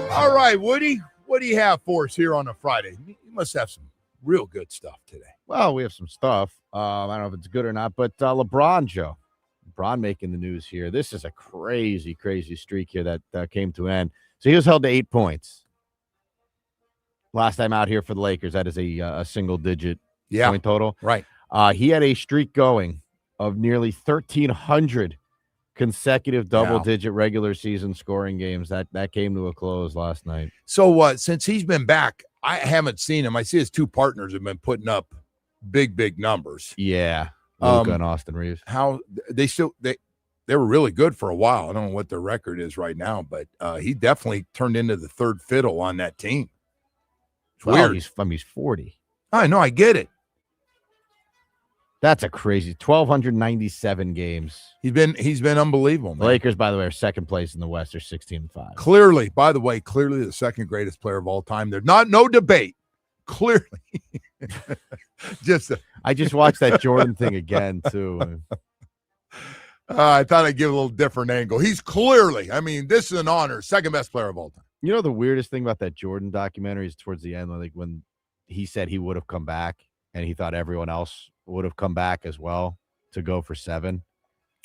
All right, Woody, what do you have for us here on a Friday? You must have some real good stuff today. Well, we have some stuff. I don't know if it's good or not, but LeBron, Joe. LeBron making the news here. This is a crazy, crazy streak here that came to an end. So he was held to 8 points. Last time out here for the Lakers, that is a single-digit point total. Right. He had a streak going of nearly 1,300 consecutive double-digit regular season scoring games. That came to a close last night. So since he's been back, I haven't seen him. I see his two partners have been putting up big numbers. Yeah, Luka and Austin Reeves. How they were really good for a while. I don't know what their record is right now, but he definitely turned into the third fiddle on that team. It's weird. He's 40. I know, I get it. That's a crazy 1,297 games. He's been unbelievable, man. The Lakers, by the way, are second place in the West. They're 16-5. Clearly the second greatest player of all time. There's no debate. Clearly. I just watched that Jordan thing again, too. I thought I'd give a little different angle. He's clearly, this is an honor, second best player of all time. You know, the weirdest thing about that Jordan documentary is towards the end, like when he said he would have come back and he thought everyone else would have come back as well to go for 7,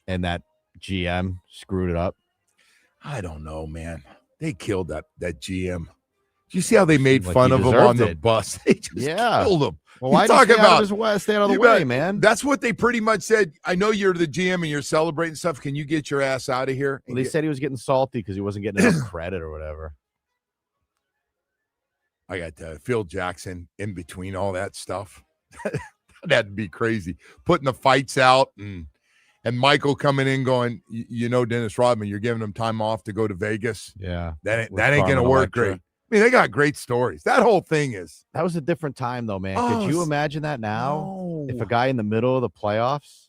and that GM screwed it up. I don't know, man. They killed that GM. Did you see how they made like fun of him on the bus? They just killed him. Well, why talk about stay out of the way, man? That's what they pretty much said. I know you're the GM and you're celebrating stuff. Can you get your ass out of here? Well, they said he was getting salty because he wasn't getting enough credit or whatever. I got Phil Jackson in between all that stuff. That'd be crazy. Putting the fights out and Michael coming in going, Dennis Rodman, you're giving him time off to go to Vegas. Yeah. That ain't going to work great. They got great stories. That whole thing is. That was a different time, though, man. Could you imagine that now? No. If a guy in the middle of the playoffs,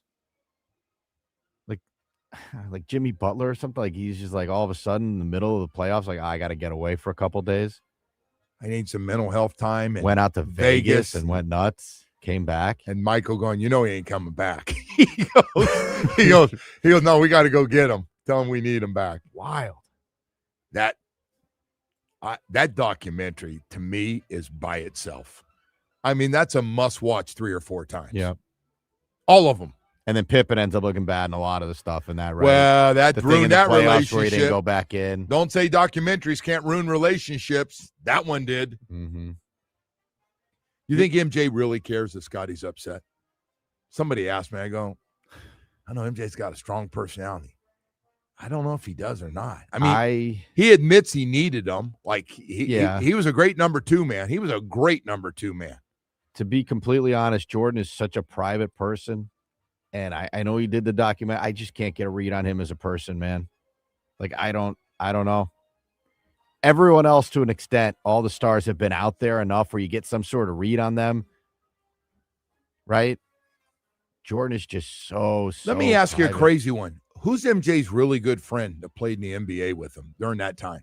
like Jimmy Butler or something, like he's just like all of a sudden in the middle of the playoffs, like, I got to get away for a couple days. I need some mental health time. And went out to Vegas and went nuts. Came back. And Michael going, he ain't coming back. he goes, no, we got to go get him. Tell him we need him back. Wild. That documentary to me is by itself. That's a must watch 3 or 4 times. Yeah. All of them. And then Pippen ends up looking bad in a lot of the stuff in that, right? Well, that ruined that relationship. Where he didn't go back in. Don't say documentaries can't ruin relationships. That one did. Mm-hmm. You think MJ really cares that Scotty's upset? Somebody asked me, I go, I know MJ's got a strong personality. I don't know if he does or not. He admits he needed him. Like, he was a great number 2 man. He was a great number 2 man. To be completely honest, Jordan is such a private person. And I know he did the document. I just can't get a read on him as a person, man. Like, I don't know. Everyone else, to an extent, all the stars have been out there enough where you get some sort of read on them, right? Jordan is just so Let me ask you a crazy one. Who's MJ's really good friend that played in the NBA with him during that time?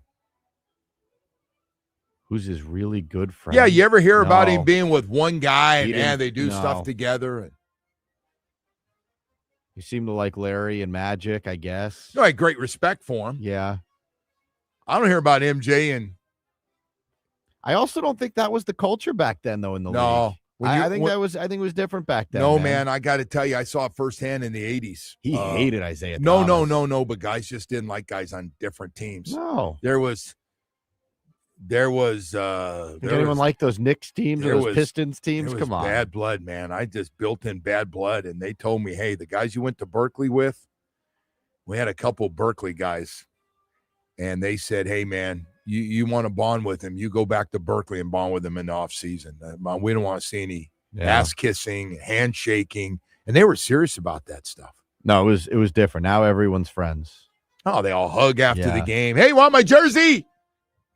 Who's his really good friend? Yeah, you ever hear about him being with one guy and they do stuff together? You seem to like Larry and Magic, I guess. No, I had great respect for him. Yeah. I don't hear about MJ and I also don't think that was the culture back then, though, in the league. I think it was different back then. No, man, I got to tell you, I saw it firsthand in the 80s. He hated Isaiah Thomas. No, but guys just didn't like guys on different teams. No. There was anyone like those Knicks teams or those Pistons teams? Come on. Bad blood, man. I just built in bad blood, and they told me, hey, the guys you went to Berkeley with, we had a couple Berkeley guys, and they said, hey, man, you want to bond with him, you go back to Berkeley and bond with him in the off season. We don't want to see any ass kissing, handshaking, and they were serious about that stuff. No, it was different. Now everyone's friends. Oh, they all hug after the game. Hey, want my jersey?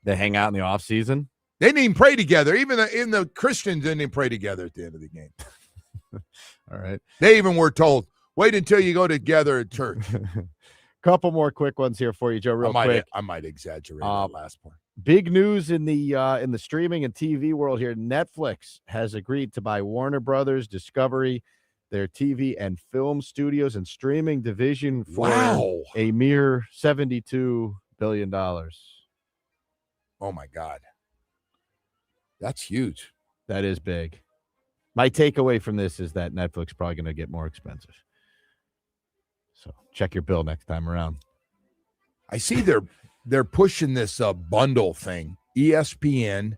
They hang out in the off season. They didn't even pray together. Even the Christians didn't even pray together at the end of the game. All right. They even were told, wait until you go together at church. Couple more quick ones here for you, Joe, real quick. I might exaggerate that last part. Big news in the streaming and TV world here. Netflix has agreed to buy Warner Brothers, Discovery, their TV and film studios and streaming division for a mere $72 billion. Oh, my God. That's huge. That is big. My takeaway from this is that Netflix is probably going to get more expensive. So check your bill next time around. I see they're pushing this bundle thing. ESPN,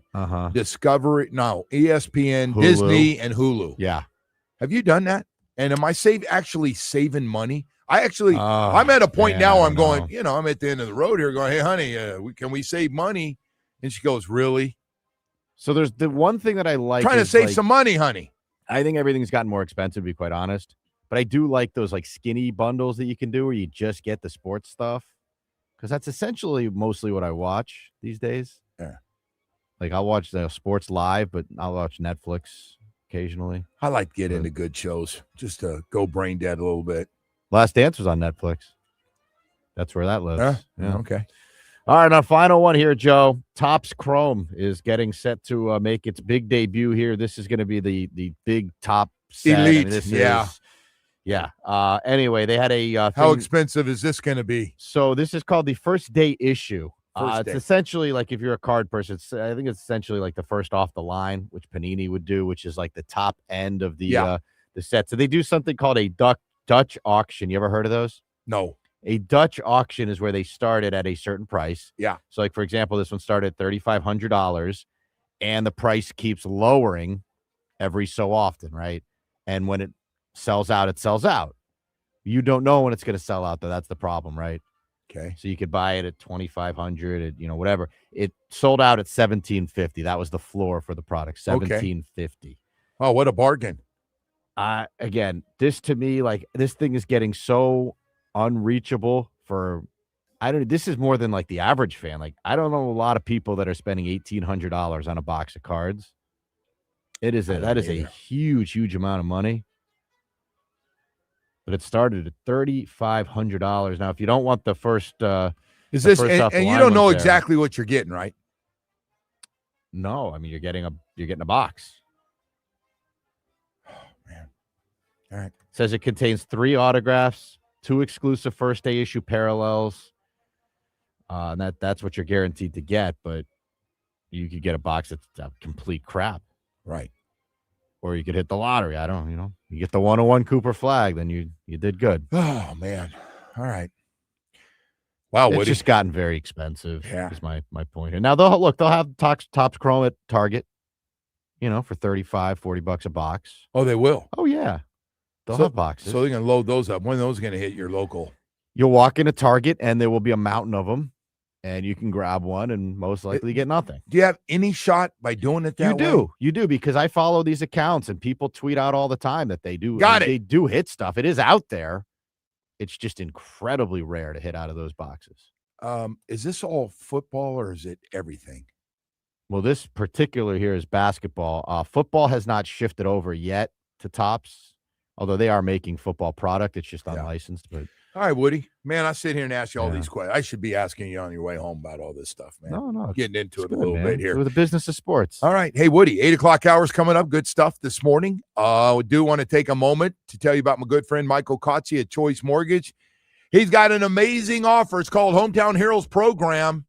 Discovery, ESPN, Hulu. Disney, and Hulu. Yeah. Have you done that? And am I actually saving money? I'm at a point now I'm going, I'm at the end of the road here going, hey, honey, can we save money? And she goes, really? So there's the one thing that I like. Trying to save some money, honey. I think everything's gotten more expensive, to be quite honest. But I do like those like skinny bundles that you can do where you just get the sports stuff. Because that's essentially mostly what I watch these days. Yeah. Like I'll watch the sports live, but I'll watch Netflix occasionally. I like to get into good shows just to go brain dead a little bit. Last Dance was on Netflix. That's where that lives. Yeah. Okay. All right, our final one here, Joe. Topps Chrome is getting set to make its big debut here. This is going to be the big top set. Elite. Anyway, they had a how expensive is this going to be? So this is called the first day issue. It's essentially like if you're a card person, I think it's essentially like the first off the line, which Panini would do, which is like the top end of the set. So they do something called a Dutch auction. You ever heard of those? No. A Dutch auction is where they started at a certain price. Yeah. So, like, for example, this one started at $3,500, and the price keeps lowering every so often, right? And when it sells out, it sells out. You don't know when it's going to sell out, though. That's the problem, right? Okay. So you could buy it at $2,500, at, whatever. It sold out at $1,750. That was the floor for the product, $1,750. Oh, what a bargain. Again, this to me, like, this thing is getting so unreachable for this is more than like the average fan. Like, I don't know a lot of people that are spending $1,800 on a box of cards. That is a huge amount of money. But it started at $3,500. Now, if you don't want the first is this and you don't know exactly what you're getting, right? No, I mean you're getting a box. Oh man. All right. It says it contains 3 autographs, 2 exclusive first day issue parallels. And that's what you're guaranteed to get, but you could get a box that's complete crap. Right. Or you could hit the lottery. You get the 101 Cooper flag, then you did good. Oh man. All right. Wow, it's just gotten very expensive. Yeah. Is my point here. Now they'll have Topps Chrome at Target, for $35-$40 a box. Oh, they will. Oh yeah. They'll have boxes. So they're going to load those up. When are those going to hit your local? You'll walk into Target, and there will be a mountain of them, and you can grab one and most likely get nothing. Do you have any shot by doing it that way? You do, because I follow these accounts, and people tweet out all the time that they do. They do hit stuff. It is out there. It's just incredibly rare to hit out of those boxes. Is this all football, or is it everything? Well, this particular here is basketball. Football has not shifted over yet to Topps. Although they are making football product, it's just unlicensed. But all right, Woody, man, I sit here and ask you all these questions. I should be asking you on your way home about all this stuff, man. No, getting into it a little bit here. It's the business of sports. All right, hey Woody, 8:00 hours coming up. Good stuff this morning. We do want to take a moment to tell you about my good friend Michael Kotze at Choice Mortgage. He's got an amazing offer. It's called Hometown Heroes Program,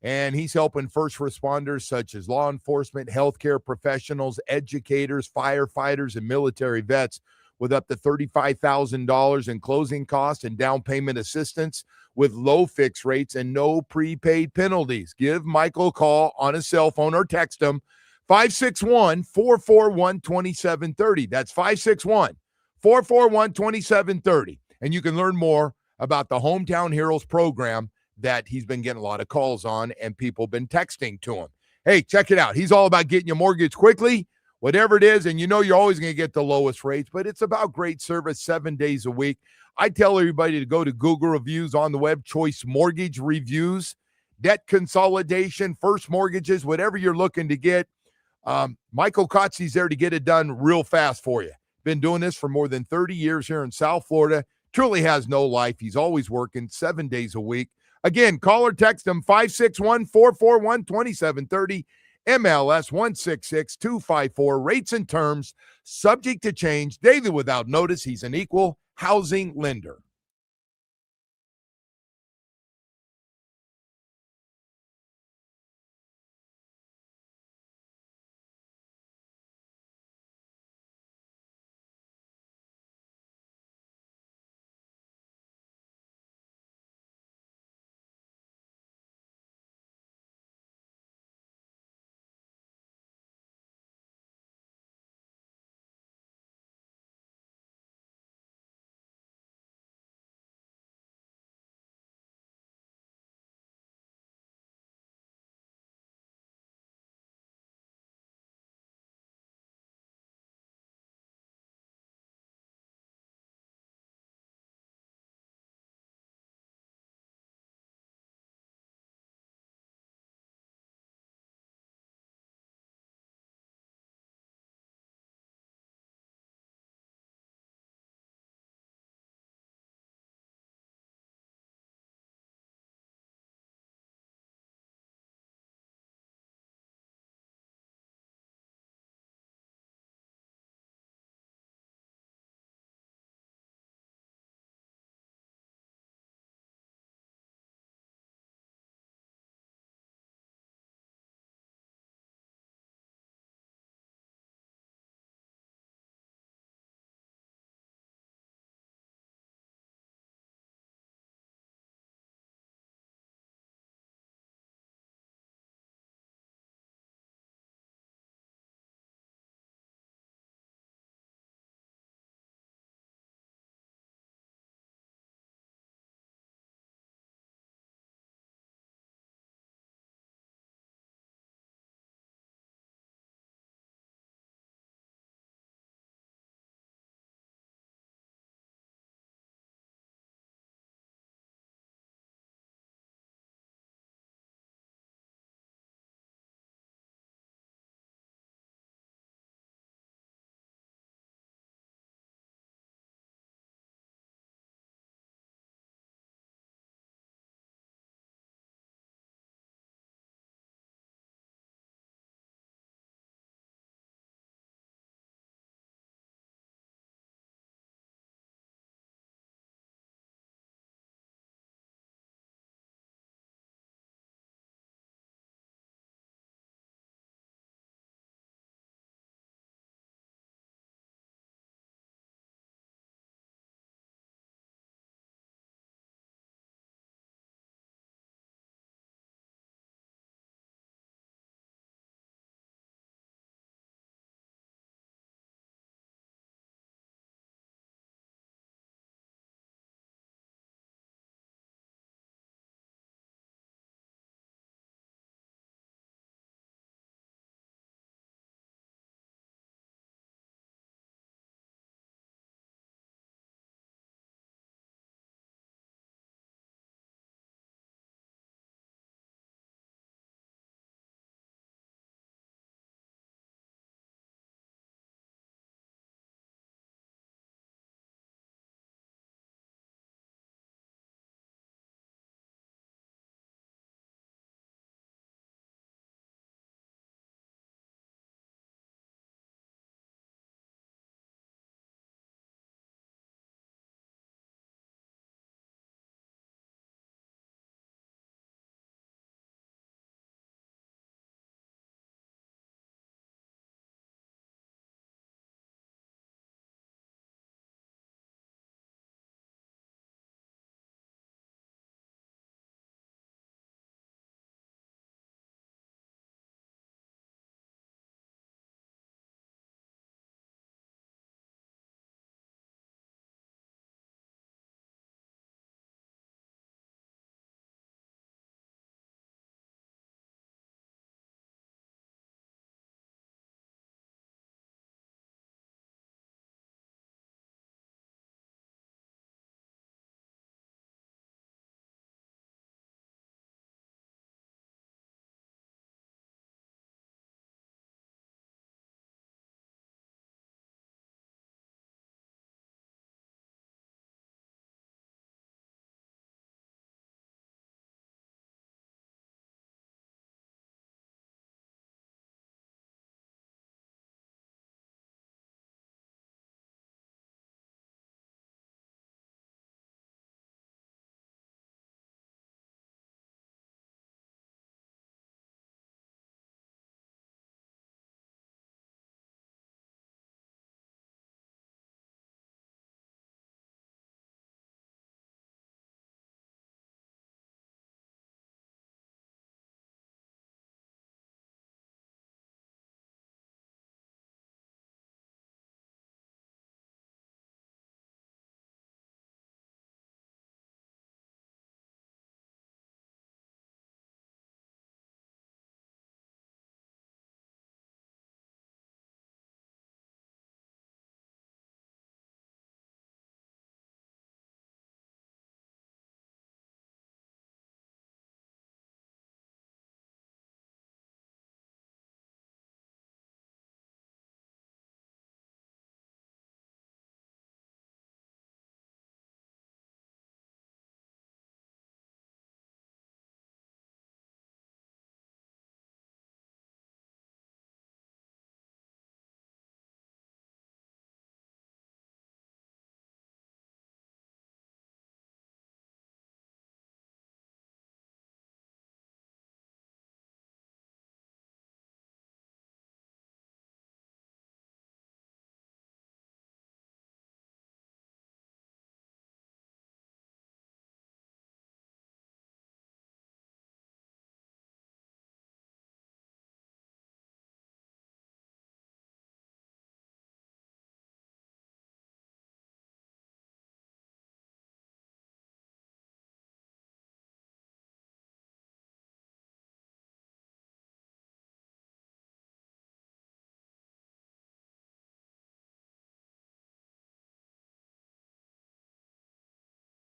and he's helping first responders such as law enforcement, healthcare professionals, educators, firefighters, and military vets with up to $35,000 in closing costs and down payment assistance with low fixed rates and no prepaid penalties. Give Michael a call on his cell phone or text him 561-441-2730. That's 561-441-2730. And you can learn more about the Hometown Heroes program that he's been getting a lot of calls on and people been texting to him. Hey, check it out. He's all about getting your mortgage quickly, whatever it is, and you're always going to get the lowest rates, but it's about great service 7 days a week. I tell everybody to go to Google reviews on the web, Choice Mortgage Reviews, debt consolidation, first mortgages, whatever you're looking to get. Michael Kotze's there to get it done real fast for you. Been doing this for more than 30 years here in South Florida. Truly has no life. He's always working 7 days a week. Again, call or text him 561-441-2730. MLS 166254. Rates and terms subject to change daily without notice. He's an equal housing lender.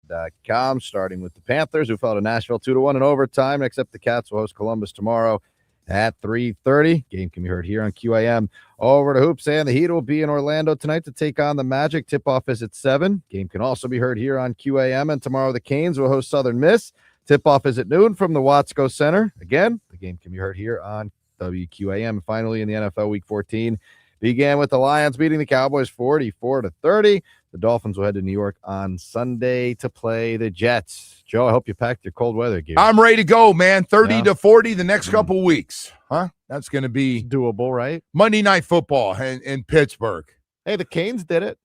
TNF.com, starting with the Panthers, who fell to Nashville 2-1 in overtime. Next up, the Cats will host Columbus tomorrow at 3:30. Game can be heard here on QAM. Over to Hoops, and the Heat will be in Orlando tonight to take on the Magic. Tip-off is at 7. Game can also be heard here on QAM, and tomorrow the Canes will host Southern Miss. Tip-off is at noon from the Watsco Center. Again, the game can be heard here on WQAM. And finally, in the NFL Week 14, began with the Lions beating the Cowboys 44-30. The Dolphins will head to New York on Sunday to play the Jets. Joe, I hope you packed your cold weather gear. I'm ready to go, man. 30-40 the next couple weeks. Huh? That's going to be doable, right? Monday Night Football in Pittsburgh. Hey, the Canes did it.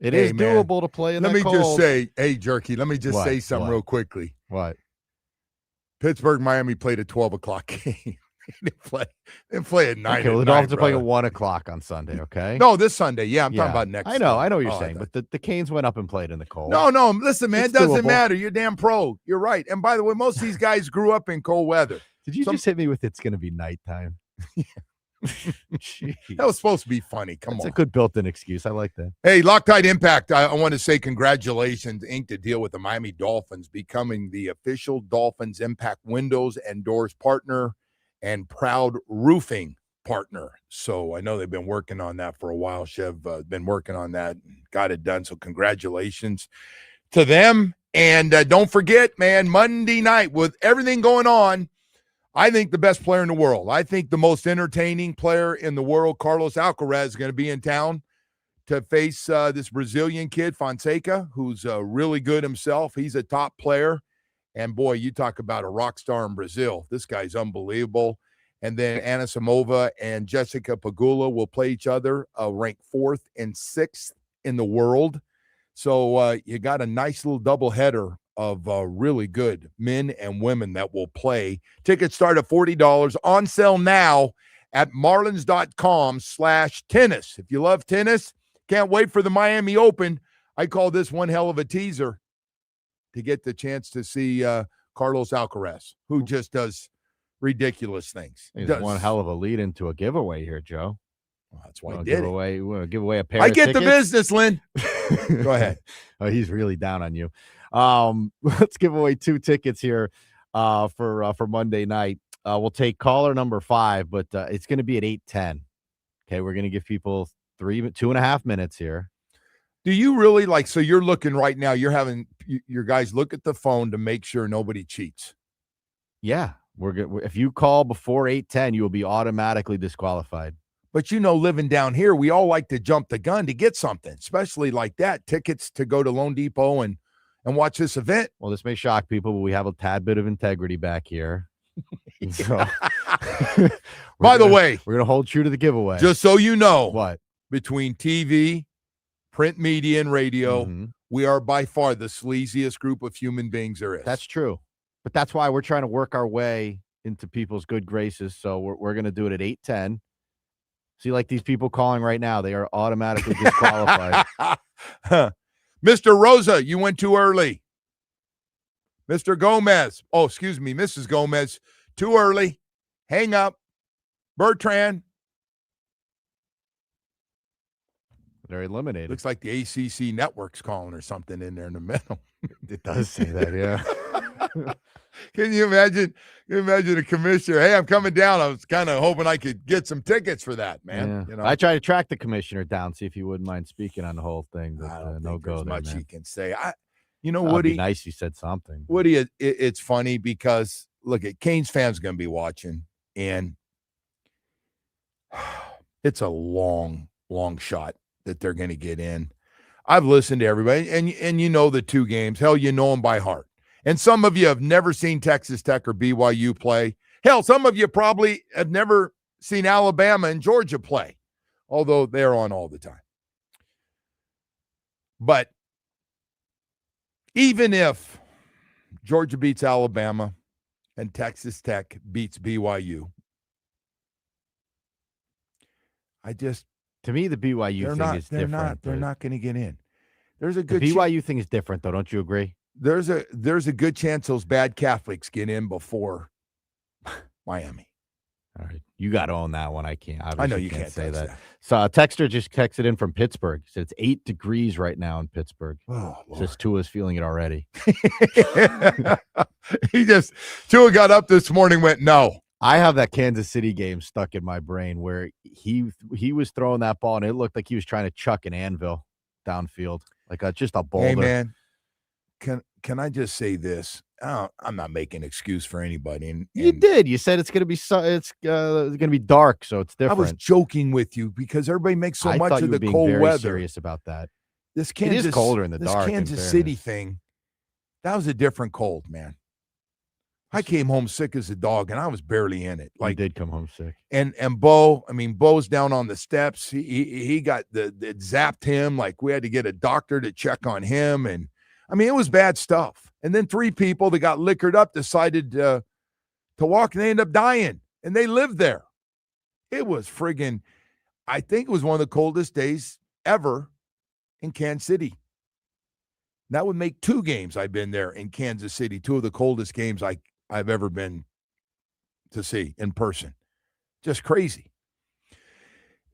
It is doable to play in the cold. Let me just say, hey, Jerky, let me just say something real quickly. What? Pittsburgh, Miami played a 12 o'clock game. They play at 9. Okay, well, the Dolphins are playing at 1 o'clock on Sunday, okay? No, this Sunday. Yeah, I'm talking about next. I know what you're saying, but the Canes went up and played in the cold. No, listen, man, it doesn't matter. You're damn pro. You're right. And by the way, most of these guys grew up in cold weather. Did you just hit me with it's going to be nighttime? That was supposed to be funny. Come on. It's a good built-in excuse. I like that. Hey, Loctite Impact, I want to say congratulations, inked a deal with the Miami Dolphins, becoming the official Dolphins Impact Windows and Doors partner and proud roofing partner. So I know they've been working on that for a while. Chev been working on that and got it done. So congratulations to them. And don't forget, man, Monday night with everything going on, I think the best player in the world. I think the most entertaining player in the world, Carlos Alcaraz, is going to be in town to face this Brazilian kid, Fonseca, who's really good himself. He's a top player. And, boy, you talk about a rock star in Brazil. This guy's unbelievable. And then Anisimova and Jessica Pegula will play each other, ranked 4th and 6th in the world. So you got a nice little doubleheader of really good men and women that will play. Tickets start at $40. On sale now at marlins.com/tennis. If you love tennis, can't wait for the Miami Open. I call this one hell of a teaser to get the chance to see Carlos Alcaraz, who just does ridiculous things. He's one hell of a lead into a giveaway here, Joe. Well, that's why I did give away a pair of tickets. I get the business, Lynn. Go ahead. Oh, he's really down on you. Let's give away 2 tickets here for Monday night. We'll take caller number 5, but it's going to be at 8:10. Okay, we're going to give people 2.5 minutes here. Do you really so you're looking right now, you're having your guys look at the phone to make sure nobody cheats? Yeah, we're good. If you call before 8:10, you will be automatically disqualified. But living down here, we all like to jump the gun to get something, especially like that, tickets to go to Loan Depot and watch this event. Well, this may shock people, but we have a tad bit of integrity back here. So, by the way, we're going to hold true to the giveaway. Just so you know, what? Between TV, print media, and radio, we are by far the sleaziest group of human beings there is. That's true. But that's why we're trying to work our way into people's good graces. So we're going to do it at 8:10. See, like these people calling right now, they are automatically disqualified. Mr. Rosa, you went too early. Mr. Gomez. Oh, excuse me, Mrs. Gomez. Too early. Hang up. Bertrand. They're eliminated. Looks like the ACC network's calling or something in there in the middle. It does say that, yeah. Can you imagine? A commissioner? Hey, I'm coming down. I was kind of hoping I could get some tickets for that, man. Yeah. I tried to track the commissioner down, see if he wouldn't mind speaking on the whole thing. But I don't no think go there's there, much man. he can say. Woody, Woody. It'd be nice if you said something. Woody, it's funny because look, Canes fans going to be watching, and it's a long shot that they're going to get in. I've listened to everybody, and the 2 games. Hell, you know them by heart. And some of you have never seen Texas Tech or BYU play. Hell, some of you probably have never seen Alabama and Georgia play, although they're on all the time. But even if Georgia beats Alabama and Texas Tech beats BYU, to me, the BYU thing is different. They're not going to get in. There's a good BYU thing is different, though. Don't you agree? There's a good chance those bad Catholics get in before Miami. All right. You got to own that one. I can't. I know you can't say that. So a texter just texted in from Pittsburgh. He said it's 8 degrees right now in Pittsburgh. Oh, Says Tua's feeling it already. Tua got up this morning, went, no. I have that Kansas City game stuck in my brain where he was throwing that ball and it looked like he was trying to chuck an anvil downfield, like just a boulder. Hey, man, can I just say this? I'm not making an excuse for anybody. And you did. You said it's going to be dark, so it's different. I was joking with you because everybody makes so much of the cold weather. Very serious about that. This Kansas, it is colder in the dark. This Kansas City thing, that was a different cold, man. I came home sick as a dog, and I was barely in it. Like, you did come home sick. And Bo's down on the steps. He got it zapped him. Like, we had to get a doctor to check on him, and it was bad stuff. And then 3 people that got liquored up decided to walk, and they ended up dying. And they lived there. It was friggin', I think it was one of the coldest days ever in Kansas City. That would make 2 games I've been there in Kansas City, 2 of the coldest games I've ever been to see in person. Just crazy.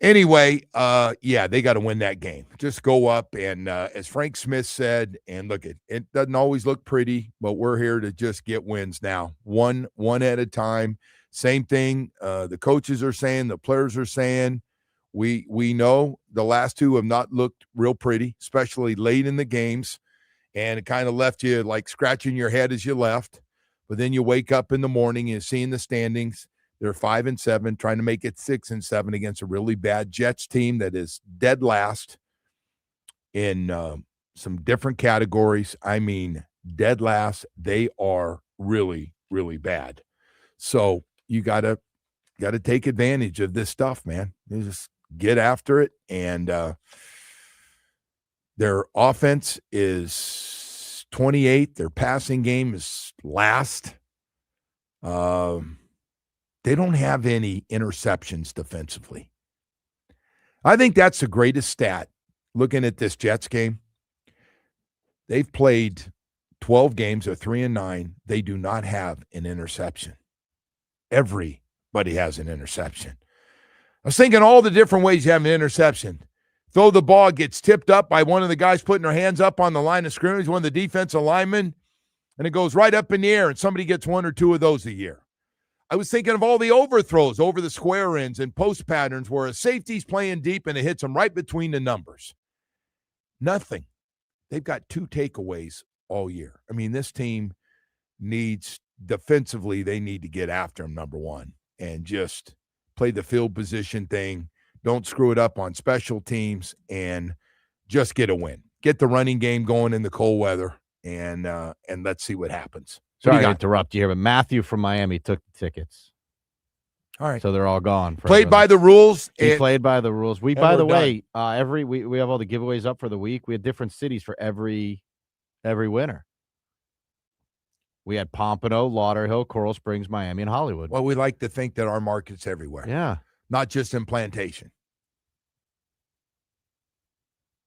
Anyway, they got to win that game. Just go up and, as Frank Smith said, and look, it doesn't always look pretty, but we're here to just get wins now, one at a time. Same thing the coaches are saying, the players are saying. We know the last 2 have not looked real pretty, especially late in the games, and it kind of left you like scratching your head as you left. But then you wake up in the morning and seeing the standings. They're 5-7, trying to make it 6-7 against a really bad Jets team that is dead last in some different categories. Dead last. They are really, really bad. So you gotta take advantage of this stuff, man. You just get after it. And their offense is 28. Their passing game is last. They don't have any interceptions defensively. I think that's the greatest stat. Looking at this Jets game, they've played 12 games, they're 3-9. They do not have an interception. Everybody has an interception. I was thinking all the different ways you have an interception. Throw the ball, gets tipped up by one of the guys putting their hands up on the line of scrimmage, one of the defensive linemen, and it goes right up in the air, and somebody gets 1 or 2 of those a year. I was thinking of all the overthrows over the square ends and post patterns where a safety's playing deep and it hits them right between the numbers. Nothing. They've got 2 takeaways all year. This team needs, defensively, they need to get after them, number one, and just play the field position thing. Don't screw it up on special teams and just get a win. Get the running game going in the cold weather, and let's see what happens. Sorry to interrupt you here, but Matthew from Miami took the tickets. All right. So they're all gone. Played by the rules. He played by the rules. We, by the way, we have all the giveaways up for the week. We had different cities for every winner. We had Pompano, Lauderhill, Coral Springs, Miami, and Hollywood. Well, we like to think that our market's everywhere. Yeah. Not just in Plantation.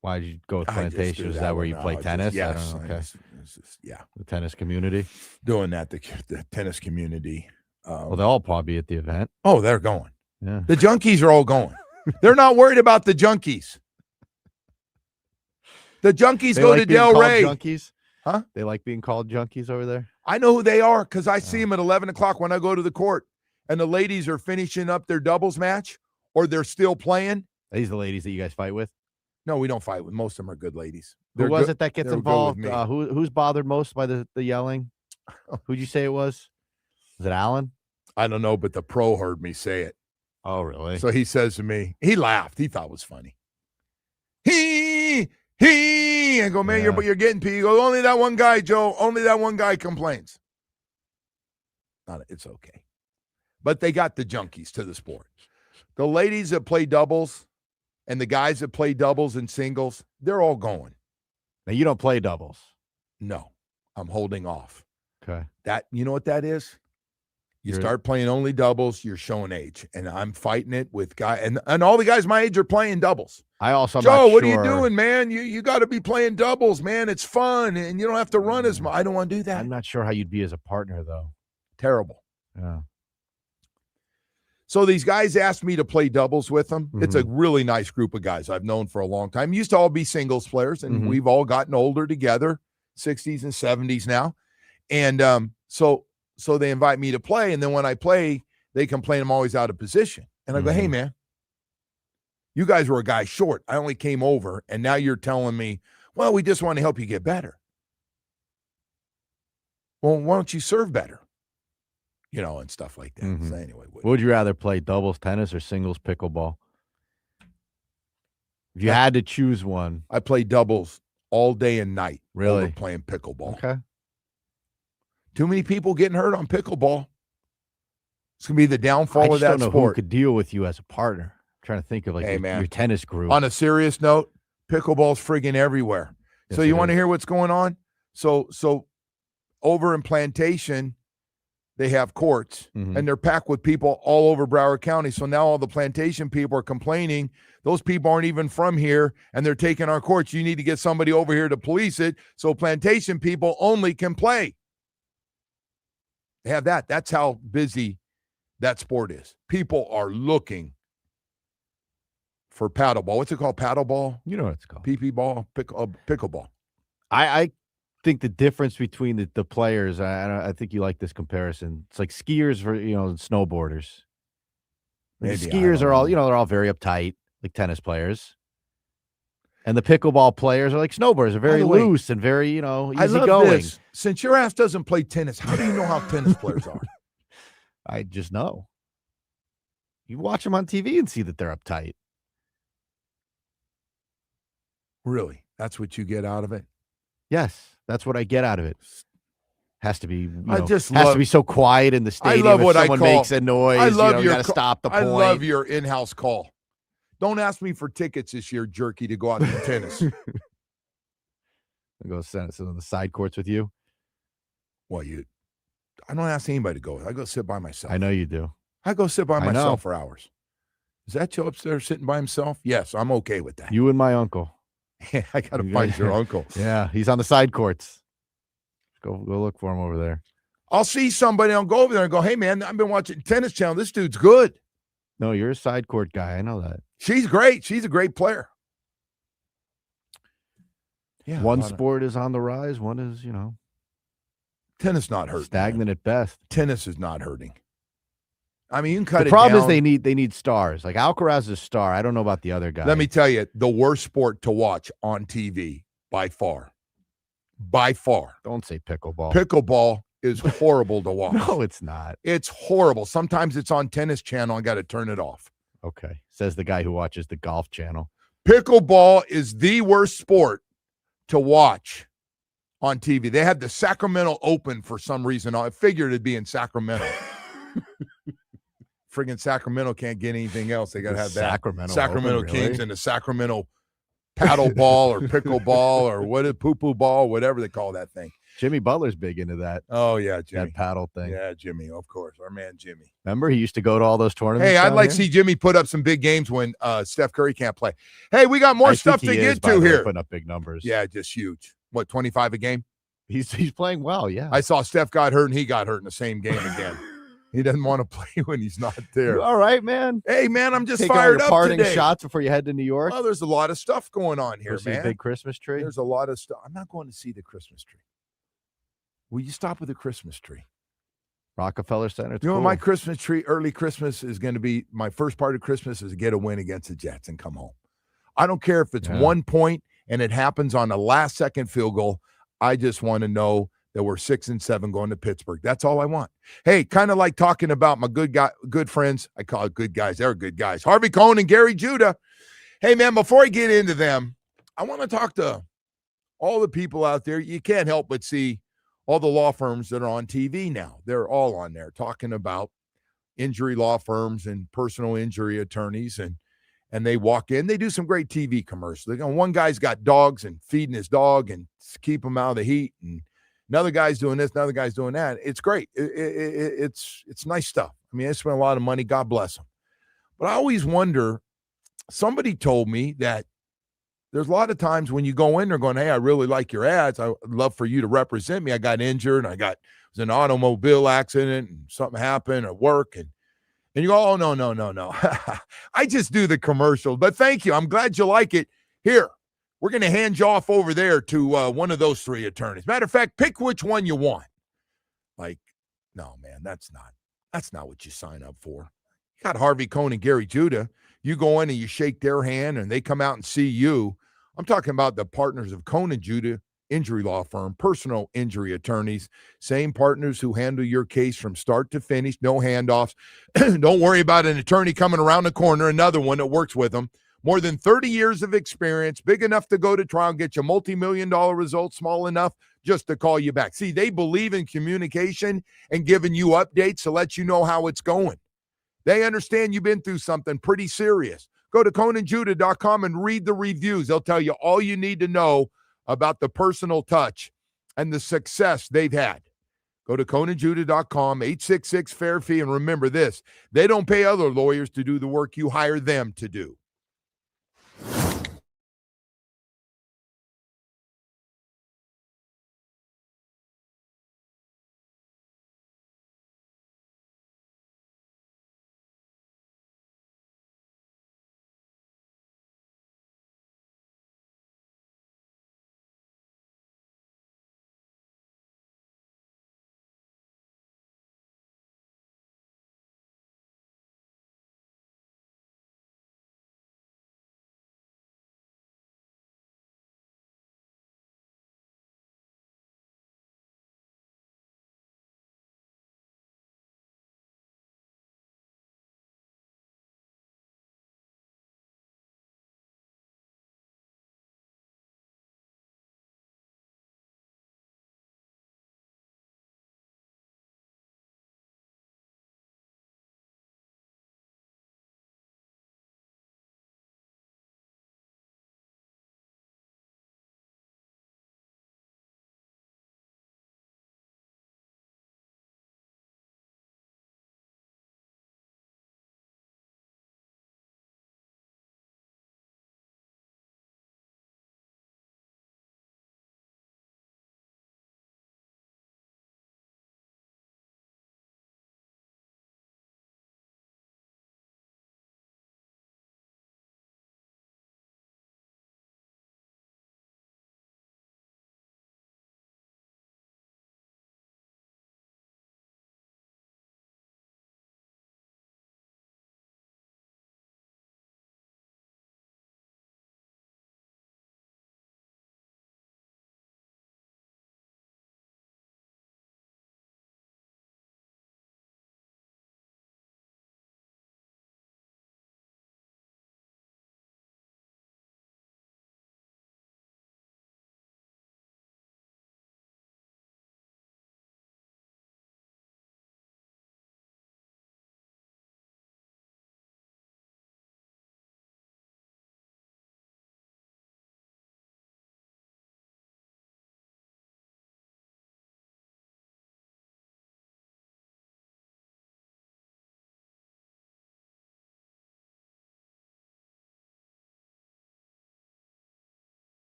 Why did you go with Plantation? Is that where you play tennis? Yes. Okay. Yeah. The tennis community? Doing that, the tennis community. Well, they'll all probably be at the event. Oh, they're going. Yeah. The junkies are all going. They're not worried about the junkies. The junkies go to Del Rey. Junkies? Huh? They like being called junkies over there? I know who they are because I see them at 11 o'clock when I go to the court. And the ladies are finishing up their doubles match or they're still playing. Are these the ladies that you guys fight with? No, we don't fight with. Most of them are good ladies. Who was it that gets involved? Who's bothered most by the yelling? Who'd you say it was? Was it Alan? I don't know, but the pro heard me say it. Oh, really? So he says to me, he laughed. He thought it was funny. He. I go, man, you're getting pee. He goes, only that one guy, Joe. Only that one guy complains. It's okay. But they got the junkies to the sport. The ladies that play doubles and the guys that play doubles and singles, they're all going. Now, you don't play doubles. No, I'm holding off. Okay. You know what that is? You start playing only doubles, you're showing age. And I'm fighting it with guys. And all the guys my age are playing doubles. Joe, what are you doing, man? You got to be playing doubles, man. It's fun, and you don't have to run as much. I don't want to do that. I'm not sure how you'd be as a partner, though. Terrible. Yeah. So these guys asked me to play doubles with them. Mm-hmm. It's a really nice group of guys I've known for a long time. Used to all be singles players, and we've all gotten older together, 60s and 70s now. And so they invite me to play, and then when I play, they complain I'm always out of position. And I go, hey, man, you guys were a guy short. I only came over, and now you're telling me, well, we just want to help you get better. Well, why don't you serve better? And stuff like that. Mm-hmm. So anyway. Would you rather play doubles tennis or singles pickleball? If you had to choose one. I play doubles all day and night. Really? Over playing pickleball. Okay. Too many people getting hurt on pickleball. It's going to be the downfall of that sport. I don't know who could deal with you as a partner. I'm trying to think of your tennis group. On a serious note, pickleball's friggin' everywhere. Yes, so you want to hear what's going on? So over in Plantation, they have courts, and they're packed with people all over Broward County. So now all the Plantation people are complaining. Those people aren't even from here, and they're taking our courts. You need to get somebody over here to police it so Plantation people only can play. They have that. That's how busy that sport is. People are looking for paddleball. What's it called? Paddleball? You know what it's called. PP ball, pickleball. I think the difference between the players, I think you like this comparison. It's like skiers for snowboarders. Maybe, the skiers are all they're all very uptight, like tennis players, and the pickleball players are like snowboarders. They're very loose and very easygoing. Since your ass doesn't play tennis, how do you know how tennis players are? I just know. You watch them on TV and see that they're uptight. Really, that's what you get out of it. Yes. That's what I get out of it. Has to be. Has to be so quiet in the stadium. I love when someone makes a noise. I love you got to stop the point. I love your in-house call. Don't ask me for tickets this year, jerky, to go out to tennis. I'll go sit on the side courts with you. Well, I don't ask anybody to go. I go sit by myself. I know you do. I go sit by myself for hours. Is that Joe upstairs sitting by himself? Yes, I'm okay with that. You and my uncle. Yeah, I got to find your uncle. Yeah, he's on the side courts. Go look for him over there. I'll see somebody. I'll go over there and go, hey, man, I've been watching Tennis Channel. This dude's good. No, you're a side court guy. I know that. She's great. She's a great player. Yeah, one sport is on the rise. One is, tennis not hurting. Stagnant at best. Tennis is not hurting. I mean, you can cut it down. The problem is they need stars. Like Alcaraz is a star. I don't know about the other guy. Let me tell you, the worst sport to watch on TV by far. By far. Don't say pickleball. Pickleball is horrible to watch. No, it's not. It's horrible. Sometimes it's on Tennis Channel. I got to turn it off. Okay. Says the guy who watches the Golf Channel. Pickleball is the worst sport to watch on TV. They had the Sacramento Open for some reason. I figured it'd be in Sacramento. Friggin' Sacramento can't get anything else. They got to have that Sacramento Open, Kings really? And the Sacramento paddle ball or pickleball or poo-poo ball, whatever they call that thing. Jimmy Butler's big into that. Oh, yeah, Jimmy. That paddle thing. Yeah, Jimmy, of course. Our man, Jimmy. Remember, he used to go to all those tournaments? Hey, I'd like to see Jimmy put up some big games when Steph Curry can't play. Hey, we got more stuff to get to here. Putting up big numbers. Yeah, just huge. What, 25 a game? He's playing well, yeah. I saw Steph got hurt, and he got hurt in the same game again. He doesn't want to play when he's not there. All right, man. Hey, man, I'm just fired up parting today. Shots before you head to New York. Well, there's a lot of stuff going on here, man. Big Christmas tree. There's a lot of stuff. I'm not going to see the Christmas tree. Will you stop with the Christmas tree? Rockefeller Center. You know what my Christmas tree, early Christmas is going to be, my first part of Christmas is to get a win against the Jets and come home. I don't care if it's 1 point and it happens on a last-second field goal. I just want to know that we're 6-7 going to Pittsburgh. That's all I want. Hey, kind of like talking about my good friends. I call it good guys. They're good guys. Harvey Cohn and Gary Judah. Hey, man, before I get into them, I want to talk to all the people out there. You can't help but see all the law firms that are on TV now. They're all on there talking about injury law firms and personal injury attorneys. And they walk in. They do some great TV commercials. One guy's got dogs and feeding his dog and keep them out of the heat. And another guy's doing this, another guy's doing that. It's great. It's nice stuff. I mean, I spent a lot of money. God bless them. But I always wonder, somebody told me that there's a lot of times when you go in there going, hey, I really like your ads. I would love for you to represent me. I got injured and was in an automobile accident and something happened at work. And you go, oh, no, no, no, no. I just do the commercial. But thank you. I'm glad you like it. Here, we're going to hand you off over there to one of those 3 attorneys. Matter of fact, pick which one you want. Like, no, man, that's not what you sign up for. You got Harvey Cohn and Gary Judah. You go in and you shake their hand and they come out and see you. I'm talking about the partners of Cohn and Judah Injury Law Firm, personal injury attorneys, same partners who handle your case from start to finish, no handoffs. Don't worry about an attorney coming around the corner, another one that works with them. More than 30 years of experience, big enough to go to trial and get you multi-million-dollar results, small enough just to call you back. See, they believe in communication and giving you updates to let you know how it's going. They understand you've been through something pretty serious. Go to ConanJudah.com and read the reviews. They'll tell you all you need to know about the personal touch and the success they've had. Go to ConanJudah.com, 866-FAIR-FEE, and remember this, they don't pay other lawyers to do the work you hire them to do.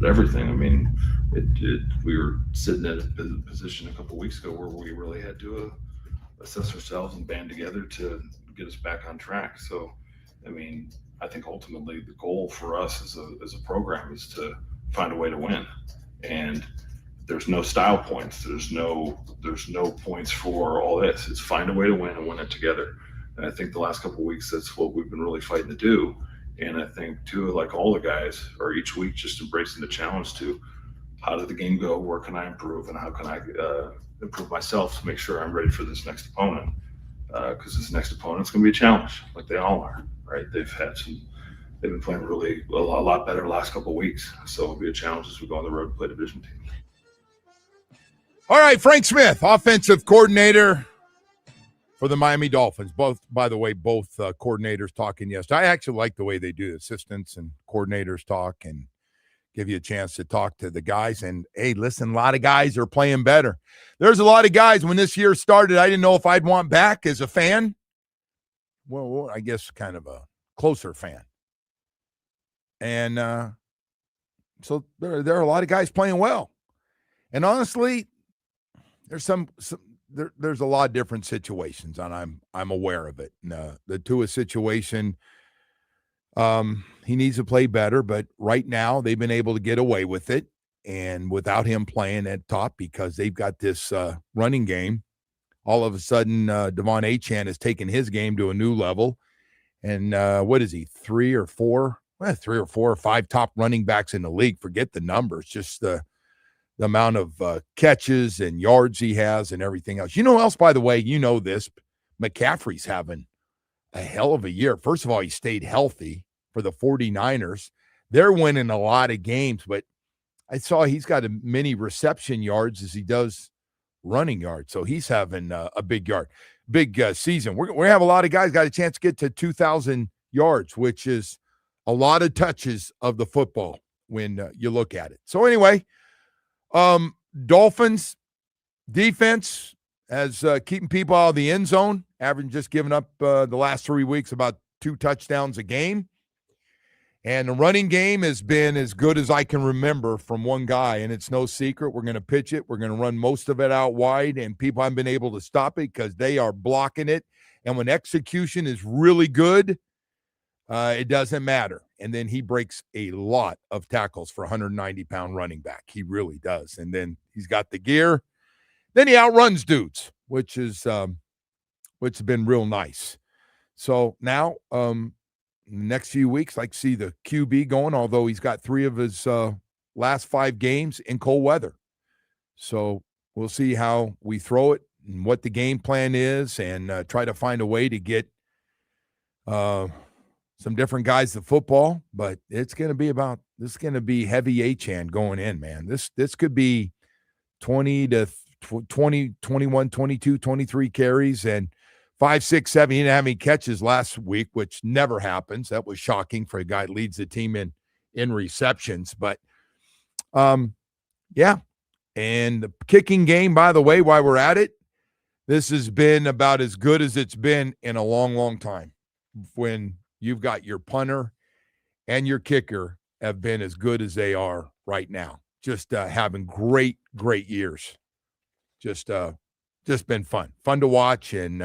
everything. I mean, we were sitting at a position a couple of weeks ago where we really had to assess ourselves and band together to get us back on track. So, I mean, I think ultimately the goal for us as a program is to find a way to win. And there's no style points. There's no points for all this. It's find a way to win and win it together. And I think the last couple of weeks, that's what we've been really fighting to do. And I think too, like all the guys are each week just embracing the challenge to how did the game go? Where can I improve? And how can I improve myself to make sure I'm ready for this next opponent? Because this next opponent's going to be a challenge, like they all are, right? They've been playing really a lot better the last couple of weeks. So it'll be a challenge as we go on the road to play division teams. All right, Frank Smith, offensive coordinator for the Miami Dolphins. Both coordinators talking yesterday. I actually like the way they do assistants and coordinators talk and give you a chance to talk to the guys. And, hey, listen, a lot of guys are playing better. There's a lot of guys when this year started I didn't know if I'd want back as a fan. Well, I guess kind of a closer fan. And so there are a lot of guys playing well. And honestly, there's there's a lot of different situations, and I'm aware of it. And, the Tua situation, he needs to play better, but right now they've been able to get away with it, and without him playing at top because they've got this running game. All of a sudden, Devon Achane has taken his game to a new level, and what is he, 3 or 4 or 5 top running backs in the league? Forget the numbers, just the amount of catches and yards he has and everything else. You know else, by the way, you know this, McCaffrey's having a hell of a year. First of all, he stayed healthy for the 49ers. They're winning a lot of games, but I saw he's got as many reception yards as he does running yards. So he's having a big season. We're going to have a lot of guys got a chance to get to 2,000 yards, which is a lot of touches of the football when you look at it. So anyway, Dolphins defense as keeping people out of the end zone, averaging just giving up the last 3 weeks about 2 touchdowns a game. And the running game has been as good as I can remember from one guy, and it's no secret. We're going to pitch it. We're going to run most of it out wide, and people haven't been able to stop it because they are blocking it. And when execution is really good, it doesn't matter. And then he breaks a lot of tackles for a 190-pound running back. He really does. And then he's got the gear. Then he outruns dudes, which has been real nice. So now, next few weeks, I see the QB going, although he's got 3 of his last 5 games in cold weather. So we'll see how we throw it and what the game plan is, and try to find a way to get some different guys to football. But it's going to be heavy Achane going in, man. This could be 20 to 20, 21, 22, 23 carries and 5, 6, 7. He didn't have any catches last week, which never happens. That was shocking for a guy that leads the team in receptions. But, yeah. And the kicking game, by the way, while we're at it, this has been about as good as it's been in a long, long time. When you've got your punter and your kicker have been as good as they are right now. Just having great, great years. Just been fun to watch, and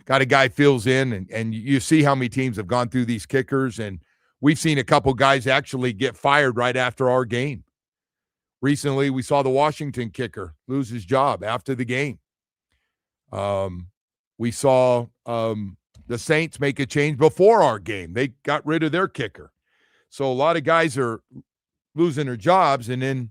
got a guy fills in, and you see how many teams have gone through these kickers, and we've seen a couple guys actually get fired right after our game. Recently, we saw the Washington kicker lose his job after the game. We saw the Saints make a change before our game. They got rid of their kicker. So a lot of guys are losing their jobs, and then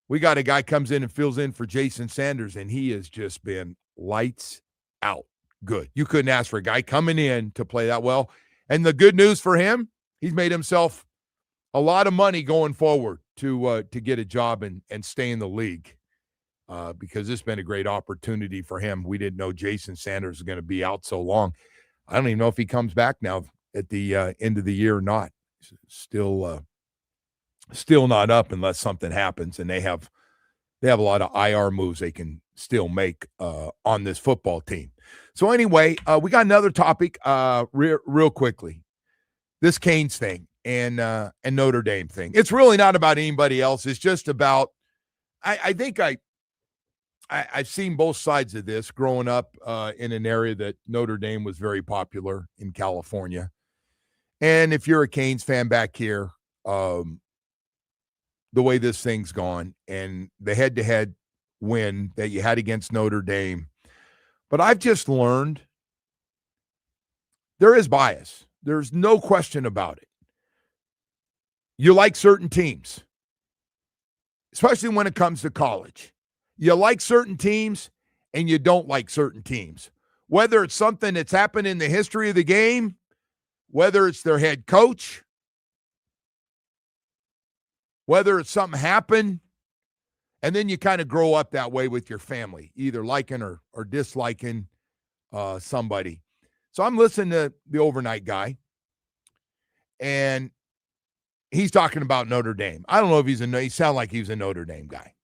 we got a guy comes in and fills in for Jason Sanders, and he has just been lights out good. You couldn't ask for a guy coming in to play that well. And the good news for him, he's made himself a lot of money going forward to get a job and stay in the league, because it's been a great opportunity for him. We didn't know Jason Sanders was going to be out so long. I don't even know if he comes back now at the end of the year or not. Still not up unless something happens, and they have a lot of IR moves they can still make on this football team. So anyway, we got another topic real quickly. This Canes thing, and Notre Dame thing. It's really not about anybody else. It's just about, I think I've seen both sides of this growing up in an area that Notre Dame was very popular in California. And if you're a Canes fan back here, the way this thing's gone and the head-to-head win that you had against Notre Dame. But I've just learned there is bias. There's no question about it. You like certain teams, especially when it comes to college. You like certain teams and you don't like certain teams. Whether it's something that's happened in the history of the game, whether it's their head coach, whether it's something happened, and then you kind of grow up that way with your family, either liking or disliking somebody. So I'm listening to the overnight guy, and he's talking about Notre Dame. I don't know if he sounded like he was a Notre Dame guy,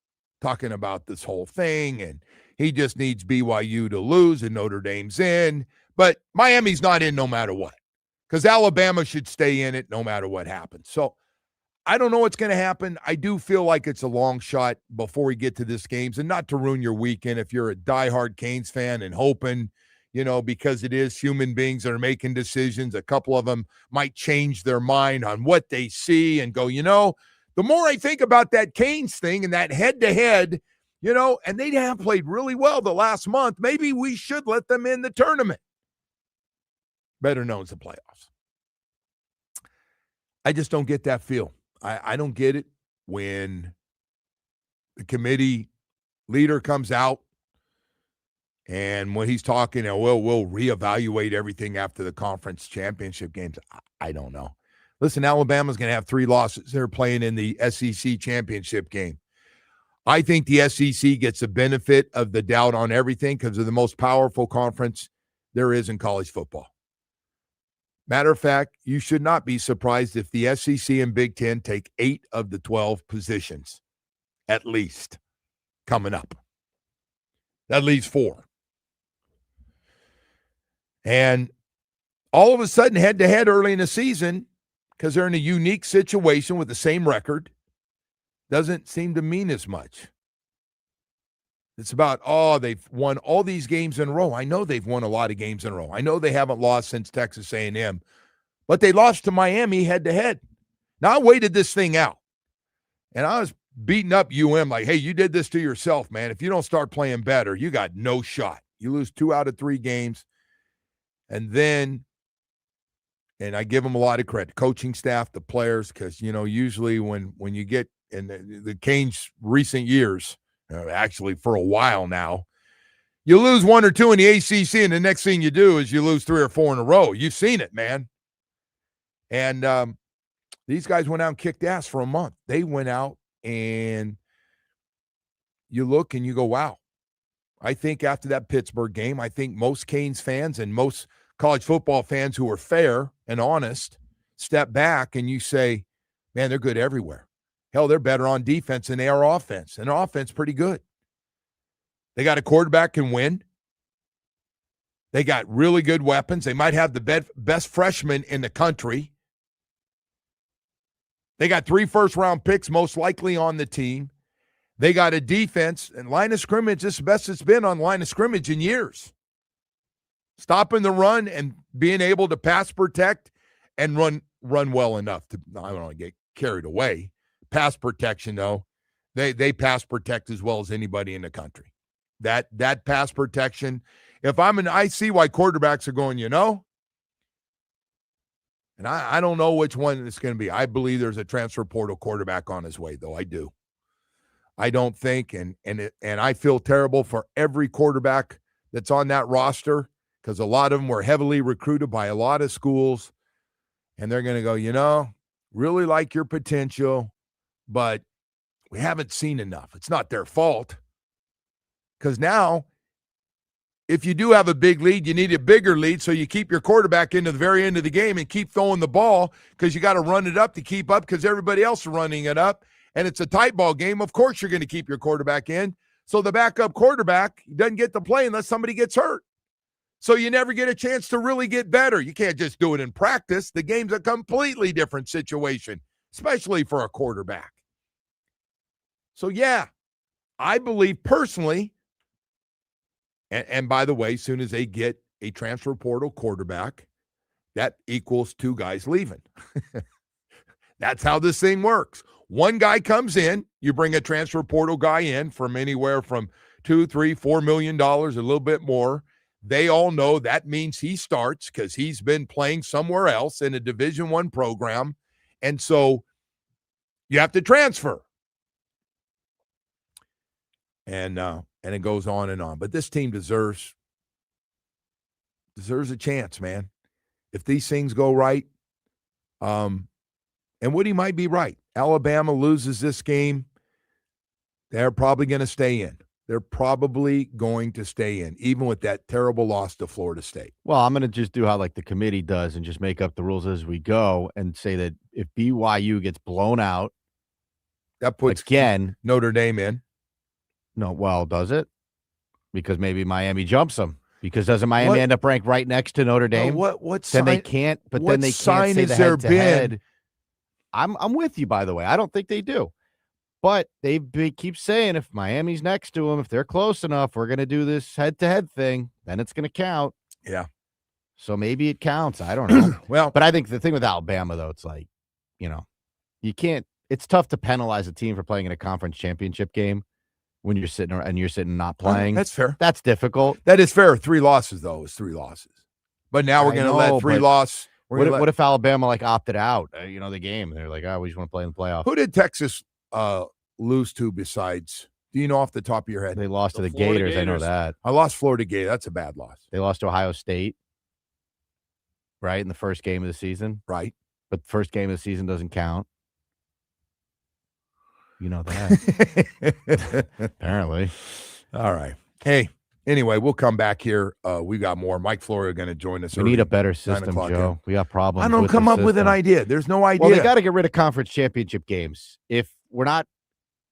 talking about this whole thing, and he just needs BYU to lose, and Notre Dame's in. But Miami's not in no matter what, because Alabama should stay in it no matter what happens. So I don't know what's going to happen. I do feel like it's a long shot before we get to this games, and not to ruin your weekend if you're a diehard Canes fan and hoping, because it is human beings that are making decisions. A couple of them might change their mind on what they see and go, the more I think about that Canes thing and that head-to-head, and they have played really well the last month, maybe we should let them in the tournament. Better known as the playoffs. I just don't get that feel. I don't get it when the committee leader comes out and when he's talking, we'll reevaluate everything after the conference championship games. I don't know. Listen, Alabama's going to have 3 losses. They're playing in the SEC championship game. I think the SEC gets the benefit of the doubt on everything because of the most powerful conference there is in college football. Matter of fact, you should not be surprised if the SEC and Big Ten take 8 of the 12 positions, at least, coming up. That leaves 4. And all of a sudden, head-to-head early in the season, because they're in a unique situation with the same record, doesn't seem to mean as much. It's about, they've won all these games in a row. I know they've won a lot of games in a row. I know they haven't lost since Texas A&M, but they lost to Miami head-to-head. Now, I waited this thing out, and I was beating up UM like, hey, you did this to yourself, man. If you don't start playing better, you got no shot. You lose 2 out of 3 games, and then, and I give them a lot of credit, coaching staff, the players, because, usually when you get in the Canes recent years, actually for a while now, you lose 1 or 2 in the ACC, and the next thing you do is you lose 3 or 4 in a row. You've seen it, man. And these guys went out and kicked ass for a month. They went out, and you look and you go, wow. I think after that Pittsburgh game, I think most Canes fans and most college football fans who are fair and honest step back and you say, man, they're good everywhere. Hell, they're better on defense than they are offense. And offense, pretty good. They got a quarterback can win. They got really good weapons. They might have the best freshman in the country. They got 3 first-round picks most likely on the team. They got a defense and line of scrimmage. This is the best it's been on line of scrimmage in years. Stopping the run and being able to pass protect and run well enough to, I don't want to get carried away. Pass protection, though, they pass protect as well as anybody in the country. That pass protection, I see why quarterbacks are going, and I don't know which one it's going to be. I believe there's a transfer portal quarterback on his way, though. I do. I don't think, and I feel terrible for every quarterback that's on that roster because a lot of them were heavily recruited by a lot of schools, and they're going to go, really like your potential, but we haven't seen enough. It's not their fault. Because now, if you do have a big lead, you need a bigger lead, so you keep your quarterback into the very end of the game and keep throwing the ball because you got to run it up to keep up because everybody else is running it up, and it's a tight ball game. Of course you're going to keep your quarterback in. So the backup quarterback doesn't get to play unless somebody gets hurt. So you never get a chance to really get better. You can't just do it in practice. The game's a completely different situation, especially for a quarterback. So, yeah, I believe personally, and by the way, as soon as they get a transfer portal quarterback, that equals 2 guys leaving. That's how this thing works. One guy comes in, you bring a transfer portal guy in from anywhere from $2, $3, $4 million, a little bit more. They all know that means he starts because he's been playing somewhere else in a Division I program. And so you have to transfer. And it goes on and on. But this team deserves a chance, man. If these things go right, and Woody might be right. Alabama loses this game, they're probably going to stay in. They're probably going to stay in, even with that terrible loss to Florida State. Well, I'm going to just do how like the committee does and just make up the rules as we go and say that if BYU gets blown out, that puts again Notre Dame in. No, well, does it? Because maybe Miami jumps them. Because doesn't Miami end up ranked right next to Notre Dame? What sign? Then they can't. But then they can't say the head-to-head. I'm with you, by the way. I don't think they do. But they keep saying if Miami's next to them, if they're close enough, we're going to do this head-to-head thing. Then it's going to count. Yeah. So maybe it counts. I don't know. Well, but I think the thing with Alabama, though, it's like, you can't. It's tough to penalize a team for playing in a conference championship game when you're sitting not playing. That's fair. That's difficult. That is fair. 3 losses, though, is 3 losses. But now we're going to let 3 losses. What if Alabama opted out, the game? They're like, we just want to play in the playoff. Who did Texas lose to besides? Do you know off the top of your head? They lost to the Gators. I know that. I lost Florida Gators. That's a bad loss. They lost to Ohio State, right, in the first game of the season. Right. But the first game of the season doesn't count. You know that. Apparently. All right. Hey, anyway, we'll come back here. We got more. Mike Florio going to join us. We need a better system, Joe. We got problems. I don't come up with an idea. There's no idea. Well, they got to get rid of conference championship games. If we're not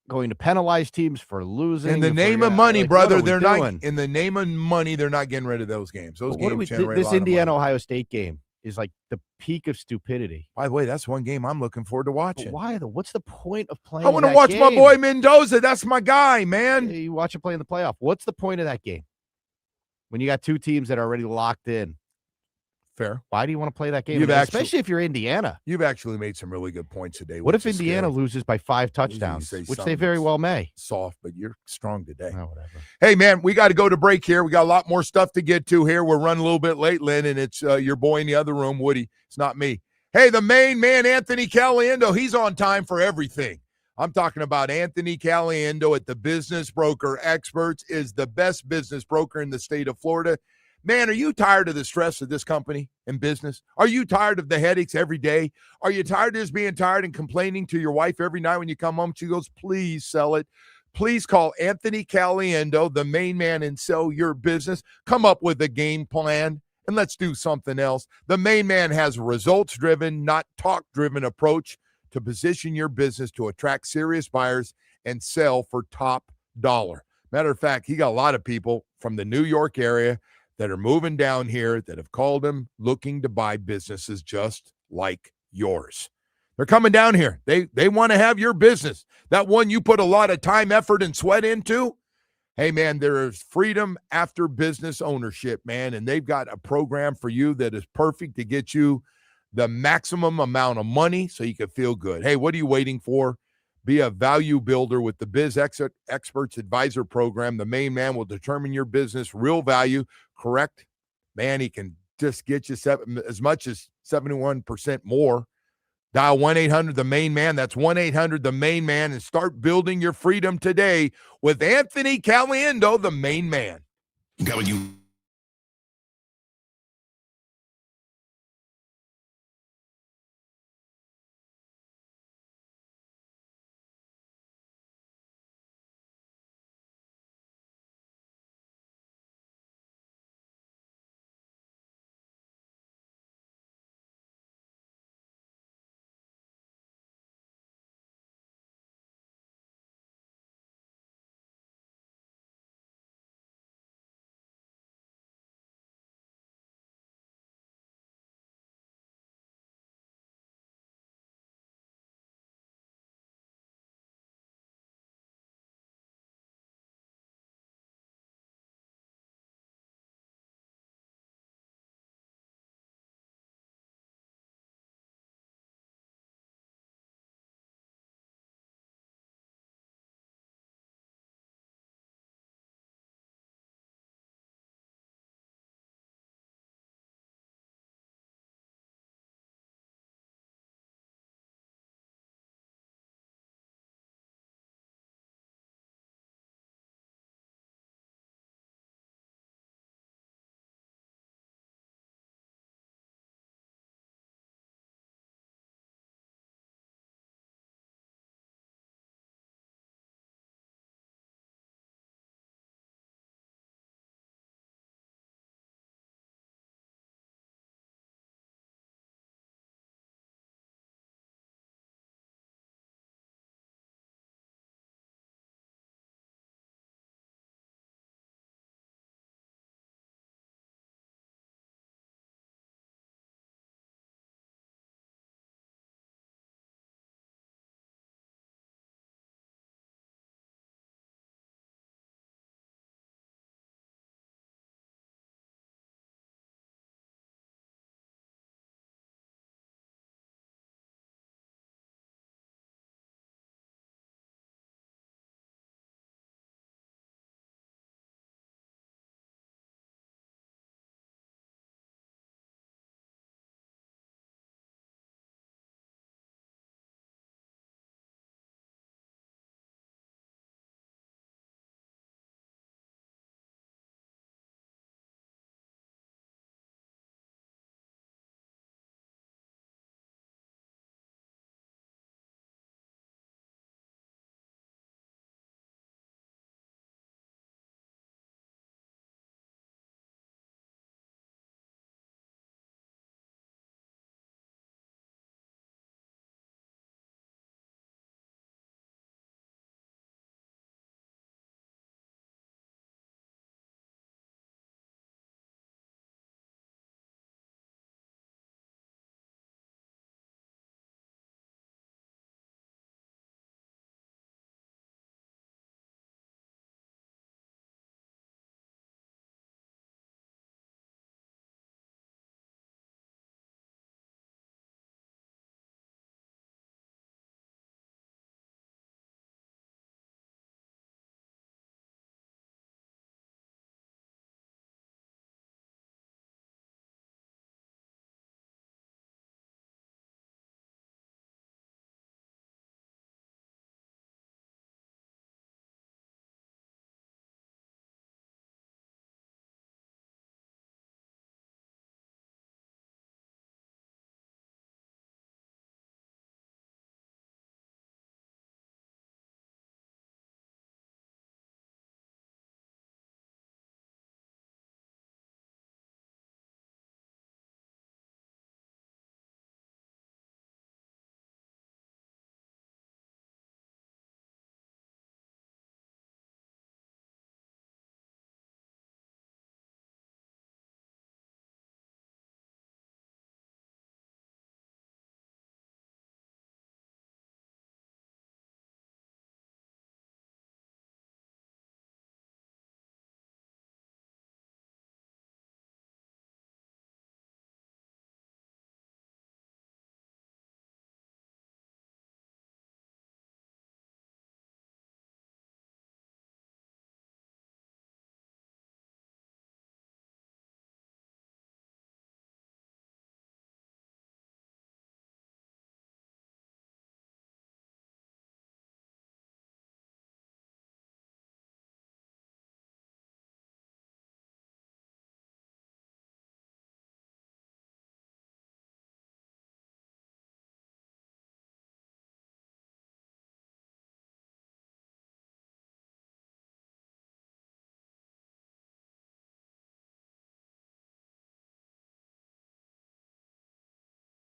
going to penalize teams for losing. In the name of money, brother, they're not. In the name of money, they're not getting rid of those games. Those games generate this Indiana-Ohio State game is like the peak of stupidity. By the way, that's one game I'm looking forward to watching. But why though? What's the point of playing? I want to watch my boy Mendoza. That's my guy, man. Hey, you watch him play in the playoff. What's the point of that game? When you got 2 teams that are already locked in. Fair. Why do you want to play that game? Especially if you're Indiana. You've actually made some really good points today. What if Indiana loses by 5 touchdowns, which they very well may? Soft, but you're strong today. Oh, whatever. Hey, man, we got to go to break here. We got a lot more stuff to get to here. We're running a little bit late, Lynn, and it's your boy in the other room, Woody. It's not me. Hey, the main man, Anthony Caliendo, he's on time for everything. I'm talking about Anthony Caliendo at the Business Broker Experts, is the best business broker in the state of Florida. Man, are you tired of the stress of this company and business? Are you tired of the headaches every day? Are you tired of just being tired and complaining to your wife every night when you come home? She goes, please sell it. Please call Anthony Caliendo, the main man, and sell your business. Come up with a game plan, and let's do something else. The main man has a results-driven, not talk-driven approach to position your business to attract serious buyers and sell for top dollar. Matter of fact, he got a lot of people from the New York area that are moving down here that have called him looking to buy businesses just like yours. They're coming down here. They want to have your business. That one you put a lot of time, effort, and sweat into. Hey, man, there is freedom after business ownership, man, and they've got a program for you that is perfect to get you the maximum amount of money so you can feel good. Hey, what are you waiting for? Be a value builder with the Biz Experts Advisor Program. The main man will determine your business real value. Correct? Man, he can just get you as much as 71% more. Dial 1-800-THE-MAIN-MAN. That's 1-800-THE-MAIN-MAN, and start building your freedom today with Anthony Caliendo, the main man.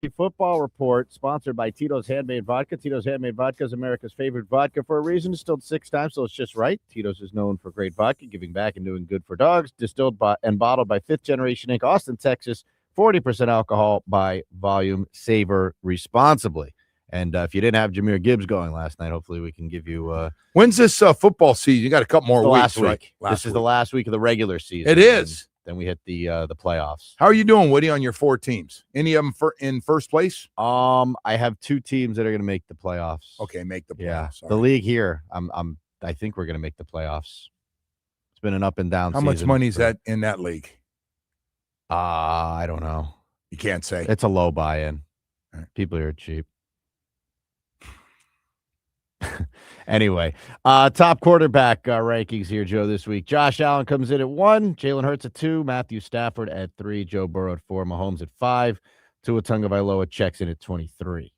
Football Report, sponsored by Tito's Handmade Vodka. Tito's Handmade Vodka is America's favorite vodka for a reason. Distilled 6 times, so it's just right. Tito's is known for great vodka, giving back and doing good for dogs. Distilled and bottled by 5th Generation Inc., Austin, Texas. 40% alcohol by volume. Savor responsibly. And if you didn't have Jahmyr Gibbs going last night, hopefully we can give you. When's this football season? You got a couple more weeks, last week. Right? This is the last week of the regular season. It is. Then we hit the playoffs. How are you doing, Woody, on your 4 teams? Any of them in first place? I have 2 teams that are going to make the playoffs. Okay, make the playoffs. Yeah, All the right. league here. I think we're going to make the playoffs. It's been an up and down. How much money is that in that league? I don't know. You can't say. It's a low buy-in. Right. People are cheap. Anyway, top quarterback rankings here, Joe, this week. Josh Allen comes in at 1, Jalen Hurts at 2, Matthew Stafford at 3, Joe Burrow at 4, Mahomes at 5, Tua Tagovailoa checks in at 23.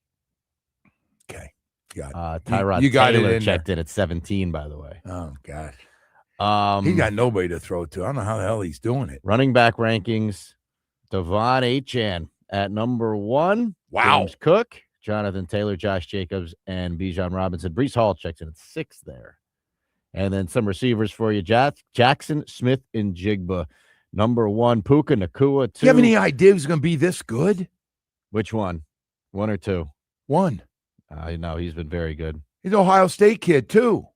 Okay. Got it. Tyrod you got Taylor it in checked in at 17, by the way. Oh, God. He got nobody to throw to. I don't know how the hell he's doing it. Running back rankings, Devon Achane at number 1. Wow. James Cook, Jonathan Taylor, Josh Jacobs, and Bijan Robinson. Breece Hall checks in at 6 there. And then some receivers for you, Jackson, Smith, and Jigba. Number 1, Puka Nacua. 2. Do you have any idea who's going to be this good? Which one? 1 or 2? 1. No, he's been very good. He's an Ohio State kid, too.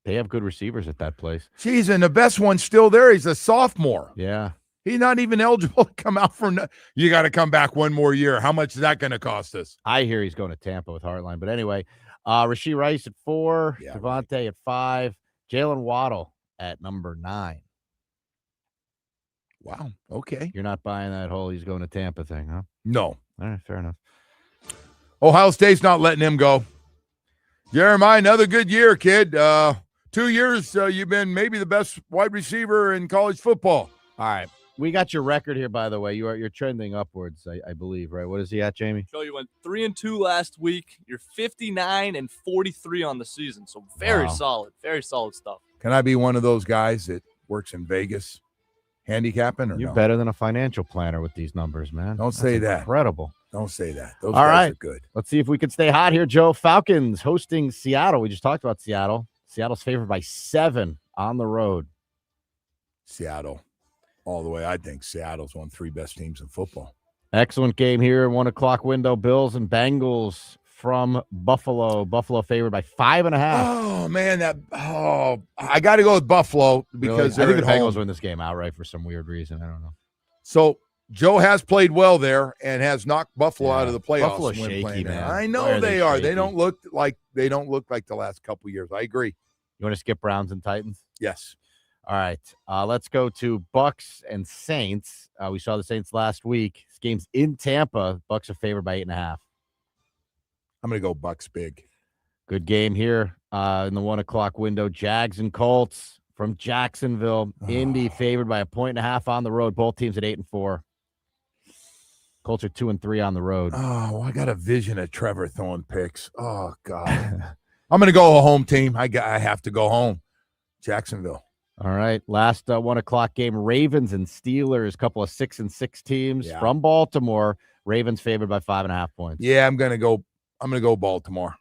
They have good receivers at that place. Jeez, and the best one's still there. He's a sophomore. Yeah. He's not even eligible to come out from. You got to come back one more year. How much is that going to cost us? I hear he's going to Tampa with Heartline. But anyway, Rashee Rice at 4, Devontae at 5, Jalen Waddle at number 9. Wow. Okay. You're not buying that whole he's going to Tampa thing, huh? No. All right, fair enough. Ohio State's not letting him go. Jeremiah, another good year, kid. 2 years, you've been maybe the best wide receiver in college football. All right. We got your record here, by the way. You're trending upwards, I believe, right? What is he at, Jamie? So you went 3-2 last week. You're 59-43 on the season. So very solid stuff. Can I be one of those guys that works in Vegas handicapping? Or You're no? better than a financial planner with these numbers, man. Don't say that. Incredible. Don't say that. Those All guys right. are good. Let's see if we can stay hot here, Joe. Falcons hosting Seattle. We just talked about Seattle. Seattle's favored by 7 on the road. Seattle. All the way. I think Seattle's one of the 3 best teams in football. Excellent game here. 1 o'clock window. Bills and Bengals from Buffalo. Buffalo favored by 5.5. Oh, man. I got to go with Buffalo because really? I think the Bengals home. win this game outright for some weird reason. I don't know. So Joe has played well there and has knocked Buffalo out of the playoffs. Buffalo's when shaky, playing there. man. I know Why they are. shaky? They don't look like the last couple years. I agree. You want to skip Browns and Titans? Yes. All right. Let's go to Bucks and Saints. We saw the Saints last week. This game's in Tampa. Bucks are favored by 8.5. I'm going to go Bucks big. Good game here in the 1 o'clock window. Jags and Colts from Jacksonville. Indy favored by 1.5 on the road. Both teams at 8-4. Colts are 2-3 on the road. Oh, I got a vision of Trevor throwing picks. Oh, God. I'm going to go a home team. I have to go home. Jacksonville. All right. Last 1 o'clock game, Ravens and Steelers, couple of 6-6 teams from Baltimore. Ravens favored by 5.5 points. Yeah, I'm going to go Baltimore.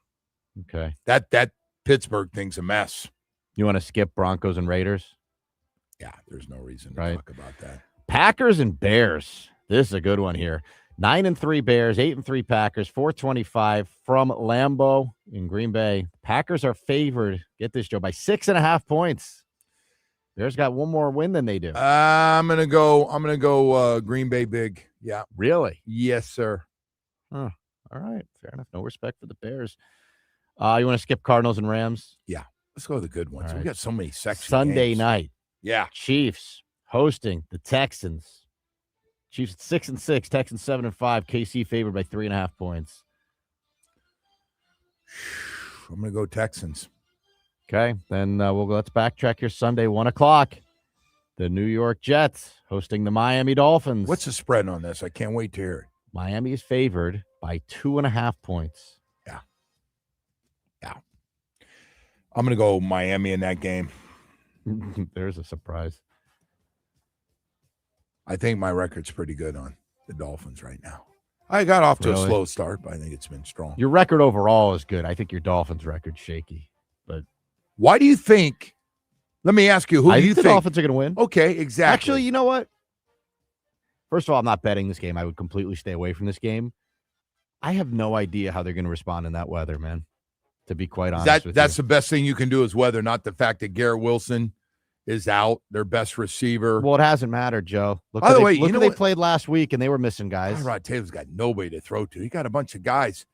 Okay. That Pittsburgh thing's a mess. You want to skip Broncos and Raiders? Yeah, there's no reason to talk about that. Packers and Bears. This is a good one here. 9-3 Bears, 8-3 Packers, 425 from Lambeau in Green Bay. Packers are favored, get this, Joe, by 6.5 points. Bears got one more win than they do. I'm gonna go Green Bay big. Yeah. Really? Yes, sir. Huh. All right. Fair enough. No respect for the Bears. You want to skip Cardinals and Rams? Yeah. Let's go to the good ones. All right. We got so many sexy Sunday games. night. Yeah. Chiefs hosting the Texans. Chiefs at 6-6, Texans 7-5. KC favored by 3.5 points. I'm gonna go Texans. Okay, then let's backtrack here. Sunday, 1 o'clock. The New York Jets hosting the Miami Dolphins. What's the spread on this? I can't wait to hear it. Miami is favored by 2.5 points. Yeah. I'm gonna go Miami in that game. There's a surprise. I think my record's pretty good on the Dolphins right now. I got off to a Really? slow start, but I think it's been strong. Your record overall is good. I think your Dolphins record's shaky. But why do you think? Let me ask you, who do you the think? Dolphins are going to win. Okay, exactly. Actually, you know what? First of all, I'm not betting this game. I would completely stay away from this game. I have no idea how they're going to respond in that weather, man, to be quite honest with you. That's the best thing you can do is weather, not the fact that Garrett Wilson is out, their best receiver. Well, it hasn't mattered, Joe. By the way, look who they played last week, and they were missing guys. Rod Taylor's got nobody to throw to. He got a bunch of guys.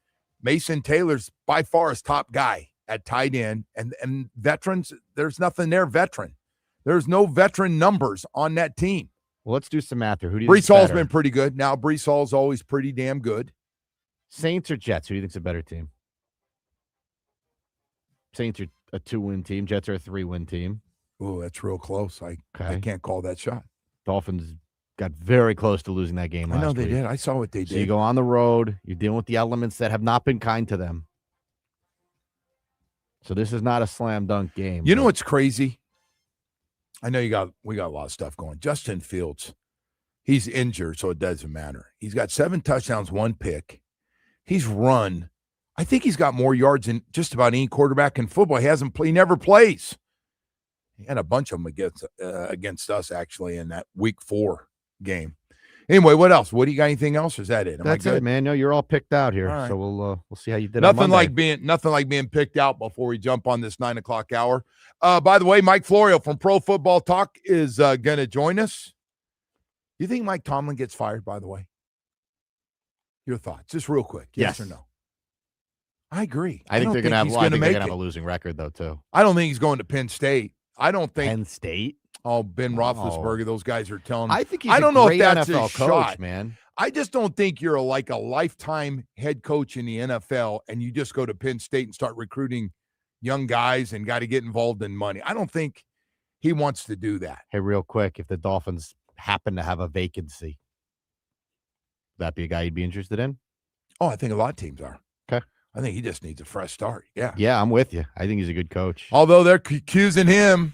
Mason Taylor's by far his top guy at tight end, and veterans, there's nothing there veteran. There's no veteran numbers on that team. Well, let's do some math here. Who do you Brees think's Hall's better? been pretty good. Now, Brees Hall's always pretty damn good. Saints or Jets? Who do you think's a better team? Saints are a 2-win team. Jets are a 3-win team. Oh, that's real close. I can't call that shot. Dolphins got very close to losing that game last week. I know they did. I saw what they did. So you go on the road. You're dealing with the elements that have not been kind to them. So this is not a slam dunk game. You know what's crazy? I know we got a lot of stuff going. Justin Fields, he's injured, so it doesn't matter. He's got 7 touchdowns, 1 pick. He's run. I think he's got more yards than just about any quarterback in football. He never plays. He had a bunch of them against us, actually, in that week 4 game. Anyway, what else? What do you got? Anything else? Or is that it? That's it, man. No, you're all picked out here. Right. So we'll see how you did. Nothing like being picked out before we jump on this 9 o'clock hour. By the way, Mike Florio from Pro Football Talk is going to join us. You think Mike Tomlin gets fired? By the way, your thoughts, just real quick, yes or no? I agree. I think they're going to have. They're going to have a losing record, though, too. I don't think he's going to Penn State. I don't think Penn State. Oh, Ben Roethlisberger. Those guys are telling. I think he's I don't a know great if that's NFL his coach, shot, man. I just don't think you're like a lifetime head coach in the NFL and you just go to Penn State and start recruiting young guys and got to get involved in money. I don't think he wants to do that. Hey, real quick, if the Dolphins happen to have a vacancy, would that be a guy you'd be interested in? Oh, I think a lot of teams are. Okay. I think he just needs a fresh start. Yeah. Yeah, I'm with you. I think he's a good coach. Although they're accusing him,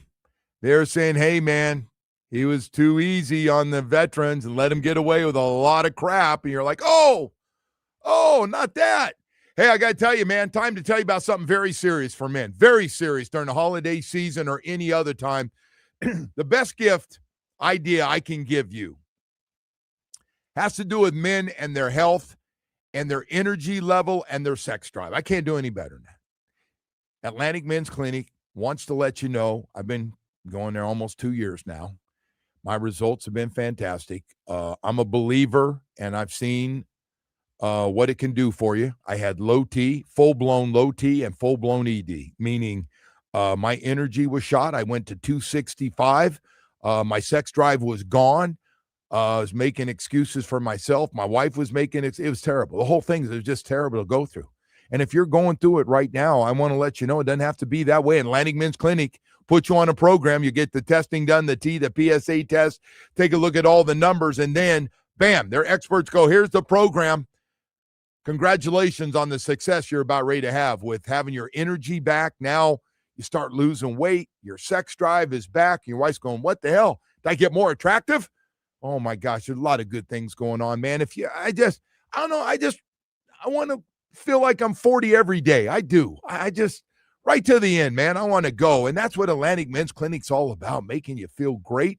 they're saying, hey, man, he was too easy on the veterans and let him get away with a lot of crap. And you're like, oh, not that. Hey, I got to tell you, man, time to tell you about something very serious for men. Very serious during the holiday season or any other time. The best gift idea I can give you has to do with men and their health and their energy level and their sex drive. I can't do any better than that. Atlantic Men's Clinic wants to let you know, I've been going there almost 2 years now. My results have been fantastic. I'm a believer, and I've seen what it can do for you. I had low T, full-blown low T, and full-blown ED, meaning my energy was shot. I went to 265. My sex drive was gone. I was making excuses for myself. My wife was making it. It was terrible. The whole thing was just terrible to go through. And if you're going through it right now, I want to let you know it doesn't have to be that way. Atlantic Men's Clinic put you on a program. You get the testing done, the PSA test, take a look at all the numbers, and then, bam, their experts go, here's the program. Congratulations on the success you're about ready to have with having your energy back. Now you start losing weight. Your sex drive is back. Your wife's going, what the hell? Did I get more attractive? Oh, my gosh, there's a lot of good things going on, man. I want to feel like I'm 40 every day. I do. I just, right to the end, man, I want to go. And that's what Atlantic Men's Clinic's all about, making you feel great,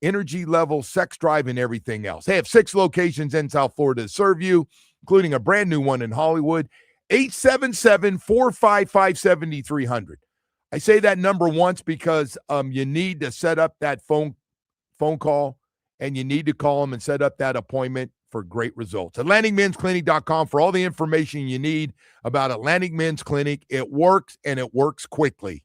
energy level, sex drive, and everything else. They have 6 locations in South Florida to serve you, including a brand new one in Hollywood, 877-455-7300. I say that number once because you need to set up that phone call, and you need to call them and set up that appointment for great results. AtlanticMen'sClinic.com for all the information you need about Atlantic Men's Clinic. It works, and it works quickly.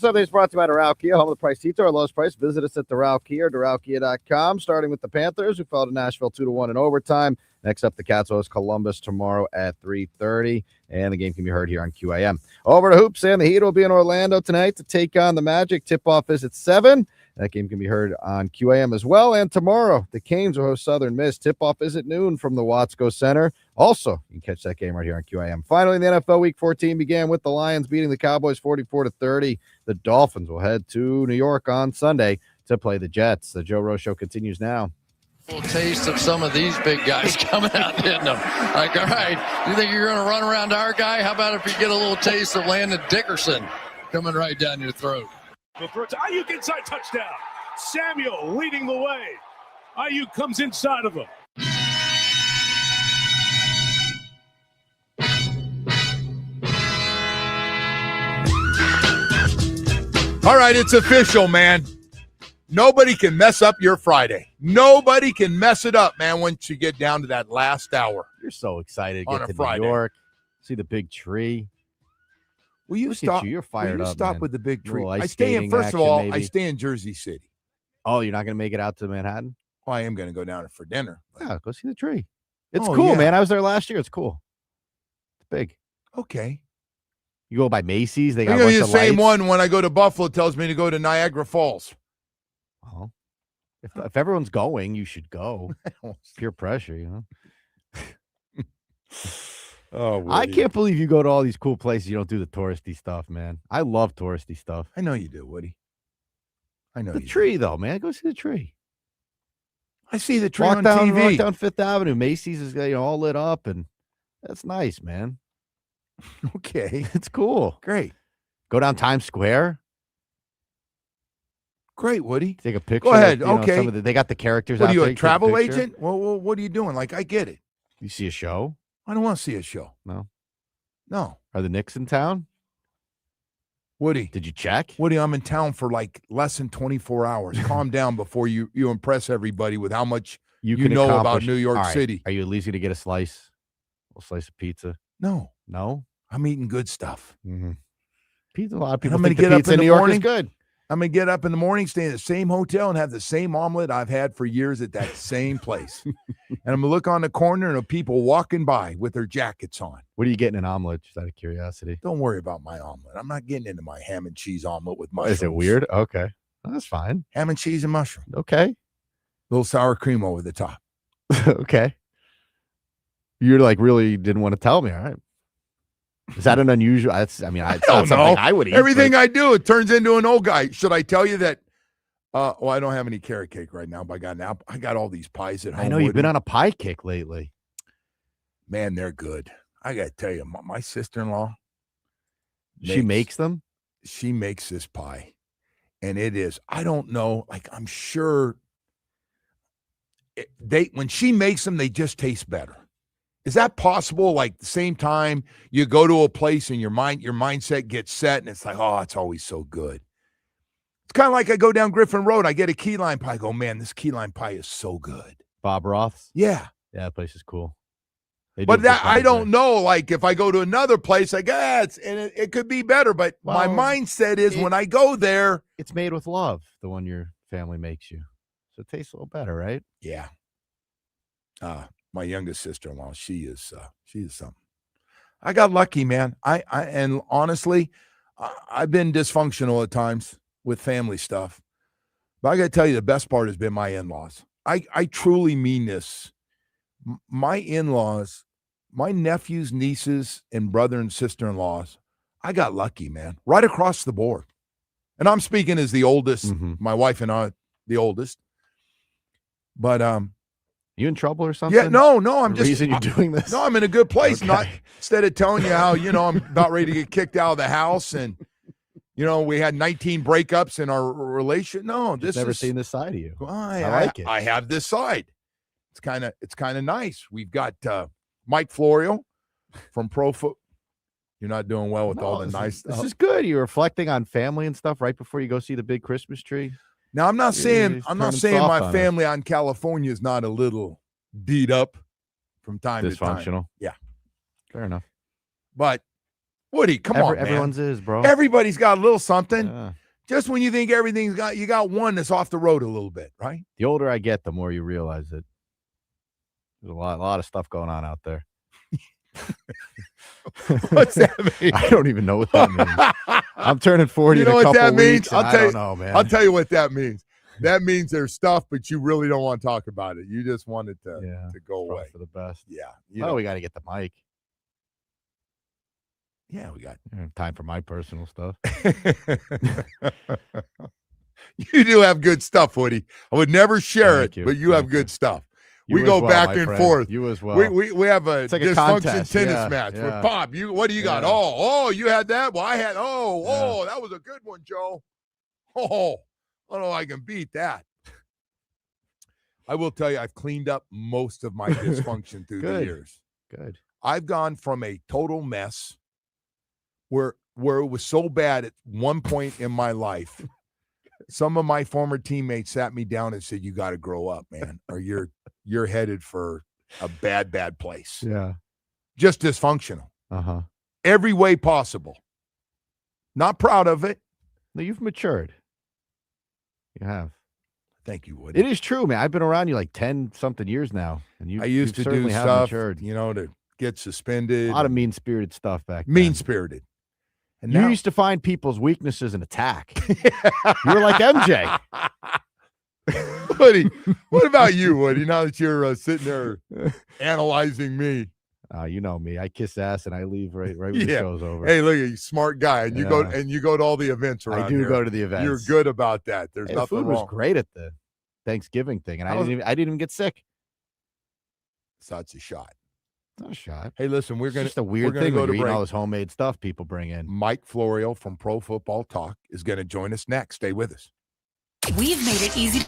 Sunday is brought to you by Doral Kia, home of the price seats, our lowest price. Visit us at Doral Kia or DoralKia.com. Starting with the Panthers, who fell to Nashville 2-1 in overtime. Next up, the Cats host Columbus tomorrow at 3:30, and the game can be heard here on QAM. Over to Hoops, and the Heat will be in Orlando tonight to take on the Magic. Tip-off is at 7. That game can be heard on QAM as well. And tomorrow, the Canes will host Southern Miss. Tip-off is at noon from the Watsco Center. Also, you can catch that game right here on QAM. Finally, the NFL Week 14 began with the Lions beating the Cowboys 44-30. The Dolphins will head to New York on Sunday to play the Jets. The Joe Rose Show continues now. A little taste of some of these big guys coming out and hitting them. Like, all right, you think you're going to run around our guy? How about if you get a little taste of Landon Dickerson coming right down your throat? The throw to Ayuk inside, touchdown. Samuel leading the way. Ayuk comes inside of him. All right, it's official, man. Nobody can mess up your Friday. Nobody can mess it up, man, once you get down to that last hour. You're so excited to On get a to Friday. New York, see the big tree. Will you Look at stop? you. You're fired will you up, stop man. with the big tree? Little ice I stay in. skating First of action, all, I maybe. stay in Jersey City. Oh, you're not going to make it out to Manhattan? Well, I am going to go down for dinner. but- Yeah, go see the tree. It's Oh, cool, yeah. man. I was there last year. It's cool. It's big. Okay. You go by Macy's. They I'm got a going bunch to be of the same lights. one when I go to Buffalo. Tells me to go to Niagara Falls. Well, if everyone's going, you should go. Peer pressure, you know. Oh, I Woody. can't believe you go to all these cool places. You don't do the touristy stuff, man. I love touristy stuff. I know you do, Woody. I know The you do. tree, though, man. Go see the tree. I see the tree Walk on down, TV. walk down Fifth Avenue. Macy's is all lit up, and that's nice, man. Okay, It's cool. great, Go down Times Square. great, Woody. Take a picture. ahead, You know, okay. some of they got the characters What out are you, there. a Take travel picture. agent? Well, what are you doing? Like, I get it. You see a show? I don't want to see a show. No. No, Are the Knicks in town? Woody. Did you check? Woody, I'm in town for like less than 24 hours. Calm down before you impress everybody with how much you can know about accomplish- New York All right. City. Are you at least going to get a slice of pizza? No, No? I'm eating good stuff. Mm-hmm. Pizza, a lot of And people I'm gonna think get the up pizza in in the New York morning. is good. I'm going to get up in the morning, stay in the same hotel, and have the same omelet I've had for years at that same place. And I'm going to look on the corner and people walking by with their jackets on. What are you getting an omelet, just out of curiosity? Don't worry about my omelet. I'm not getting into my ham and cheese omelet with mushrooms. Is it weird? Okay. Well, that's fine. Ham and cheese and mushroom. Okay. Little sour cream over the top. Okay. You're like really didn't want to tell me. All right. Is that an unusual? It's don't not something know. I would eat. Everything I do, it turns into an old guy. Should I tell you that? Well, I don't have any carrot cake right now, but I got all these pies at home. I know you've been Woody. on a pie kick lately. Man, they're good. I got to tell you, my sister-in-law, She makes them. she makes this pie, and it is, I don't know, like I'm sure when she makes them, they just taste better. Is that possible? Like the same time you go to a place and your mindset gets set and it's like, oh, it's always so good. It's kind of like I go down Griffin Road, I get a key lime pie. I go, man, this key lime pie is so good. Bob Roth's. Yeah. Yeah, that place is cool. They do But good that I pies don't there. know. Like if I go to another place, like it could be better. But my Well, mindset is when I go there, It's made with love, the one your family makes you. So it tastes a little better, right? yeah. My youngest sister-in-law, she is something. I got lucky, man. And honestly, I've been dysfunctional at times with family stuff. But I got to tell you, the best part has been my in-laws. I truly mean this. My in-laws, my nephews, nieces, and brother and sister-in-laws, I got lucky, man, right across the board. And I'm speaking as the oldest, Mm-hmm. my wife and I, the oldest. But You in trouble or something? yeah, no, I'm The just reason you're doing this. no, I'm in a good place. Okay. Not instead of telling you how, I'm about ready to get kicked out of the house and we had 19 breakups in our relation. No, Just this never is seen this side of you. I like it. I have this side. It's kind of nice. We've got Mike Florio from Pro Foot. You're not doing well with all the nice This stuff. is good. You're reflecting on family and stuff right before you go see the big Christmas tree. Now I'm not saying turning soft my on us. family on California is not a little beat up from time to time. Dysfunctional. Yeah. Fair enough. But Woody, come on, man. Everyone's is, bro. Everybody's got a little something. Yeah. Just when you think everything's got, you got one that's off the road a little bit, right? The older I get, the more you realize that there's a lot of stuff going on out there. What's that mean? I don't even know what that means. I'm turning 40 You know in a what couple that means? weeks, and I don't know, man. I'll tell you what that means. That means there's stuff, but you really don't want to talk about it. You just want it to go away. For the best. Yeah. We got to get the mic. Yeah, we got time for my personal stuff. You do have good stuff, Woody. I would never share Thank you. But you have good stuff. You we as go well, back my and friend. forth. You as well. We have a like a dysfunction contest. tennis match with Bob. What do you got? Oh, you had that? Well, I had. Oh, that was a good one, Joe. Oh, I don't know if I can beat that. I will tell you, I've cleaned up most of my dysfunction through the years. Good. I've gone from a total mess where it was so bad at one point in my life. Some of my former teammates sat me down and said, "You got to grow up, man, or you're headed for a bad place." Yeah. Just dysfunctional. Every way possible. Not proud of it. No, you've matured. You have. Thank you, Woody. It is true, man. I've been around you like 10-something years now, and I used to do stuff, to get suspended. A lot of mean-spirited stuff back then. Mean-spirited. And you now, used to find people's weaknesses and attack. You were like MJ. Woody, what about you, Woody? Now that you're sitting there analyzing me. You know me. I kiss ass and I leave right when the show's over. Hey, look, you smart guy, and you go to all the events around here. I do go to the events. You're good about that. There's nothing the food wrong. was great at the Thanksgiving thing, and I didn't even get sick. So it's a shot. It's not a shot. Hey, listen, It's just a weird thing when you're eating all this homemade stuff people bring in. Mike Florio from Pro Football Talk is going to join us next. Stay with us. We've made it easy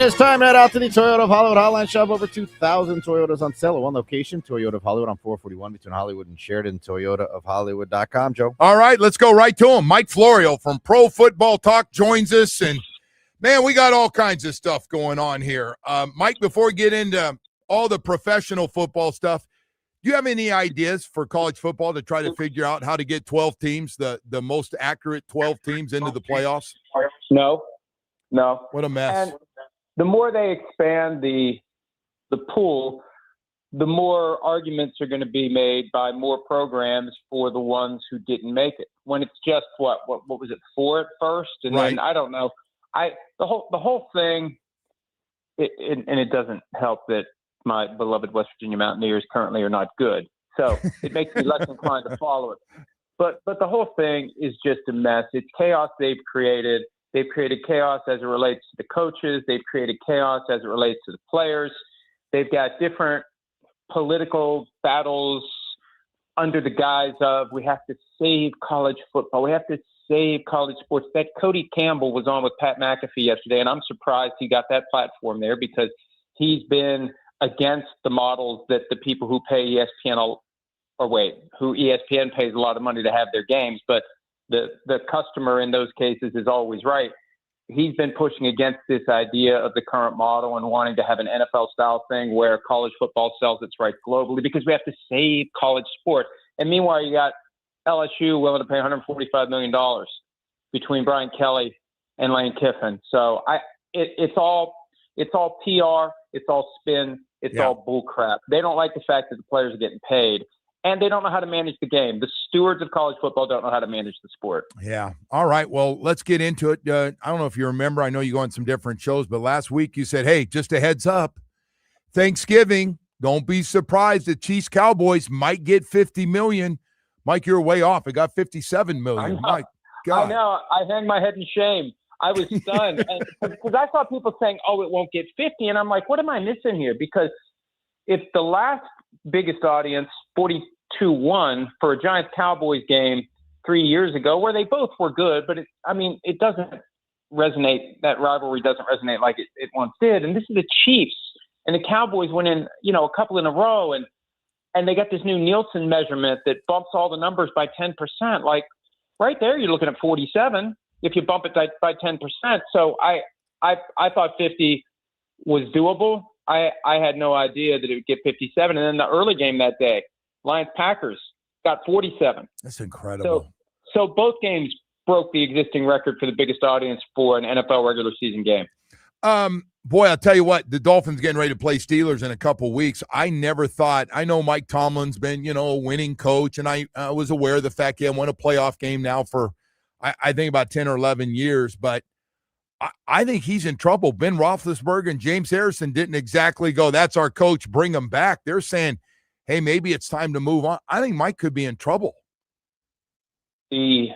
It's time to head out to the Toyota of Hollywood Hotline Shop. Over 2,000 Toyotas on sale at one location, Toyota of Hollywood on 441 between Hollywood and Sheridan, toyotaofhollywood.com, Joe. All right, let's go right to him. Mike Florio from Pro Football Talk joins us, and, man, we got all kinds of stuff going on here. Mike, before we get into all the professional football stuff, do you have any ideas for college football to try to figure out how to get 12 teams, the most accurate 12 teams into the playoffs? No. What a mess. And the more they expand the pool, the more arguments are going to be made by more programs for the ones who didn't make it. When it's just what was it, 4 at first, and right. Then I don't know. The whole thing, and it doesn't help that my beloved West Virginia Mountaineers currently are not good, so it makes me less inclined to follow it. But the whole thing is just a mess. It's chaos they've created. They've created chaos as it relates to the coaches. They've created chaos as it relates to the players. They've got different political battles under the guise of we have to save college football. We have to save college sports. That Cody Campbell was on with Pat McAfee yesterday, and I'm surprised he got that platform there because he's been against the models that the people who pay ESPN who ESPN pays a lot of money to have their games, but the customer in those cases is always right. He's been pushing against this idea of the current model and wanting to have an NFL-style thing where college football sells its rights globally because we have to save college sport. And meanwhile, you got LSU willing to pay $145 million between Brian Kelly and Lane Kiffin. So it's all PR, it's all spin, it's all bull crap. They don't like the fact that the players are getting paid. And they don't know how to manage the game. The stewards of college football don't know how to manage the sport. Yeah. All right. Well, let's get into it. I don't know if you remember. I know you go on some different shows, but last week you said, hey, just a heads up, Thanksgiving, don't be surprised that Chiefs Cowboys might get $50 million. Mike, you're way off. It got $57 million. My God. I know. I hang my head in shame. I was stunned. Because I saw people saying, oh, it won't get 50. And I'm like, what am I missing here? Because if the last biggest audience, 42-1 for a Giants-Cowboys game 3 years ago, where they both were good, but it doesn't resonate. That rivalry doesn't resonate like it once did. And this is the Chiefs, and the Cowboys went in, a couple in a row, and they got this new Nielsen measurement that bumps all the numbers by 10%. Like right there, you're looking at 47 if you bump it by 10%. So I thought 50 was doable. I had no idea that it would get 57. And then the early game that day, Lions-Packers got 47. That's incredible. So both games broke the existing record for the biggest audience for an NFL regular season game. Boy, I'll tell you what, the Dolphins getting ready to play Steelers in a couple weeks. I never thought – I know Mike Tomlin's been, a winning coach, and I was aware of the fact he had won a playoff game now for, I think, about 10 or 11 years, but I think he's in trouble. Ben Roethlisberger and James Harrison didn't exactly go, that's our coach, bring him back. They're saying, hey, maybe it's time to move on. I think Mike could be in trouble. The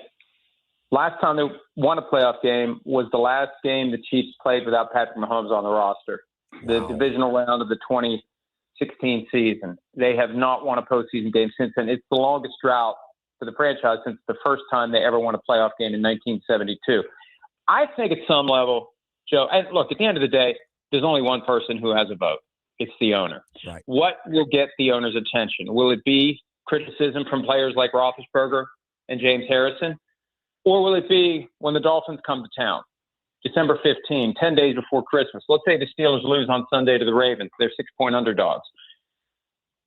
last time they won a playoff game was the last game the Chiefs played without Patrick Mahomes on the roster, the divisional round of the 2016 season. They have not won a postseason game since then. It's the longest drought for the franchise since the first time they ever won a playoff game in 1972. I think at some level, Joe, and look, at the end of the day, there's only one person who has a vote. It's the owner. Right. What will get the owner's attention? Will it be criticism from players like Roethlisberger and James Harrison? Or will it be when the Dolphins come to town, December 15, 10 days before Christmas? Let's say the Steelers lose on Sunday to the Ravens. They're 6-point underdogs.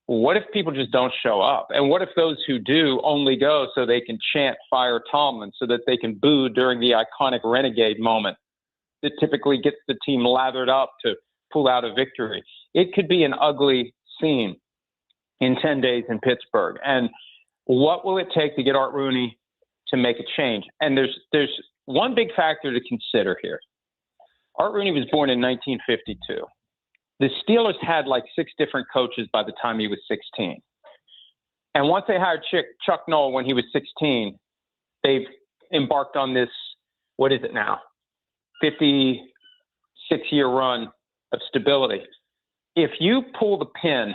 What if people just don't show up? And what if those who do only go so they can chant fire Tomlin, so that they can boo during the iconic renegade moment that typically gets the team lathered up to pull out a victory? It could be an ugly scene in 10 days in Pittsburgh. And what will it take to get Art Rooney to make a change? And there's one big factor to consider here. Art Rooney was born in 1952. The Steelers had like 6 different coaches by the time he was 16. And once they hired Chuck Noll when he was 16, they've embarked on this, what is it now, 56-year run of stability. If you pull the pin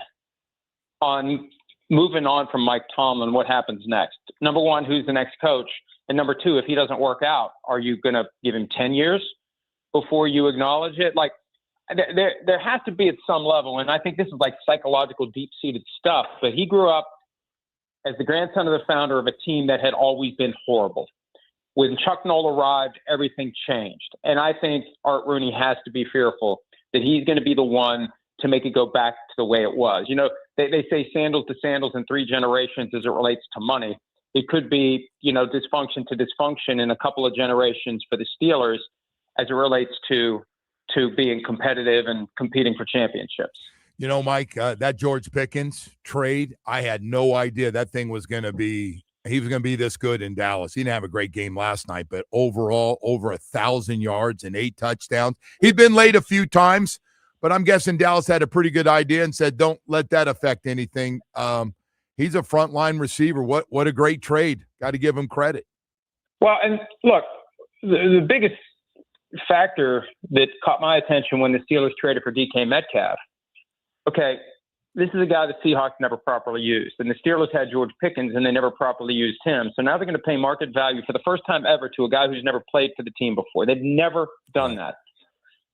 on moving on from Mike Tomlin, what happens next? Number one, who's the next coach? And number two, if he doesn't work out, are you going to give him 10 years before you acknowledge it? Like, there has to be at some level, and I think this is like psychological, deep-seated stuff, but he grew up as the grandson of the founder of a team that had always been horrible. When Chuck Noll arrived, everything changed. And I think Art Rooney has to be fearful that he's going to be the one to make it go back to the way it was. You know, they say sandals to sandals in 3 generations as it relates to money. It could be, you know, dysfunction to dysfunction in a couple of generations for the Steelers as it relates to being competitive and competing for championships. You know, Mike, that George Pickens trade, I had no idea that thing was going to be – he was going to be this good in Dallas. He didn't have a great game last night, but overall, over 1,000 yards and 8 touchdowns. He'd been late a few times, but I'm guessing Dallas had a pretty good idea and said, don't let that affect anything. He's a frontline receiver. What a great trade. Got to give him credit. Well, and look, the biggest factor that caught my attention when the Steelers traded for DK Metcalf, okay, this is a guy the Seahawks never properly used. And the Steelers had George Pickens, and they never properly used him. So now they're going to pay market value for the first time ever to a guy who's never played for the team before. They've never done that.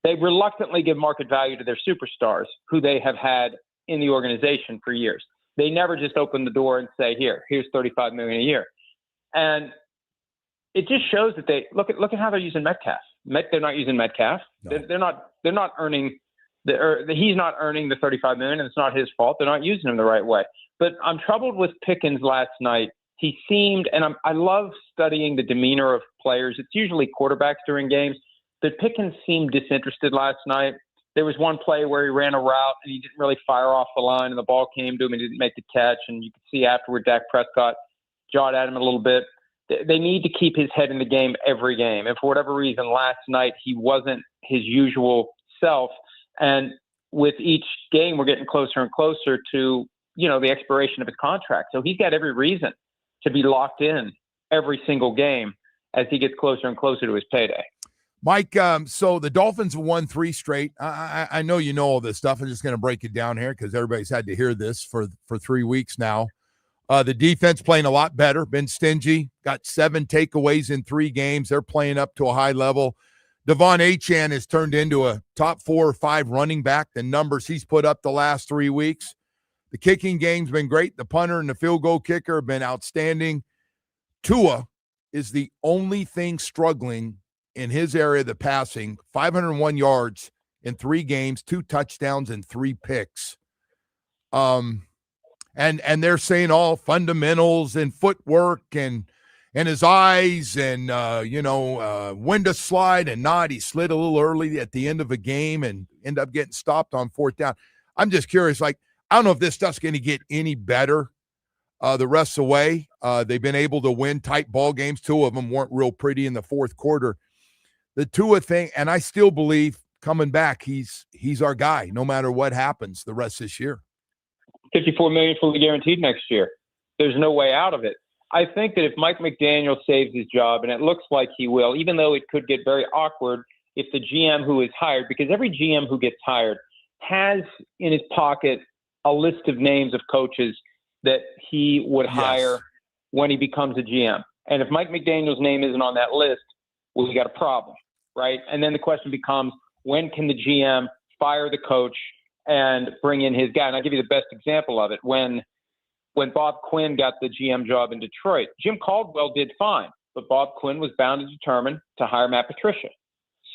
They reluctantly give market value to their superstars who they have had in the organization for years. They never just open the door and say, here's $35 million a year. And it just shows that they look at how they're using Metcalf. They're not using Metcalf. No. They're not earning he's not earning the $35 million, and it's not his fault. They're not using him the right way. But I'm troubled with Pickens last night. He seemed, and I love studying the demeanor of players. It's usually quarterbacks during games, but Pickens seemed disinterested last night. There was one play where he ran a route and he didn't really fire off the line, and the ball came to him and he didn't make the catch. And you could see afterward Dak Prescott jawed at him a little bit. They need to keep his head in the game every game. And for whatever reason, last night he wasn't his usual self. And with each game, we're getting closer and closer to, the expiration of his contract. So he's got every reason to be locked in every single game as he gets closer and closer to his payday. Mike, so the Dolphins have won 3 straight. I know you know all this stuff. I'm just going to break it down here because everybody's had to hear this for 3 weeks now. The defense playing a lot better, been stingy, got 7 takeaways in 3 games. They're playing up to a high level. Devon Achane has turned into a top 4 or 5 running back. The numbers he's put up the last 3 weeks. The kicking game's been great. The punter and the field goal kicker have been outstanding. Tua is the only thing struggling in his area, the passing. 501 yards in 3 games, 2 touchdowns and 3 picks. And they're saying all fundamentals and footwork and his eyes and, when to slide and not. He slid a little early at the end of a game and ended up getting stopped on 4th down. I'm just curious, I don't know if this stuff's going to get any better the rest of the way. They've been able to win tight ball games. 2 of them weren't real pretty in the 4th quarter. The Tua thing, and I still believe coming back, he's our guy no matter what happens the rest of this year. $54 million fully guaranteed next year. There's no way out of it. I think that if Mike McDaniel saves his job, and it looks like he will, even though it could get very awkward if the GM who is hired, because every GM who gets hired has in his pocket a list of names of coaches that he would hire when he becomes a GM. And if Mike McDaniel's name isn't on that list, well, we got a problem, right? And then the question becomes, when can the GM fire the coach and bring in his guy? And I'll give you the best example of it. When Bob Quinn got the GM job in Detroit, Jim Caldwell did fine, but Bob Quinn was bound and determined to hire Matt Patricia.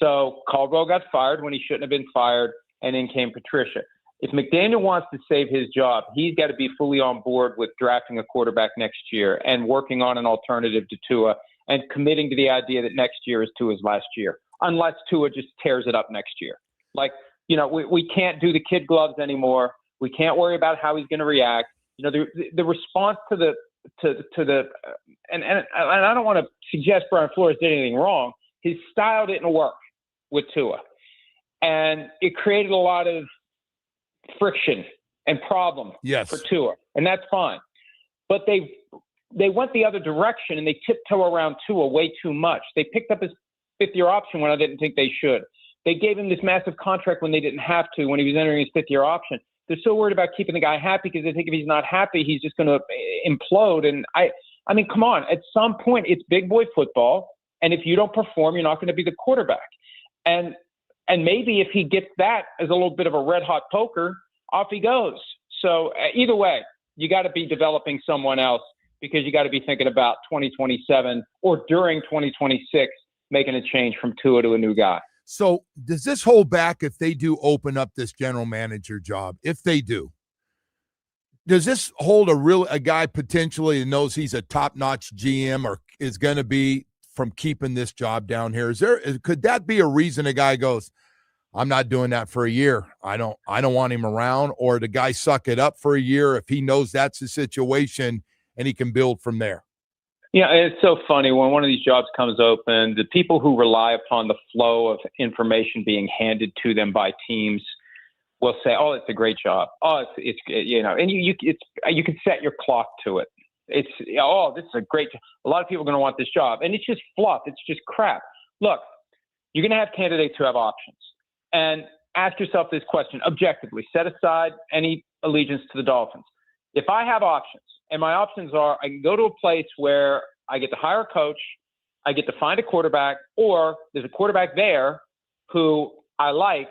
So Caldwell got fired when he shouldn't have been fired, and in came Patricia. If McDaniel wants to save his job, he's got to be fully on board with drafting a quarterback next year and working on an alternative to Tua and committing to the idea that next year is Tua's last year, unless Tua just tears it up next year. We can't do the kid gloves anymore. We can't worry about how he's going to react. The response to the and I don't want to suggest Brian Flores did anything wrong. His style didn't work with Tua, and it created a lot of friction and problem for Tua, and that's fine. But they went the other direction and they tiptoe around Tua way too much. They picked up his 5th-year option when I didn't think they should. They gave him this massive contract when they didn't have to, when he was entering his 5th-year option. They're so worried about keeping the guy happy because they think if he's not happy, he's just going to implode. And I mean, come on. At some point, it's big boy football, and if you don't perform, you're not going to be the quarterback. And And maybe if he gets that as a little bit of a red hot poker, off he goes. So either way, you got to be developing someone else, because you got to be thinking about 2027 or during 2026, making a change from Tua to a new guy. So does this hold back if they do open up this general manager job? If they do, does this hold a guy potentially that knows he's a top-notch GM or is going to be from keeping this job down here? Could that be a reason a guy goes, I'm not doing that for a year. I don't want him around, or the guy suck it up for a year if he knows that's the situation and he can build from there? Yeah, it's so funny when one of these jobs comes open, the people who rely upon the flow of information being handed to them by teams will say, "Oh, it's a great job. Oh, it's you know," and you can set your clock to it. It's, "Oh, this is a great job. A lot of people are going to want this job," and it's just fluff. It's just crap. Look, you're going to have candidates who have options, and ask yourself this question objectively. Set aside any allegiance to the Dolphins. If I have options, and my options are, I can go to a place where I get to hire a coach, I get to find a quarterback, or there's a quarterback there who I like.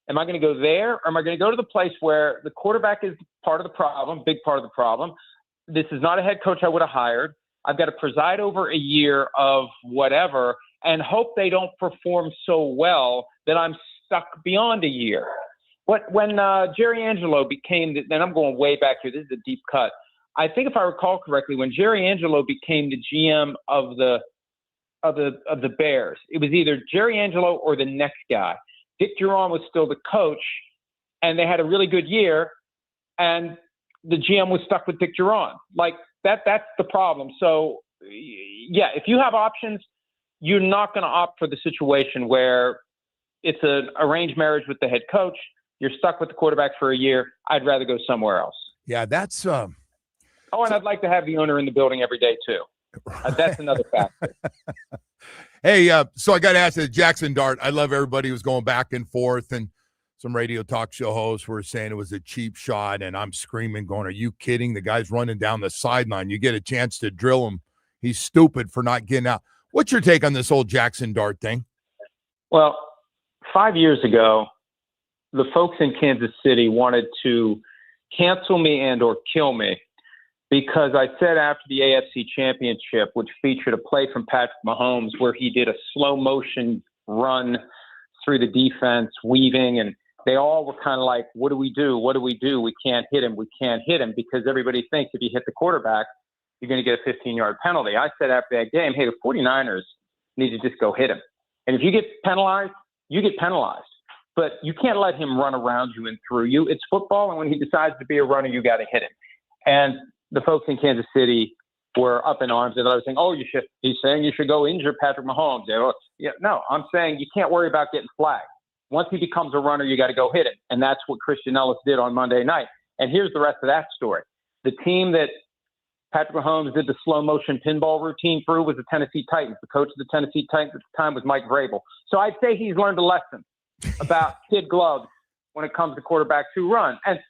Am I going to go there, or am I going to go to the place where the quarterback is part of the problem, big part of the problem? This is not a head coach I would have hired. I've got to preside over a year of whatever and hope they don't perform so well that I'm stuck beyond a year. When Jerry Angelo became, and I'm going way back here, this is a deep cut. I think if I recall correctly, when Jerry Angelo became the GM of the Bears, it was either Jerry Angelo or the next guy. Dick Duron was still the coach, and they had a really good year, and the GM was stuck with Dick Duron. Like that's the problem. So yeah, if you have options, you're not going to opt for the situation where it's an arranged marriage with the head coach. You're stuck with the quarterback for a year. I'd rather go somewhere else. Yeah, that's Oh, and I'd like to have the owner in the building every day too. That's another factor. Hey, so I got to ask you, Jackson Dart. I love everybody who's going back and forth, and some radio talk show hosts were saying it was a cheap shot, and I'm screaming, going, "Are you kidding? The guy's running down the sideline. You get a chance to drill him. He's stupid for not getting out." What's your take on this old Jackson Dart thing? Well, 5 years ago, the folks in Kansas City wanted to cancel me and or kill me because I said after the AFC Championship, which featured a play from Patrick Mahomes where he did a slow motion run through the defense, weaving, and they all were kind of like, what do we do? What do we do? We can't hit him. We can't hit him, because everybody thinks if you hit the quarterback, you're going to get a 15-yard penalty. I said after that game, hey, the 49ers need to just go hit him. And if you get penalized, you get penalized. But you can't let him run around you and through you. It's football, and when he decides to be a runner, you got to hit him. And the folks in Kansas City were up in arms, and I was saying, he's saying you should go injure Patrick Mahomes. Yeah, no, I'm saying you can't worry about getting flagged. Once he becomes a runner, you got to go hit him. And that's what Christian Ellis did on Monday night. And here's the rest of that story. The team that Patrick Mahomes did the slow motion pinball routine through was the Tennessee Titans. The coach of the Tennessee Titans at the time was Mike Vrabel. So I'd say he's learned a lesson about kid gloves when it comes to quarterbacks who run. And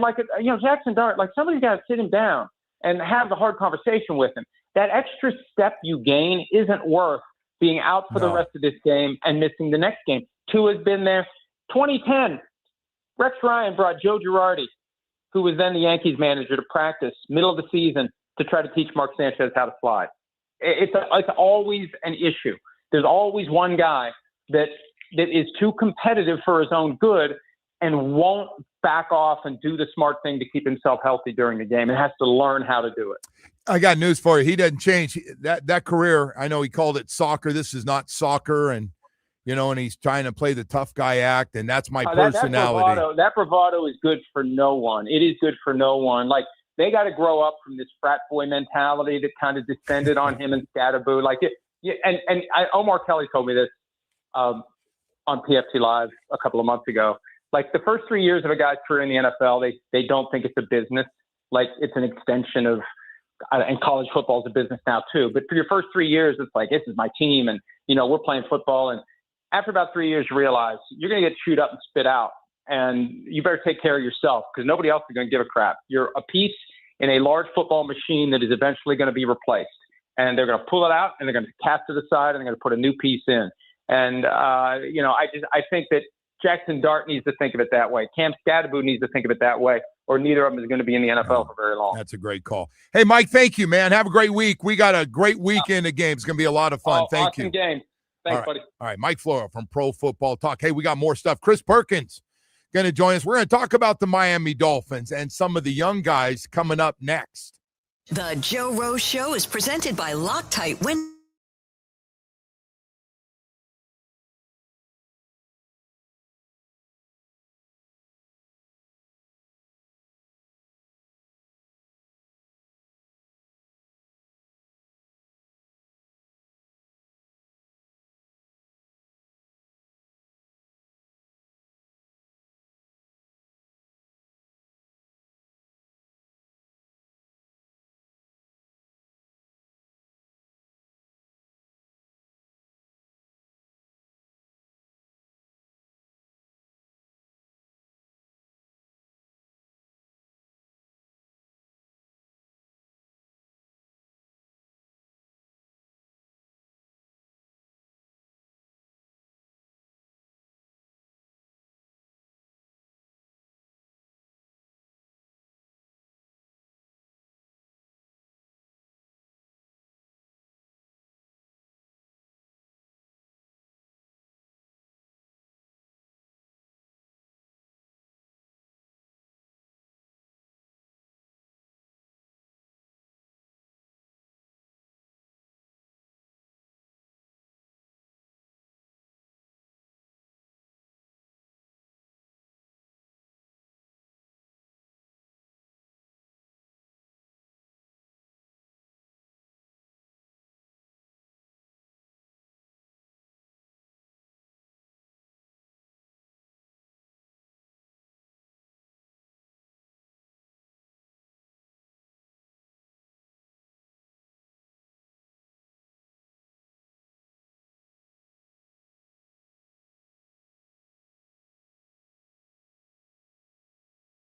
like, Jackson Dart, like, somebody's got to sit him down and have the hard conversation with him. That extra step you gain isn't worth being out for the rest of this game and missing the next game. Tua's been there. 2010, Rex Ryan brought Joe Girardi, who was then the Yankees manager, to practice middle of the season to try to teach Mark Sanchez how to fly. It's always an issue. There's always one guy that is too competitive for his own good and won't back off and do the smart thing to keep himself healthy during the game, and has to learn how to do it. I got news for you. He doesn't change that career. I know he called it soccer. This is not soccer. And, and he's trying to play the tough guy act. And that's my personality. That bravado is good for no one. It is good for no one. Like, they got to grow up from this frat boy mentality that kind of descended on him and Scatterboo. Omar Kelly told me this on PFT Live a couple of months ago. Like, the first 3 years of a guy's career in the NFL, they don't think it's a business. Like, it's an extension of, and college football is a business now too. But for your first 3 years, it's like, this is my team, and we're playing football. And after about 3 years, you realize you're going to get chewed up and spit out, and you better take care of yourself, because nobody else is going to give a crap. You're a piece in a large football machine that is eventually going to be replaced, and they're going to pull it out and they're going to cast it aside and they're going to put a new piece in. And, I think that Jackson Dart needs to think of it that way. Cam Scadaboo needs to think of it that way, or neither of them is going to be in the NFL for very long. That's a great call. Hey, Mike, thank you, man. Have a great week. We got a great weekend of games. It's going to be a lot of fun. Thank you. Awesome game. Thanks, buddy. All right, Mike Florio from Pro Football Talk. Hey, we got more stuff. Chris Perkins going to join us. We're going to talk about the Miami Dolphins and some of the young guys coming up next. The Joe Rose Show is presented by Loctite Windows.